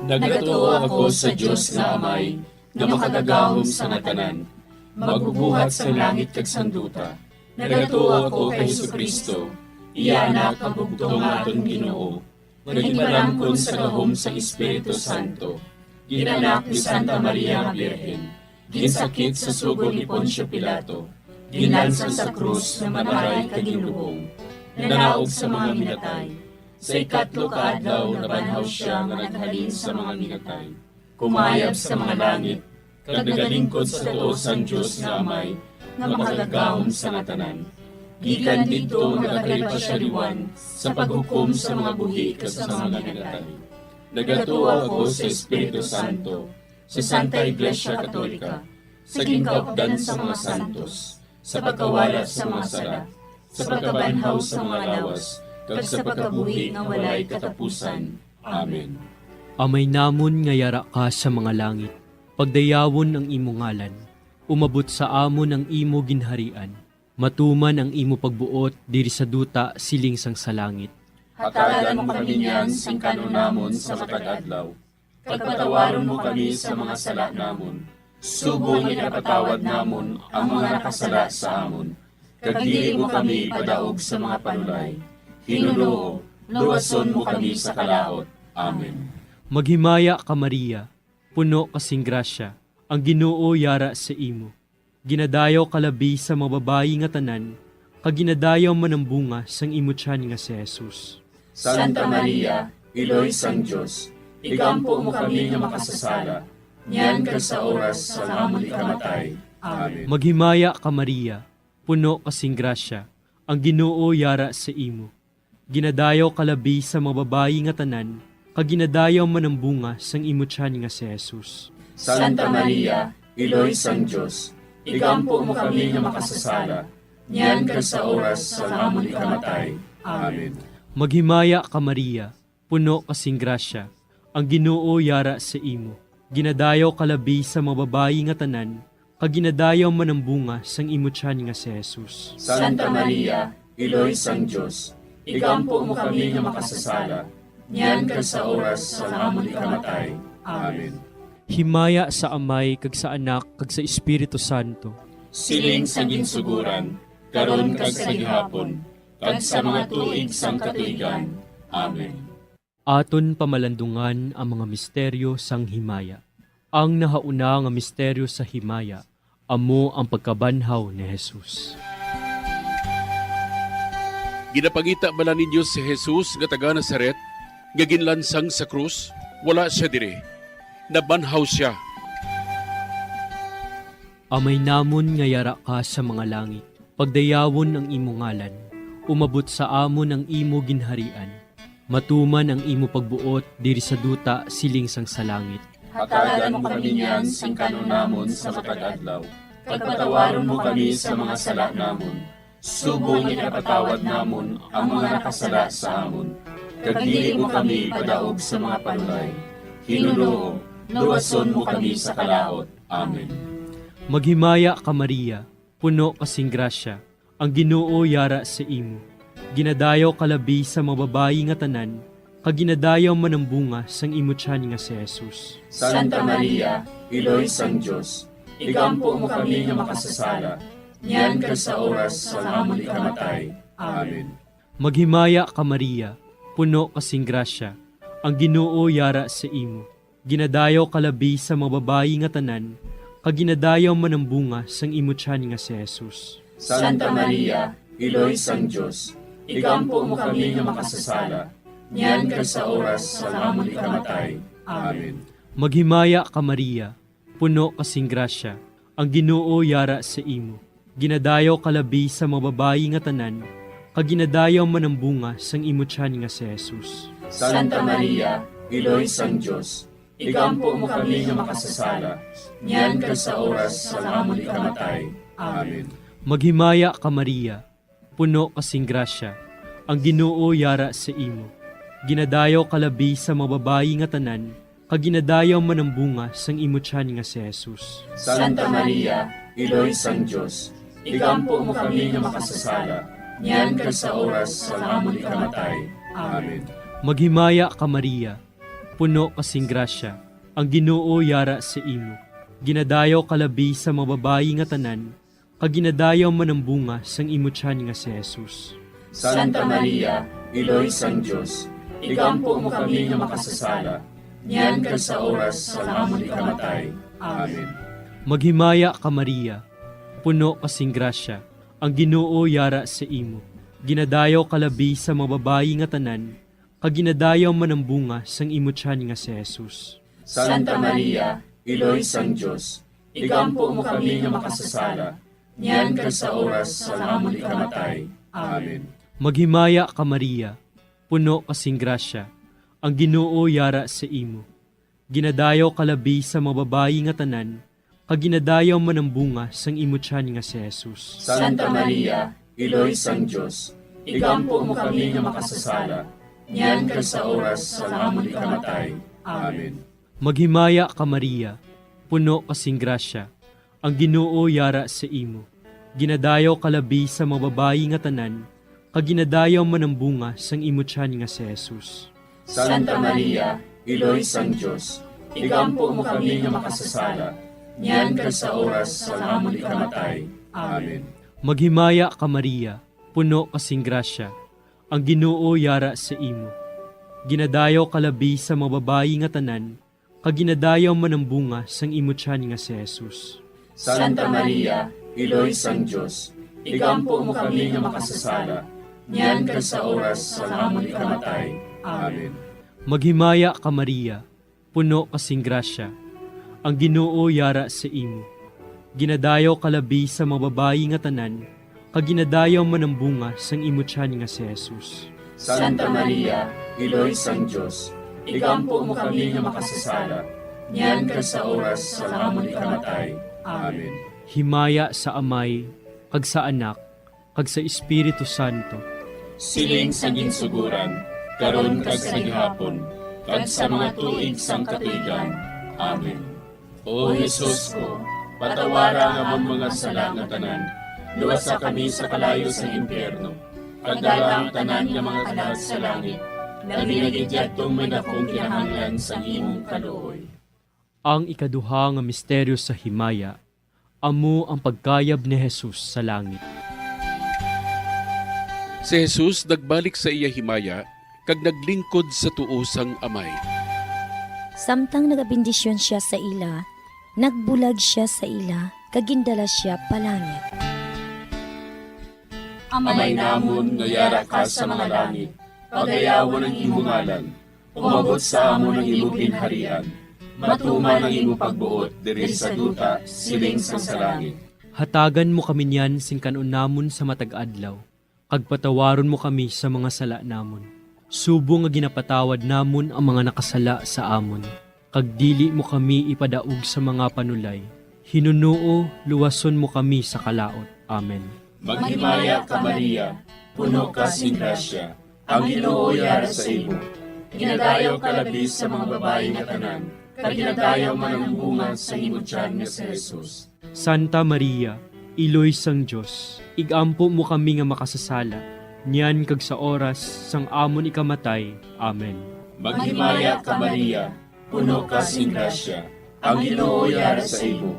Nagatuo ako sa Dios nga Amay, nga makagagahom sa ngatanan, magbubuhat sa langit kag sanduta. Nagatuo ako kay Jesucristo, iya anak ang bugtong aton Ginoo. Nagipalangkon sa gahom sa Espiritu Santo, ginanak ni Santa Maria nga Birhen, ginsakit sa sugod ni Poncio Pilato, ginlansang sa krus na manaray kag ginlubong, nanaog sa mga minatay. Sa ikatlo ka adlaw nabanhaw siya nga naghalin sa mga minatay, kumayab sa mga langit, kag nagalingkod sa tuo sang Dios nga Amay, nga makagagahom sa ngatanan. Gikan dito nagakalipasyariwan sa paghukom sa mga buhi kas sa mga minatay. Nagatuwa ako sa Espiritu Santo, sa Santa Iglesia Katolika, sa gingkaupdan sa mga santos, sa pagkawalat sa mga sala, sa pagkabanhaw sa mga lawas, kag sa pagkabuhi nga walay katapusan. Amen. Amay namon nga yara ka sa mga langit, pagdayawon ang imo ngalan, umabot sa amon ang imo ginharian. Matuman ang imo pagbuot diri sa duta siling sang sa langit. Hatagan mo kami niyan sing kanunamon sa matag adlaw. Pagpatawaron mo kami sa mga sala namon. Sugo nga napatawad namon ang mga nakasala sa amon. Kag dili mo kami padaog sa mga panulay. Hinunoo, luwason mo kami sa kalaot. Amen. Maghimaya ka Maria, puno kasing grasya, ang Ginoo yara sa imo. Ginadayaw kalabi sa mga babayi nga tanan, kag ginadayaw man ang bunga sang imo tiyan nga si Jesus. Santa Maria, Iloy sang Dios, igampo mo kami nga makasasala, niyan kag sa oras sa amon ikamatay. Amen. Maghimaya ka Maria, puno kasing grasya, ang Ginoo yara sa imo. Ginadayaw kalabi sa mga babayi nga tanan, kag ginadayaw man ang bunga sang imo tiyan nga si Jesus. Santa Maria, Iloy sang Dios, igampo mo kami nga makasasala, niyan kag sa oras sa amon ikamatay. Amen. Maghimaya ka Maria, puno kasing grasya, ang Ginoo yara sa imo. Ginadayaw kalabi sa mga babayi nga tanan, kag ginadayaw man ang bunga sang imo tiyan nga si Jesus. Santa Maria, Iloy sang Dios, igampo mo kami nga makasasala, niyan kag sa oras sa amon ikamatay. Amen. Himaya sa Amay kag sa Anak kag sa Espiritu Santo. Siling sa ginsuguran, karon kag sa gihapon, kag sa mga tuig sang katuigan. Amen. Aton pamalandungan ang mga misteryo sang himaya. Ang nahauna nga misteryo sa himaya, amo ang pagkabanhaw ni Jesus. Ginapangita bala ninyo si Jesus nga taga Nazaret, nga ginlansang sa krus, wala siya dire. Nabanhaw siya. Amay namon nga yara ka sa mga langit, pagdayawon ang imo ngalan, umabot sa amon ang imo ginharian, matuman ang imo pagbuot diri sa duta siling sang sa langit. Hatagan mo kami niyan sing kanon namon sa matag adlaw. Pagpatawaron mo kami sa mga sala namon. Subong ipatawad namon ang mga nakasala sa amon. Kag dili mo kami padaog sa mga panulay. Hinunoo, luwason mo kami sa kalaot. Amen. Maghimaya ka Maria, puno kasing grasya, ang Ginoo yara sa imo. Ginadayaw kalabi sa mga babayi nga tanan, kag ginadayaw man ang bunga sang imo tiyan nga si Jesus. Santa Maria, Iloy sang Dios, igampo mo kami nga makasasala, niyan kag sa oras sa amon ikamatay. Amen. Maghimaya ka Maria, puno kasing grasya, ang Ginoo yara sa imo. Ginadayaw kalabi sa mga babayi nga tanan, kag ginadayaw man ang bunga sang imo tiyan nga si Jesus. Santa Maria, Iloy sang Dios, igampo mo kami nga makasasala, niyan kag sa oras sa amon ikamatay. Amen. Maghimaya ka Maria, puno kasing grasya, ang Ginoo yara sa imo. Ginadayaw kalabi sa mga babayi nga tanan, kag ginadayaw man ang bunga sang imo tiyan nga si Jesus. Santa Maria, Iloy sang Dios, igampo mo kami nga makasasala, niyan kag sa oras sa amon ikamatay. Amen. Maghimaya ka Maria, puno kasing grasya, ang Ginoo yara sa imo. Ginadayaw kalabi sa mga babayi nga tanan, kag ginadayaw man ang bunga sang imo tiyan nga si Jesus. Santa Maria, Iloy sang Dios, igampo mo kami nga makasasala, niyan kag sa oras sa amon ikamatay. Amen. Maghimaya ka Maria, puno kasing grasya, ang Ginoo yara sa imo. Ginadayaw kalabi sa mga babayi nga tanan, kag ginadayaw man ang bunga sang imo tiyan nga si Jesus. Santa Maria, Iloy sang Dios, igampo mo kami nga makasasala, niyan kag sa oras sa amon ikamatay. Amen. Maghimaya ka Maria, puno kasing grasya, ang Ginoo yara sa imo. Ginadayaw kalabi sa mga babayi nga tanan, kag ginadayaw man ang bunga sang imo tiyan nga si Jesus. Santa Maria, Iloy sang Dios, igampo mo kami nga makasasala, niyan kag sa oras sa amon ikamatay. Amen. Maghimaya ka Maria, puno kasing grasya, ang Ginoo yara sa imo. Ginadayaw kalabi sa mga babayi nga tanan, kag ginadayaw man ang bunga sang imo tiyan nga si Jesus. Santa Maria, Iloy sang Dios, igampo mo kami nga makasasala, niyan kag sa oras sa amon ikamatay. Amen. Maghimaya ka Maria, puno kasing grasya, ang Ginoo yara sa imo. Ginadayaw kalabi sa mga babayi nga tanan, kag ginadayaw man ang bunga sang imo tiyan nga si Jesus. Santa Maria, Iloy sang Dios, igampo mo kami nga makasasala, niyan kag sa oras sa amon ikamatay. Amen. Maghimaya ka Maria, puno kasing grasya, ang Ginoo yara sa imo. Ginadayaw kalabi sa mga babayi nga tanan, kag ginadayaw man ang bunga sang imo tiyan nga si Jesus. Santa Maria, Iloy sang Dios, igampo mo kami nga makasasala, niyan kag sa oras sa amon ikamatay. Amen. Maghimaya ka Maria, puno kasing grasya, ang Ginoo yara sa imo. Ginadayaw kalabi sa mga babayi nga tanan, kag ginadayaw man ang bunga sang imo tiyan nga si Jesus. Santa Maria, Iloy sang Dios, igampo mo kami nga makasasala, niyan kag sa oras sa amon ikamatay. Amen. Himaya sa Amay, kag sa Anak, kag sa Espiritu Santo. Siling sa ginsuguran, karon kag sa gihapon, kag sa mga tuig sang katuigan. Amen. O Jesus ko, patawara nga among mga sala nga tanan. Luwasa kami sa kalayo sa impyerno. Pagdala ang tanan nga mga kalag sa langit. Labi na gidyatong may dakong kinahanglan sa imong kaluoy. Ang ikaduha nga misteryo sa himaya, amo ang pagkayab ni Jesus sa langit. Si Jesus nagbalik sa iya himaya, kag naglingkod sa tuosang amay. Samtang nagabindisyon siya sa ila, nagbulag siya sa ila, kagindala siya palangit. Amay namon nga yara ka sa mga langit, pagayawan ang imong ngalan, umabot sa amon ang imong ginharian, matuman ang imong pagbuot diri sa duta siling sa langit. Hatagan mo kami niyan sing kanon namon sa matag adlaw, kag patawaron mo kami sa mga sala namon. Subo nga ginapatawad namon ang mga nakasala sa amon, kag dili mo kami ipadaog sa mga panulay. Hinunuo, luwason mo kami sa kalaot. Amen. Maghimaya ka Maria, puno ka sing grasya, ang Ginoo yara sa imo. Ginadayaw ka labis sa mga babae nga tanan, kag ginadayaw man ang bunga sa imo tiyan nga si Jesus. Santa Maria, Iloy sang Dios, igampo mo kami nga makasasala, niyan kag sa oras sang amon ikamatay. Amen. Maghimaya ka Maria, puno ka sing grasya, ang Ginoo yara sa imo.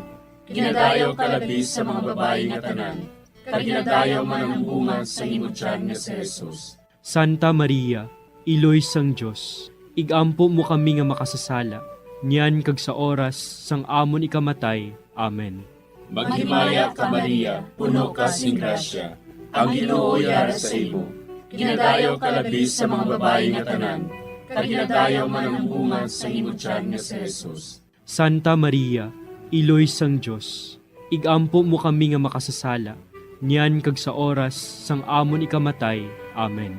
Ginadayaw ka labis sa mga babae nga tanan, kag ginadayaw man ang bunga sa imo tiyan nga si Jesus. Santa Maria, Iloy sang Dios, igampo mo kami nga makasasala, niyan kag sa oras sang amon ikamatay. Amen. Maghimaya ka Maria, puno ka sing grasya, ang Ginoo yara sa imo. Ginadayaw ka labis sa mga babae nga tanan, kag ginadayaw man ang bunga sa imo tiyan nga si Jesus. Santa Maria, Iloy sang Dios, igampo mo kami nga makasasala, niyan kag sa oras sang amon ikamatay. Amen.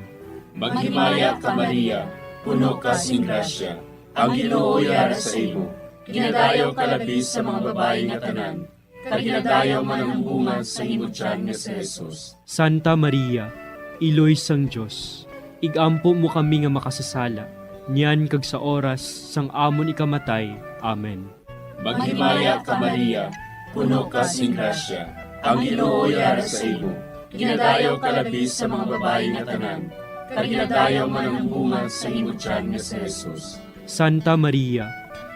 Maghimaya ka Maria, puno ka sing grasya, ang Ginoo yara sa imo. Ginadayaw ka labis sa mga babae nga tanan, kag ginadayaw man ang bunga sa imo tiyan nga si Jesus. Santa Maria, Iloy sang Dios, igampo mo kami nga makasasala, niyan kag sa oras sang amon ikamatay. Amen. Maghimaya ka Maria, puno ka sing grasya, ang Ginoo yara sa imo. Ginadayaw ka labis sa mga babae nga tanan, kag ginadayaw man ang bunga sa imo tiyan nga si Jesus. Santa Maria,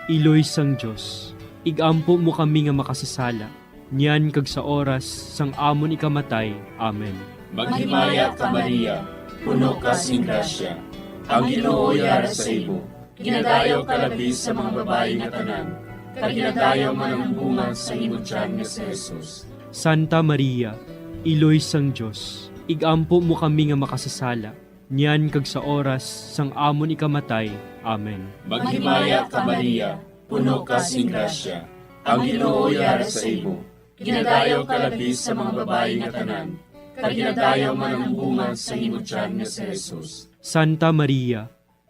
Iloy sang Dios, igampo mo kami nga makasasala, niyan kag sa oras sang amon ikamatay. Amen. Maghimaya ka Maria, puno ka sing grasya, ang Ginoo yara sa imo. Ginadayaw ka labis sa mga babae nga tanan, kag ginadayaw man ang bunga sa imo tiyan nga si Jesus. Santa Maria, Iloy sang Dios, igampo mo kami nga makasasala, niyan kag sa oras sang amon ikamatay. Amen. Maghimaya ka Maria, puno ka sing grasya, ang Ginoo yara sa imo. Ginadayaw ka labis sa mga babae nga tanan, kag ginadayaw man ang bunga sa imo tiyan nga si Jesus. Santa Maria,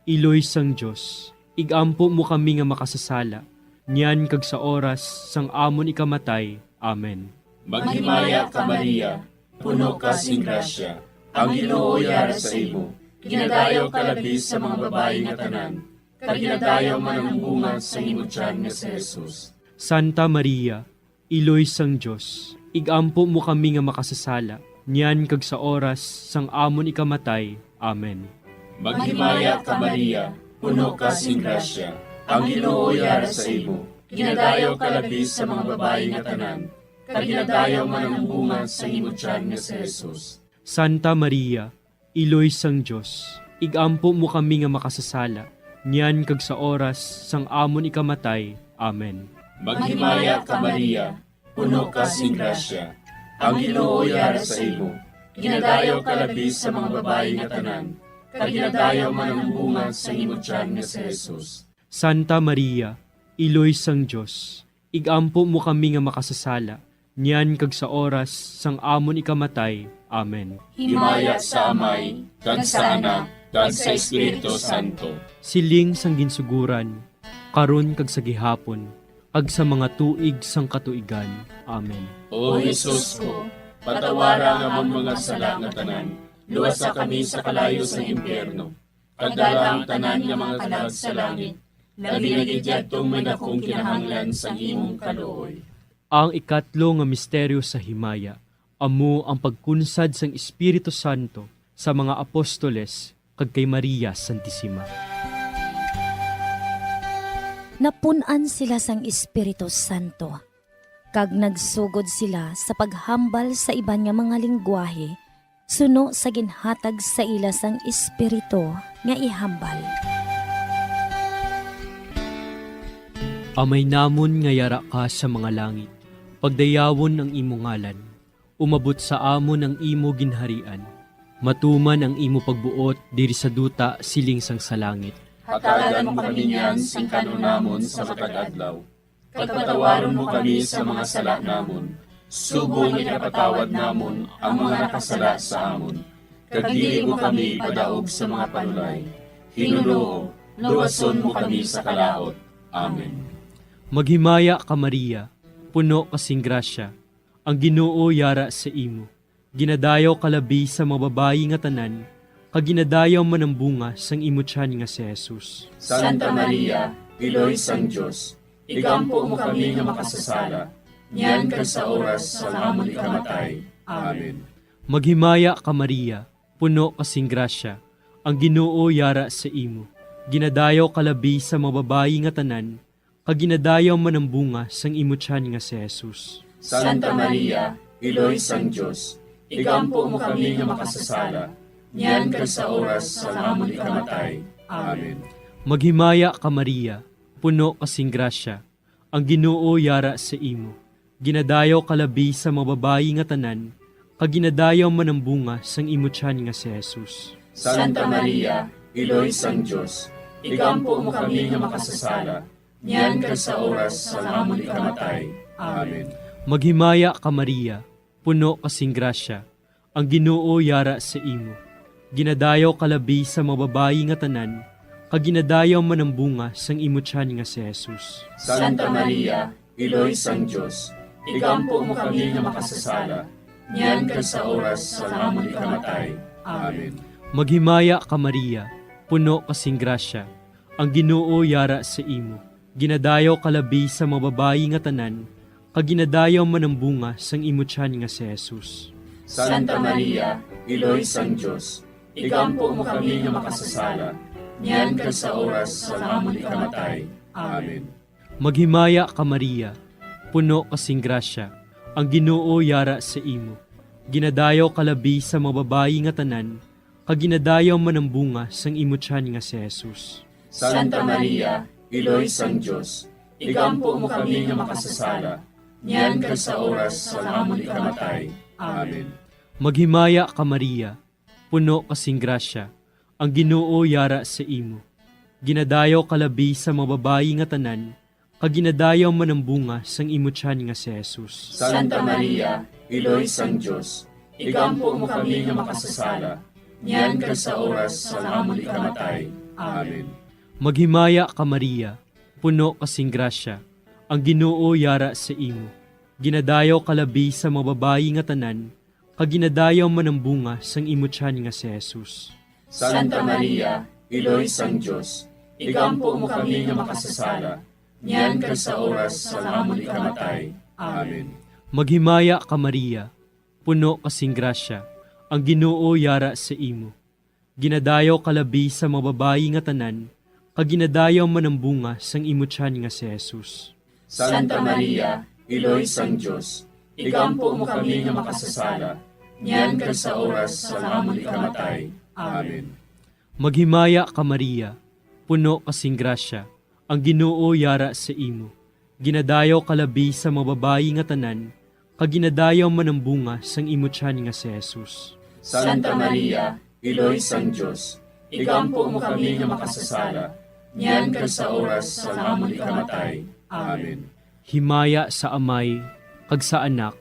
Iloy sang Dios, igampo mo kami nga makasasala, niyan kag sa oras sang amon ikamatay. Amen. Maghimaya ka Maria, puno ka sing grasya, ang Ginoo yara sa imo. Ginadayaw ka labis sa mga babae nga tanan, kag ginadayaw man ang bunga sa imo tiyan nga si Jesus. Santa Maria, Iloy sang Dios, igampo mo kami nga makasasala, niyan kag sa oras sang amon ikamatay. Amen. Maghimaya ka Maria, puno ka sing grasya, ang Ginoo yara sa imo. Ginadayaw ka labis sa mga babae nga tanan, kag ginadayaw man ang bunga sa imo tiyan nga si Jesus. Santa Maria, Iloy sang Dios, igampo mo kami nga makasasala, niyan kag sa oras sang amon ikamatay. Amen. Maghimaya ka Maria, puno ka sing grasya, ang Ginoo yara sa imo. Ginadayaw ka labis sa mga babae nga tanan, kag ginadayaw man ang bunga sa imo tiyan nga si Jesus. Santa Maria, Iloy sang Dios, igampo mo kami nga makasasala, niyan kag sa oras sang amon ikamatay. Amen. Himaya sa Amay, kag sa Anak, kag sa Espiritu Santo. Siling sang ginsuguran, karon kag sa gihapon, kag sa mga tuig sang katuigan. Amen. O Jesus ko, patawara nga among mga sala nga tanan, luwasa kami sa kalayo sa impyerno, kag dala ang tanan nga mga kalag sa langit, labi na gidyadtong may dakong kinahanglan sa imong kaluoy. Ang ikatlo nga misteryo sa himaya, amo ang pagkunsad sang Espiritu Santo sa mga apostoles kag kay Maria Santisima. Napunan sila sang Espiritu Santo, kag nagsugod sila sa paghambal sa iban nga mga lingwahe, suno sa ginhatag sa ila sang Espiritu nga ihambal. Amay namon nga yara ka sa mga langit, pagdayawon ang imo ngalan, umabot sa amon ang imo ginharian, matuman ang imo pagbuot diri sa duta siling sang sa langit. Hatagan mo kami niyan sing kanunamon sa matag adlaw. Pagpatawaron mo kami sa mga sala namon. Subong ipatawad namon ang mga nakasala sa amon. Kag dili mo kami padaog sa mga panulay. Hinunoo, luwason mo kami sa kalaot. Amen. Maghimaya ka Maria, puno kasing grasya, ang Ginoo yara sa imo. Ginadayaw kalabi sa mga babayi nga tanan, kag ginadayaw man ang bunga sang imo tiyan nga si Jesus. Santa Maria, Iloy sang Diyos, igampo mo kami nga makasasala, niyan kag sa oras sa amon ikamatay. Amen. Maghimaya ka Maria, puno kasing grasya, ang Ginoo yara sa imo. Ginadayaw kalabi sa mga babayi nga tanan, kag ginadayaw man ang bunga sang imo tiyan nga si Jesus. Santa Maria, Iloy sang Diyos, igampo mo kami nga makasasala, niyan kag sa oras sa amon ikamatay. Amen. Maghimaya ka Maria, puno kasing grasya, ang Ginoo yara sa imo. Ginadayaw kalabi sa mga babayi nga tanan, kag ginadayaw man ang bunga sang imo tiyan nga si Jesus. Santa Maria, Iloy sang Diyos, igampo mo kami nga makasasala, niyan kag sa oras sa amon ikamatay. Amen. Maghimaya ka Maria, puno kasing grasya, ang Ginoo yara sa imo. Ginadayaw kalabi sa mga babayi nga tanan, kag ginadayaw man ang bunga sang imo tiyan nga si Jesus. Santa Maria, Iloy sang Diyos, igampo mo kami nga makasasala, niyan kag sa oras sa amon ikamatay. Amen. Maghimaya ka Maria, puno kasing grasya, ang Ginoo yara sa imo. Ginadayaw kalabi sa mga babayi nga tanan, kag ginadayaw man ang bunga sang imo tiyan nga si Jesus. Santa Maria, Iloy sang Diyos, igampo mo kami nga makasasala, niyan kag sa oras sa amon ikamatay. Amen. Maghimaya ka Maria, puno kasing grasya, ang Ginoo yara sa imo. Ginadayaw kalabi sa mga babayi nga tanan, kag ginadayaw man ang bunga sang imo tiyan nga si Jesus. Santa Maria, Iloy sang Diyos, igampo mo kami nga makasasala, niyan kag sa oras sa amon ikamatay. Amen. Maghimaya ka Maria, puno kasing grasya, ang Ginoo yara sa imo. Ginadayaw kalabi sa mga babayi nga tanan, kag ginadayaw man ang bunga sang imo tiyan nga si Jesus. Santa Maria, Iloy sang Diyos, igampo mo kami nga makasasala, niyan kag sa oras sa amon ikamatay. Amen. Maghimaya ka Maria, puno kasing grasya, ang Ginoo yara sa imo. Ginadayaw kalabi sa mga babayi nga tanan, kag ginadayaw man ang bunga sang imo tiyan nga si Jesus. Santa Maria, Iloy sang Diyos, igampo mo kami nga makasasala, niyan kag sa oras sa amon ikamatay. Amen. Maghimaya ka Maria, puno kasing grasya, ang Ginoo yara sa imo. Ginadayaw kalabi sa mga babayi nga tanan, kag ginadayaw man ang bunga sang imo tiyan nga si Jesus. Santa Maria, Iloy sang Diyos, igampo mo kami nga makasasala, niyan kag sa oras sa amon ikamatay. Amen. Maghimaya ka Maria, puno kasing grasya, ang Ginoo yara sa imo. Ginadayaw kalabi sa mga babayi nga tanan, kag ginadayaw man ang bunga sang imo tiyan nga si Jesus. Santa Maria, Iloy sang Diyos, igampo mo kami nga makasasala, niyan kag sa oras sa amon ikamatay. Amen. Himaya sa Amay, kag sa Anak,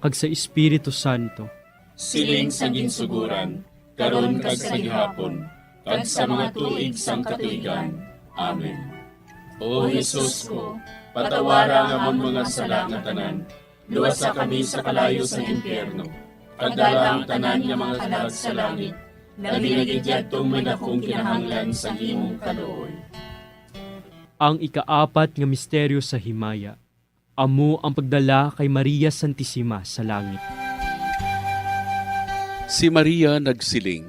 kag sa Espiritu Santo. Siling sa ginsuguran, karon kag sa gihapon, kag sa mga tuig sang katuigan. Amen. O Jesus ko, patawara nga amon mga sala nga tanan, luwasa kami sa kalayo sa impyerno, kagdala ang tanan nga mga kalag sa langit, labi nagidyadtong may nakong kinahanglan sa imong kaluoy. Ang ikaapat nga misteryo sa himaya, Amo ang pagdala kay Maria Santissima sa langit. Si Maria nagsiling,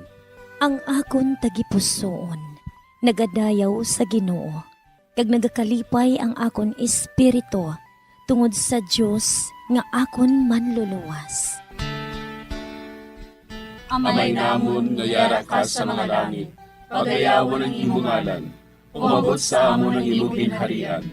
Ang akon tagipusoon, nagadayaw sa Ginoo, kag nagakalipay ang akon espiritu tungod sa Dios nga akon manluluwas. Amay namon nga yara ka sa mga langit, pagayawon ang imong ngalan, umabot sa amon ang imong ginharian,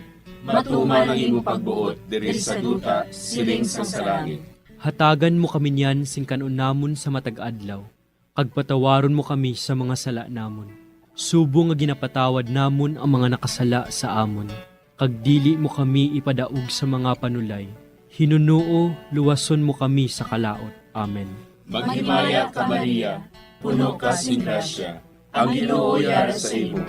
matuman ang imong pagbuot diri sa duta siling sa langit. Hatagan mo kami niyan sing kanon namon sa matag adlaw, kag patawaron mo kami sa mga sala namon. Subo nga ginapatawad namon ang mga nakasala sa amon, kag dili mo kami ipadaog sa mga panulay. Hinunuo, luwason mo kami sa kalaot. Amen. Maghimaya ka Maria, puno ka sing grasya, ang Ginoo yara sa imo.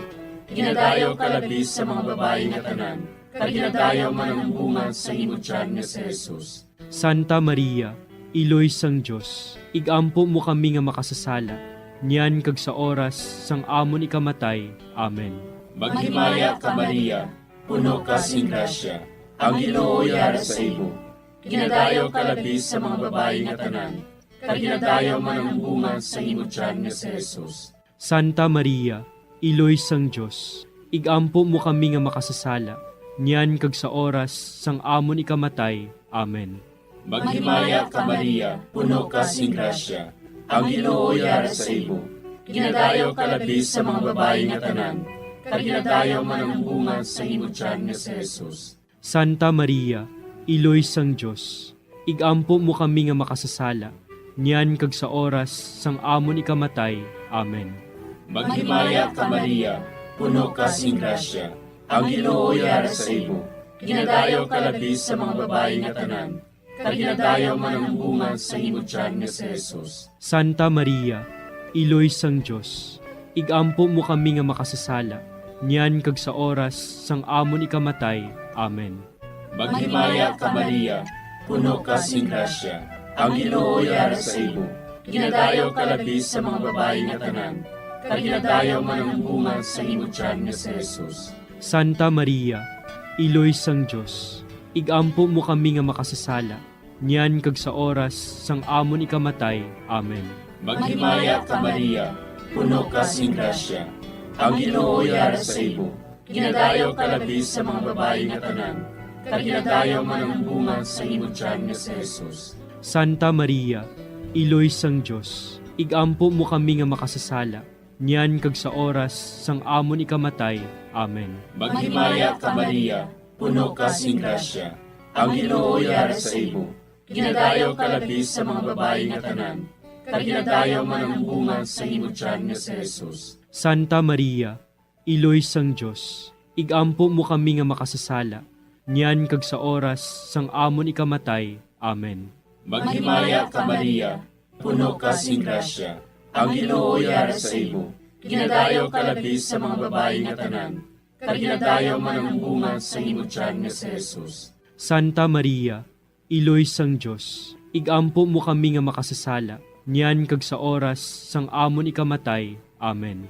Ginadayaw ka labis sa mga babae nga tanan, kag ginadayaw man ang bunga sa imo tiyan nga si Jesus. Santa Maria, Iloy sang Diyos, igampo mo kami nga makasasala, niyan kag sa oras sang amon ikamatay. Amen. Maghimaya ka Maria, puno ka sing grasya, ang Ginoo yara sa imo. Ginadayaw ka labis sa mga babae nga tanan, kag ginadayaw man ang bunga sa imo tiyan nga si Jesus. Santa Maria, Iloy sang Diyos, igampo mo kami nga makasasala, niyan kag sa oras sang amon ikamatay. Amen. Maghimaya ka Maria, puno ka sing grasya, ang Ginoo yara sa imo. Ginadayaw ka labis sa mga babae nga tanan, kag ginadayaw man ang bunga sa imo tiyan nga si Jesus. Santa Maria, Iloy sang Diyos, igampo mo kami nga makasasala, niyan kag sa oras sang amon ikamatay. Amen. Maghimaya ka Maria, puno ka sing grasya, ang Ginoo yara sa imo. Ginadayaw ka labis sa mga babae nga tanan, kag ginadayaw man ang bunga sa imo tiyan nga si Jesus. Santa Maria, Iloy sang Diyos, igampo mo kami nga makasasala, niyan kag sa oras sang amon ikamatay. Amen. Maghimaya ka Maria, puno ka sing grasya, ang Ginoo yara sa imo. Ginadayaw ka labis sa mga babae nga tanan, kag ginadayaw man ang bunga sa imo tiyan nga si Jesus. Santa Maria, Iloy sang Diyos, igampo mo kami nga makasasala, niyan kag sa oras sang amon ikamatay. Amen. Maghimaya ka Maria, puno ka sing grasya, ang Ginoo yara sa imo. Ginadayaw ka labis sa mga babae nga tanan, kag ginadayaw man ang bunga sa imo tiyan nga si Jesus. Santa Maria, Iloy sang Diyos, igampo mo kami nga makasasala, niyan kag sa oras sang amon ikamatay. Amen. Maghimaya ka Maria, puno ka sing grasya, ang Ginoo yara sa imo. Ginadayaw ka labis sa mga babae nga tanan, kag ginadayaw man ang bunga sa imo tiyan nga si Jesus. Santa Maria, Iloy sang Diyos, igampo mo kami nga makasasala, niyan kag sa oras sang amon ikamatay. Amen. Maghimaya ka Maria, puno ka sing grasya, ang Ginoo yara sa imo. Ginadayaw ka labis sa mga babae nga tanan, kag ginadayaw man ang bunga sa imo tiyan nga si Jesus. Santa Maria, Iloy sang Diyos, igampo mo kami nga makasasala, niyan kag sa oras sang amon ikamatay. Amen.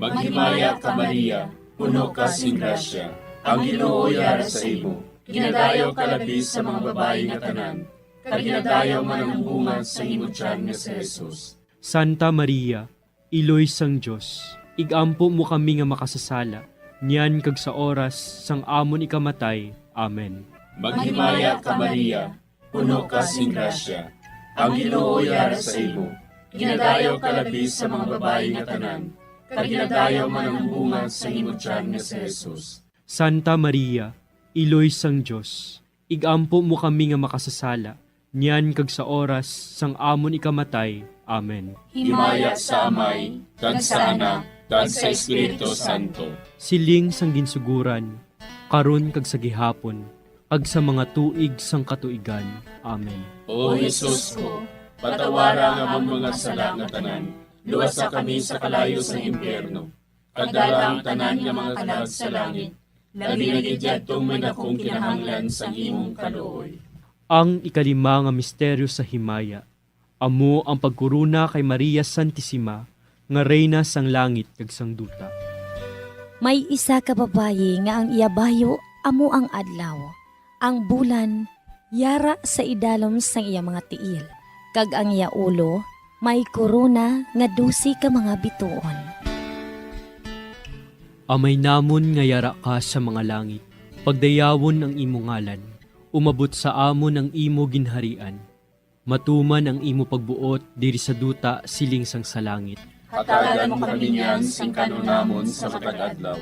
Maghimaya ka Maria, puno ka sing grasya, ang Ginoo yara sa imo. Ginadayaw ka labis sa mga babae nga tanan, kag ginadayaw man ang bunga sa imo tiyan nga si Jesus. Santa Maria, Iloy sang Diyos, igampo mo kami nga makasasala, niyan kag sa oras sang amon ikamatay. Amen. Maghimaya ka Maria, puno ka sing grasya, ang Ginoo yara sa imo. Ginadayaw ka labis sa mga babae nga tanan, kag ginadayaw man ang bunga sa imo tiyan nga si Jesus. Santa Maria, Iloy sang Diyos, igampo mo kami nga makasasala, niyan kag sa oras sang amon ikamatay. Amen. Himaya sa Amay, kag sa Anak, kag sa Espiritu Santo. Siling sang ginsuguran, karon kag sa gihapon, kag sa mga tuig sang katuigan. Amen. O Jesus ko, patawara nga among mga sala nga tanan, luwasa kami sa kalayo sa impyerno, kag dala ang tanan nga mga kalag sa langit, labi na gidyadtong may akong kinahanglan sa imong kaluoy. Ang ikalima nga misteryo sa himaya, amo ang pagkuruna kay Maria Santissima, nga reyna sang langit kag sang duta. May isa ka babayi nga ang iyabayo amo ang adlaw. Ang bulan, yara sa idalom sang iya mga tiil. Kag ang iya ulo, may korona nga 12 ka mga bituon. Amay namon nga yara ka sa mga langit. Pagdayawon ang imo ngalan. Umabot sa amon ang imo ginharian. Matuman ang imo pagbuot diri sa duta siling sang sa langit. Hatagan mo kami niyan sing kanunamon sa matag adlaw.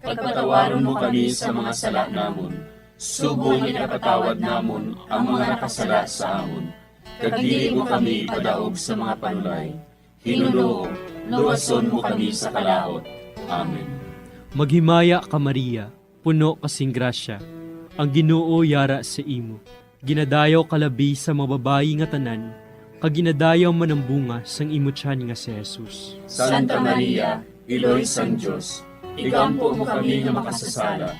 Pagpatawaron mo kami sa mga sala namon. Subong ipatawad namon ang mga nakasala sa amon. Kag dili mo kami padaog sa mga panulay. Hinunoo, luwason mo kami sa kalaot. Amen. Maghimaya ka Maria, puno kasing grasya. Ang Ginoo yara sa imo. Ginadayaw kalabi sa mga babayi nga tanan. Kag ginadayaw man ang bunga sang imo tiyan nga si Jesus. Santa Maria, Iloy sang Diyos, igampo mo kami nga makasasala.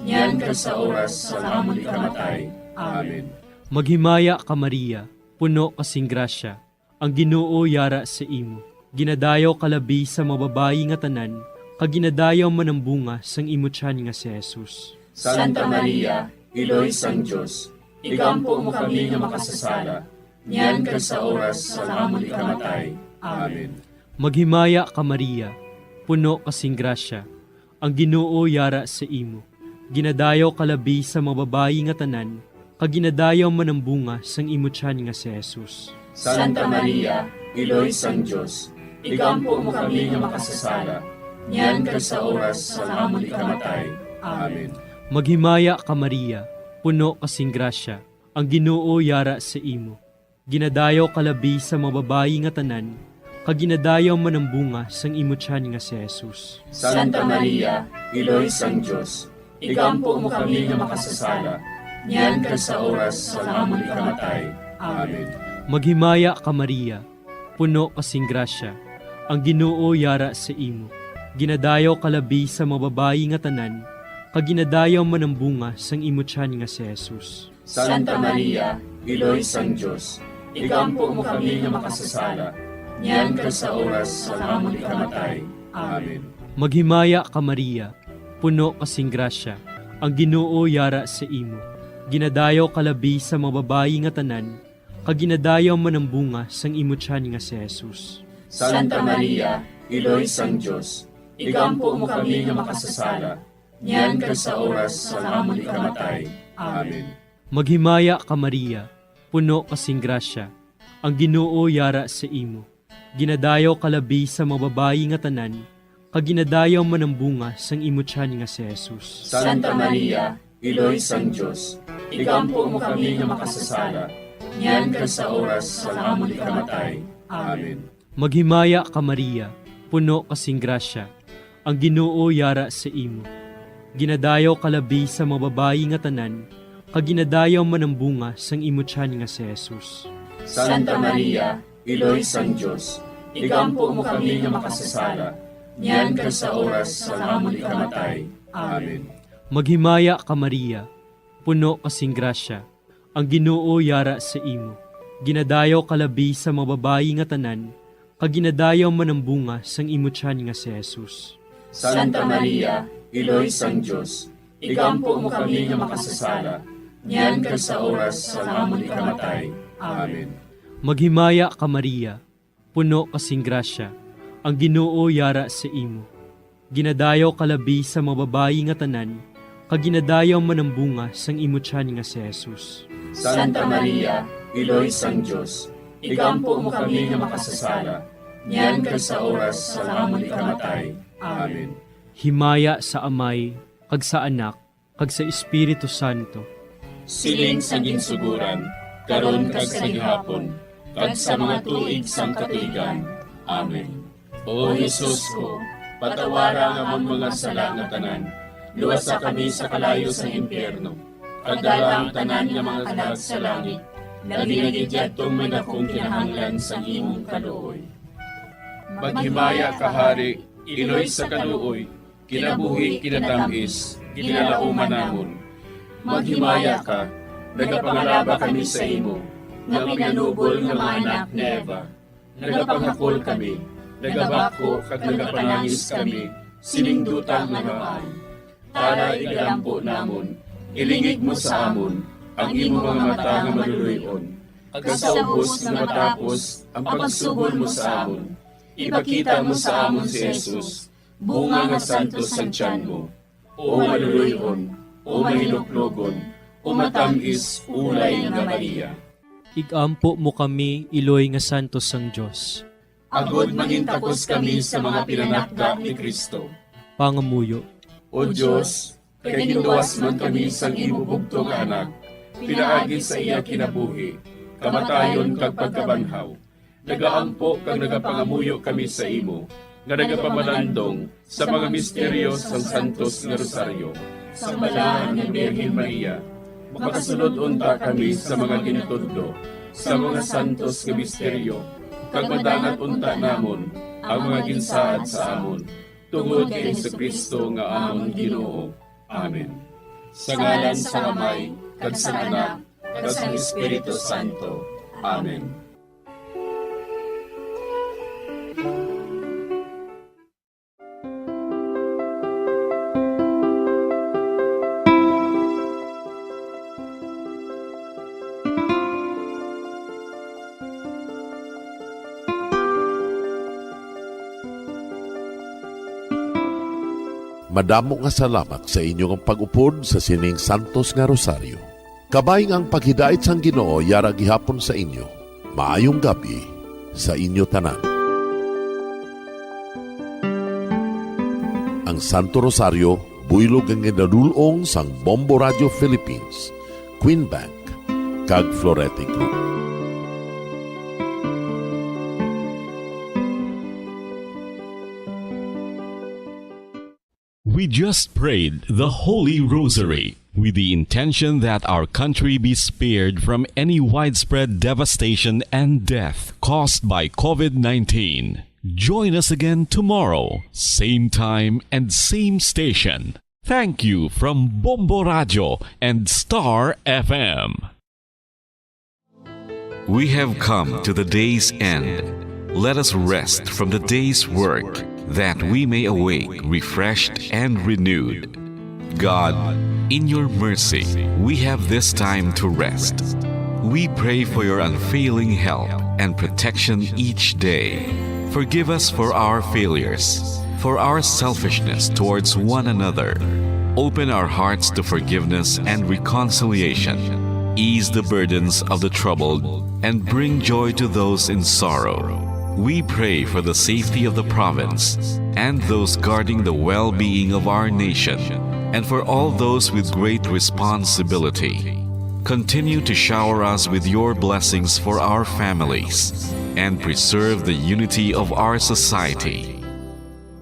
Niyan ka sa oras sa amon ikamatay. Amen. Maghimaya ka Maria, puno kasing grasya. Ang Ginoo yara sa imo. Ginadayaw kalabi sa mga babayi nga tanan. Kag ginadayaw man ang bunga sang imo tiyan nga si Jesus. Santa Maria, Iloy sang Diyos, igampo mo kami nga makasasala. Niyan ka sa oras sa amon ikamatay. Amen. Maghimaya ka Maria, puno kasing grasya. Ang Ginoo yara sa imo. Ginadayaw kalabi sa mga babayi nga tanan. Kag ginadayaw man ang bunga sang imo tiyan nga si Jesus. Santa Maria, Iloy sang Diyos, igampo mo kami nga makasasala. Niyan ka sa oras sa amon ikamatay. Amen. Maghimaya ka Maria, puno kasing grasya. Ang Ginoo yara sa imo. Ginadayaw kalabi sa mga babayi nga tanan. Kag ginadayaw man ang bunga sang imo tiyan nga si Jesus. Santa Maria, Iloy sang Diyos, igampo mo kami nga makasasala. Niyan ka sa oras sa amon ikamatay. Amen. Maghimaya ka Maria, puno kasing grasya. Ang Ginoo yara sa imo. Ginadayaw kalabi sa mga babayi nga tanan. Kag ginadayaw man ang bunga sang imo tiyan nga si Jesus. Santa Maria, Iloy sang Diyos, igampo mo kami nga makasasala. Niyan ka sa oras sa amon ikamatay. Amen. Maghimaya ka Maria, puno kasing grasya. Ang Ginoo yara sa imo. Ginadayaw kalabi sa mga babayi nga tanan. Kag ginadayaw man ang bunga sang imo tiyan nga si Jesus. Santa Maria, Iloy sang Diyos, igampo mo kami nga makasasala. Niyan ka sa oras sa amon ikamatay. Amen. Maghimaya ka Maria, puno kasing grasya. Ang Ginoo yara sa imo. Ginadayaw kalabi sa mga babayi nga tanan. Kag ginadayaw man ang bunga sang imo tiyan nga si Jesus. Santa Maria, Iloy sang Diyos, igampo mo kami nga makasasala. Niyan ka sa oras sa amon ikamatay. Amen. Maghimaya ka Maria, puno kasing grasya. Ang Ginoo yara sa imo. Ginadayaw kalabi sa mga babayi nga tanan. Kag ginadayaw man ang bunga sang imo tiyan nga si Jesus. Santa Maria, Iloy sang Diyos, igampo mo kami nga makasasala. Niyan ka sa oras sa amon ikamatay. Amen. Maghimaya ka Maria, puno kasing grasya. Ang Ginoo yara sa imo. Ginadayaw kalabi sa mga babayi nga tanan. Kag ginadayaw man ang bunga sang imo tiyan nga si Jesus. Santa Maria, Iloy sang Diyos, igampo mo kami nga makasasala. Niyan ka sa oras sa amon ikamatay. Amen. Maghimaya ka Maria, puno kasing grasya. Ang Ginoo yara sa imo. Ginadayaw kalabi sa mga babayi nga tanan. Kag ginadayaw man ang bunga sang imo tiyan nga si Jesus. Santa Maria, Iloy sang Diyos, igampo mo kami nga makasasala. Niyan ka sa oras sa amon ikamatay. Amen. Himaya sa Amay, kag sa Anak, kag sa Espiritu Santo. Siling sa ginsuguran, karon kag sa gihapon, kag sa mga tuig sang katuigan. Amen. O Jesus ko, patawara nga mong mga sala nga tanan, luwasa kami sa kalayo sa impyerno, kag dala ang tanan nga mga kalag sa langit, labi na gidyadtong may dakong kinahanglan sa imong kaluoy. Maghimaya ka Hari, Iloy sa kaluoy, kinabuhi kinatamis, ginalauman namon. Maghimaya ka, nagapangalaba kami sa imo, nga pinanubol nga mga anak ni Eva. Nagapangakol kami, nagabako kag nagapanangis kami, siningdutang nga maan. Para igalampo namon, ilingig mo sa amon ang imo mga mata nga maluluyon. Ag sa ubos nga matapos ang pagsugod mo sa amon, ipakita mo sa amon si Jesus, bunga nga santos sa tiyan mo. O maluluyon, o mahiluklogon, o matamis ulay nga Maria. Igampo mo kami, Iloy nga santos sang Dios. Agod mangintakos kami sa mga pinanakda ni Kristo. Pangamuyo. O Diyos, kay ginuwas man kami sang imo bugtong nga anak, pinaagi sa iya kinabuhi, kamatayon kag pagkabanhaw. Nagaampo kag nagapangamuyo kami sa imo, nga nagapamalandong sa mga misteryo sang Santos nga Rosaryo. Sa balahan ng Birhen Maria, makasunod unta kami sa mga ginitudlo, sa mga santos nga misteryo, kag madangat unta namon ang mga ginsaad sa amon, tungod kay Jesucristo nga amon Ginoo. Amen. Sa ngalan sa Amay, kag sa Anak, kag sa Espiritu Santo. Amen. Madamo nga salamat sa inyong pag-upod sa sining Santos nga Rosaryo. Kabayng ang paghidait sang Ginoo yara gihapon sa inyo. Maayong gabi sa inyo tanan. Ang Santo Rosario buylog ang ginadulong sang Bombo Radio Philippines, Queen Bank, kag Florete Group. We just prayed the Holy Rosary with the intention that our country be spared from any widespread devastation and death caused by COVID-19. Join us again tomorrow, same time and same station. Thank you from Bombo Radio and Star FM. We have come to the day's end. Let us rest from the day's work, that we may awake refreshed and renewed. God, in your mercy, we have this time to rest. We pray for your unfailing help and protection each day. Forgive us for our failures, for our selfishness towards one another. Open our hearts to forgiveness and reconciliation. Ease the burdens of the troubled and bring joy to those in sorrow. We pray for the safety of the province and those guarding the well-being of our nation, and for all those with great responsibility. Continue to shower us with your blessings for our families and preserve the unity of our society.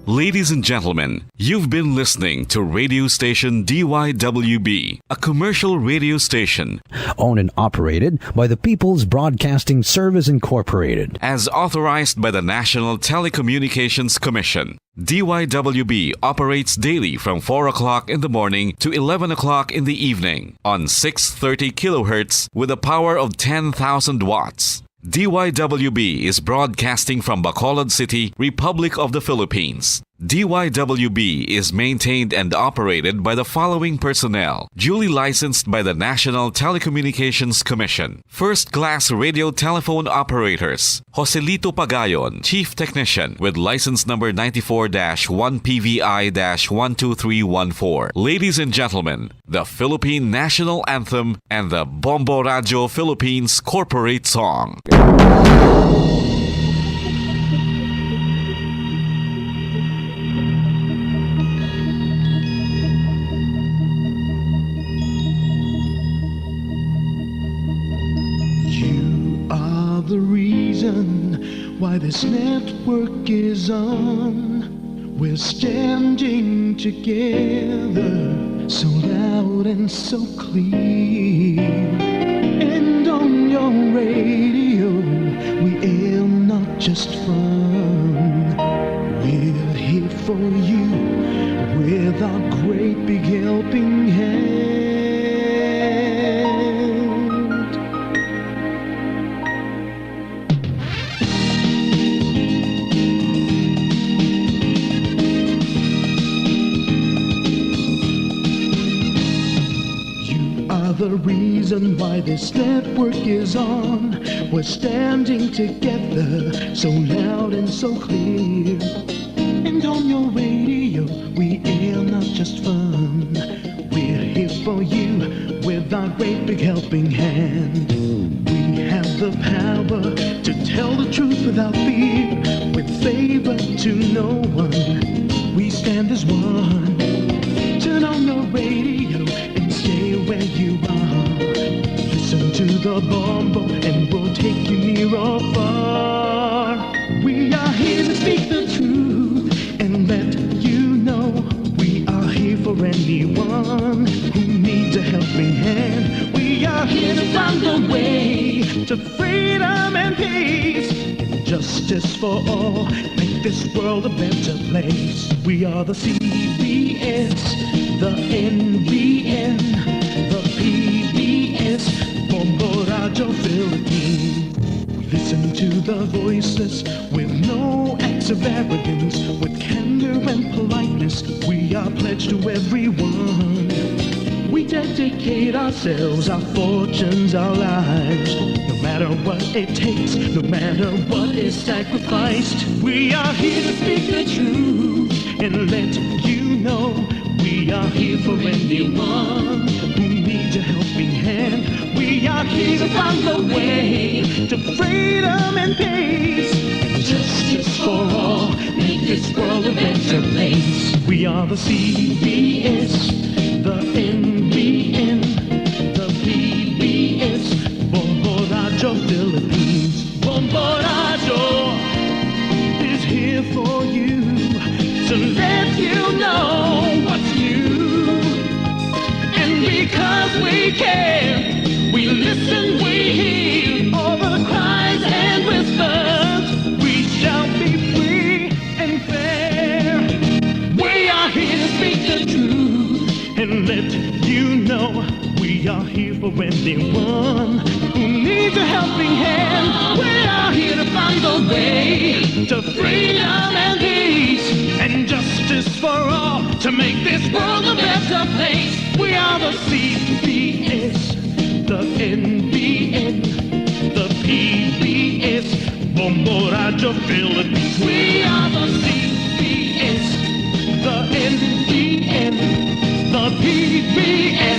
Ladies and gentlemen, you've been listening to radio station DYWB, a commercial radio station Owned and operated by the People's Broadcasting Service Incorporated. as authorized by the National Telecommunications Commission. DYWB operates daily from 4 o'clock in the morning to 11 o'clock in the evening on 630 kilohertz with a power of 10,000 watts. DYWB is broadcasting from Bacolod City, Republic of the Philippines. DYWB is maintained and operated by the following personnel, duly licensed by the National Telecommunications Commission. First-class radio telephone operators, Joselito Pagayon, Chief Technician with license number 94-1PVI-12314. Ladies and gentlemen, the Philippine National Anthem and the Bombo Radio Philippines Corporate Song. The reason why this network is on. We're standing together, so loud and so clear. And on your radio, we aim not just fun. We're here for you with our great big helping hand. are the reason why this network is on. We're standing together, so loud and so clear. And on your radio, we air not just fun. We're here for you with our great big helping hand. We have the power to tell the truth without fear, with favor to no one. We stand as one. Turn on your radio and stay where you are. Listen to the bombo and we'll take you near or far. We are here to speak the truth and let you know. We are here for anyone who needs a helping hand. We are here to find the way to freedom and peace, and justice for all. Make this world a better place. We are the CBS, the NBN, the PBS, Bombo Radio Philippines. Listen to the voices with no acts of arrogance, with candor and politeness. We are pledged to everyone. We dedicate ourselves, our fortunes, our lives. No matter what it takes, no matter what is sacrificed. We are here to speak the truth and let you know. We are here for anyone who needs a helping hand. We are here to find the way to freedom and peace, and justice for all. Make this world a better place. We are the CBS, the NBN, the PBS, Bombo Radio Philippines. Bombo Radio is here for you, to let you know what's new. And because we care, we listen, we hear all the cries and whispers. We shall be free and fair. We are here to speak the truth and let you know. We are here for anyone who needs a helping hand. We are here to find the way to freedom and peace, and justice for all, to make this world a better place. We are the CBS, the NBN, the PBS, Bombo Radio Philippines. We are the CBS, the NBN, the PBS.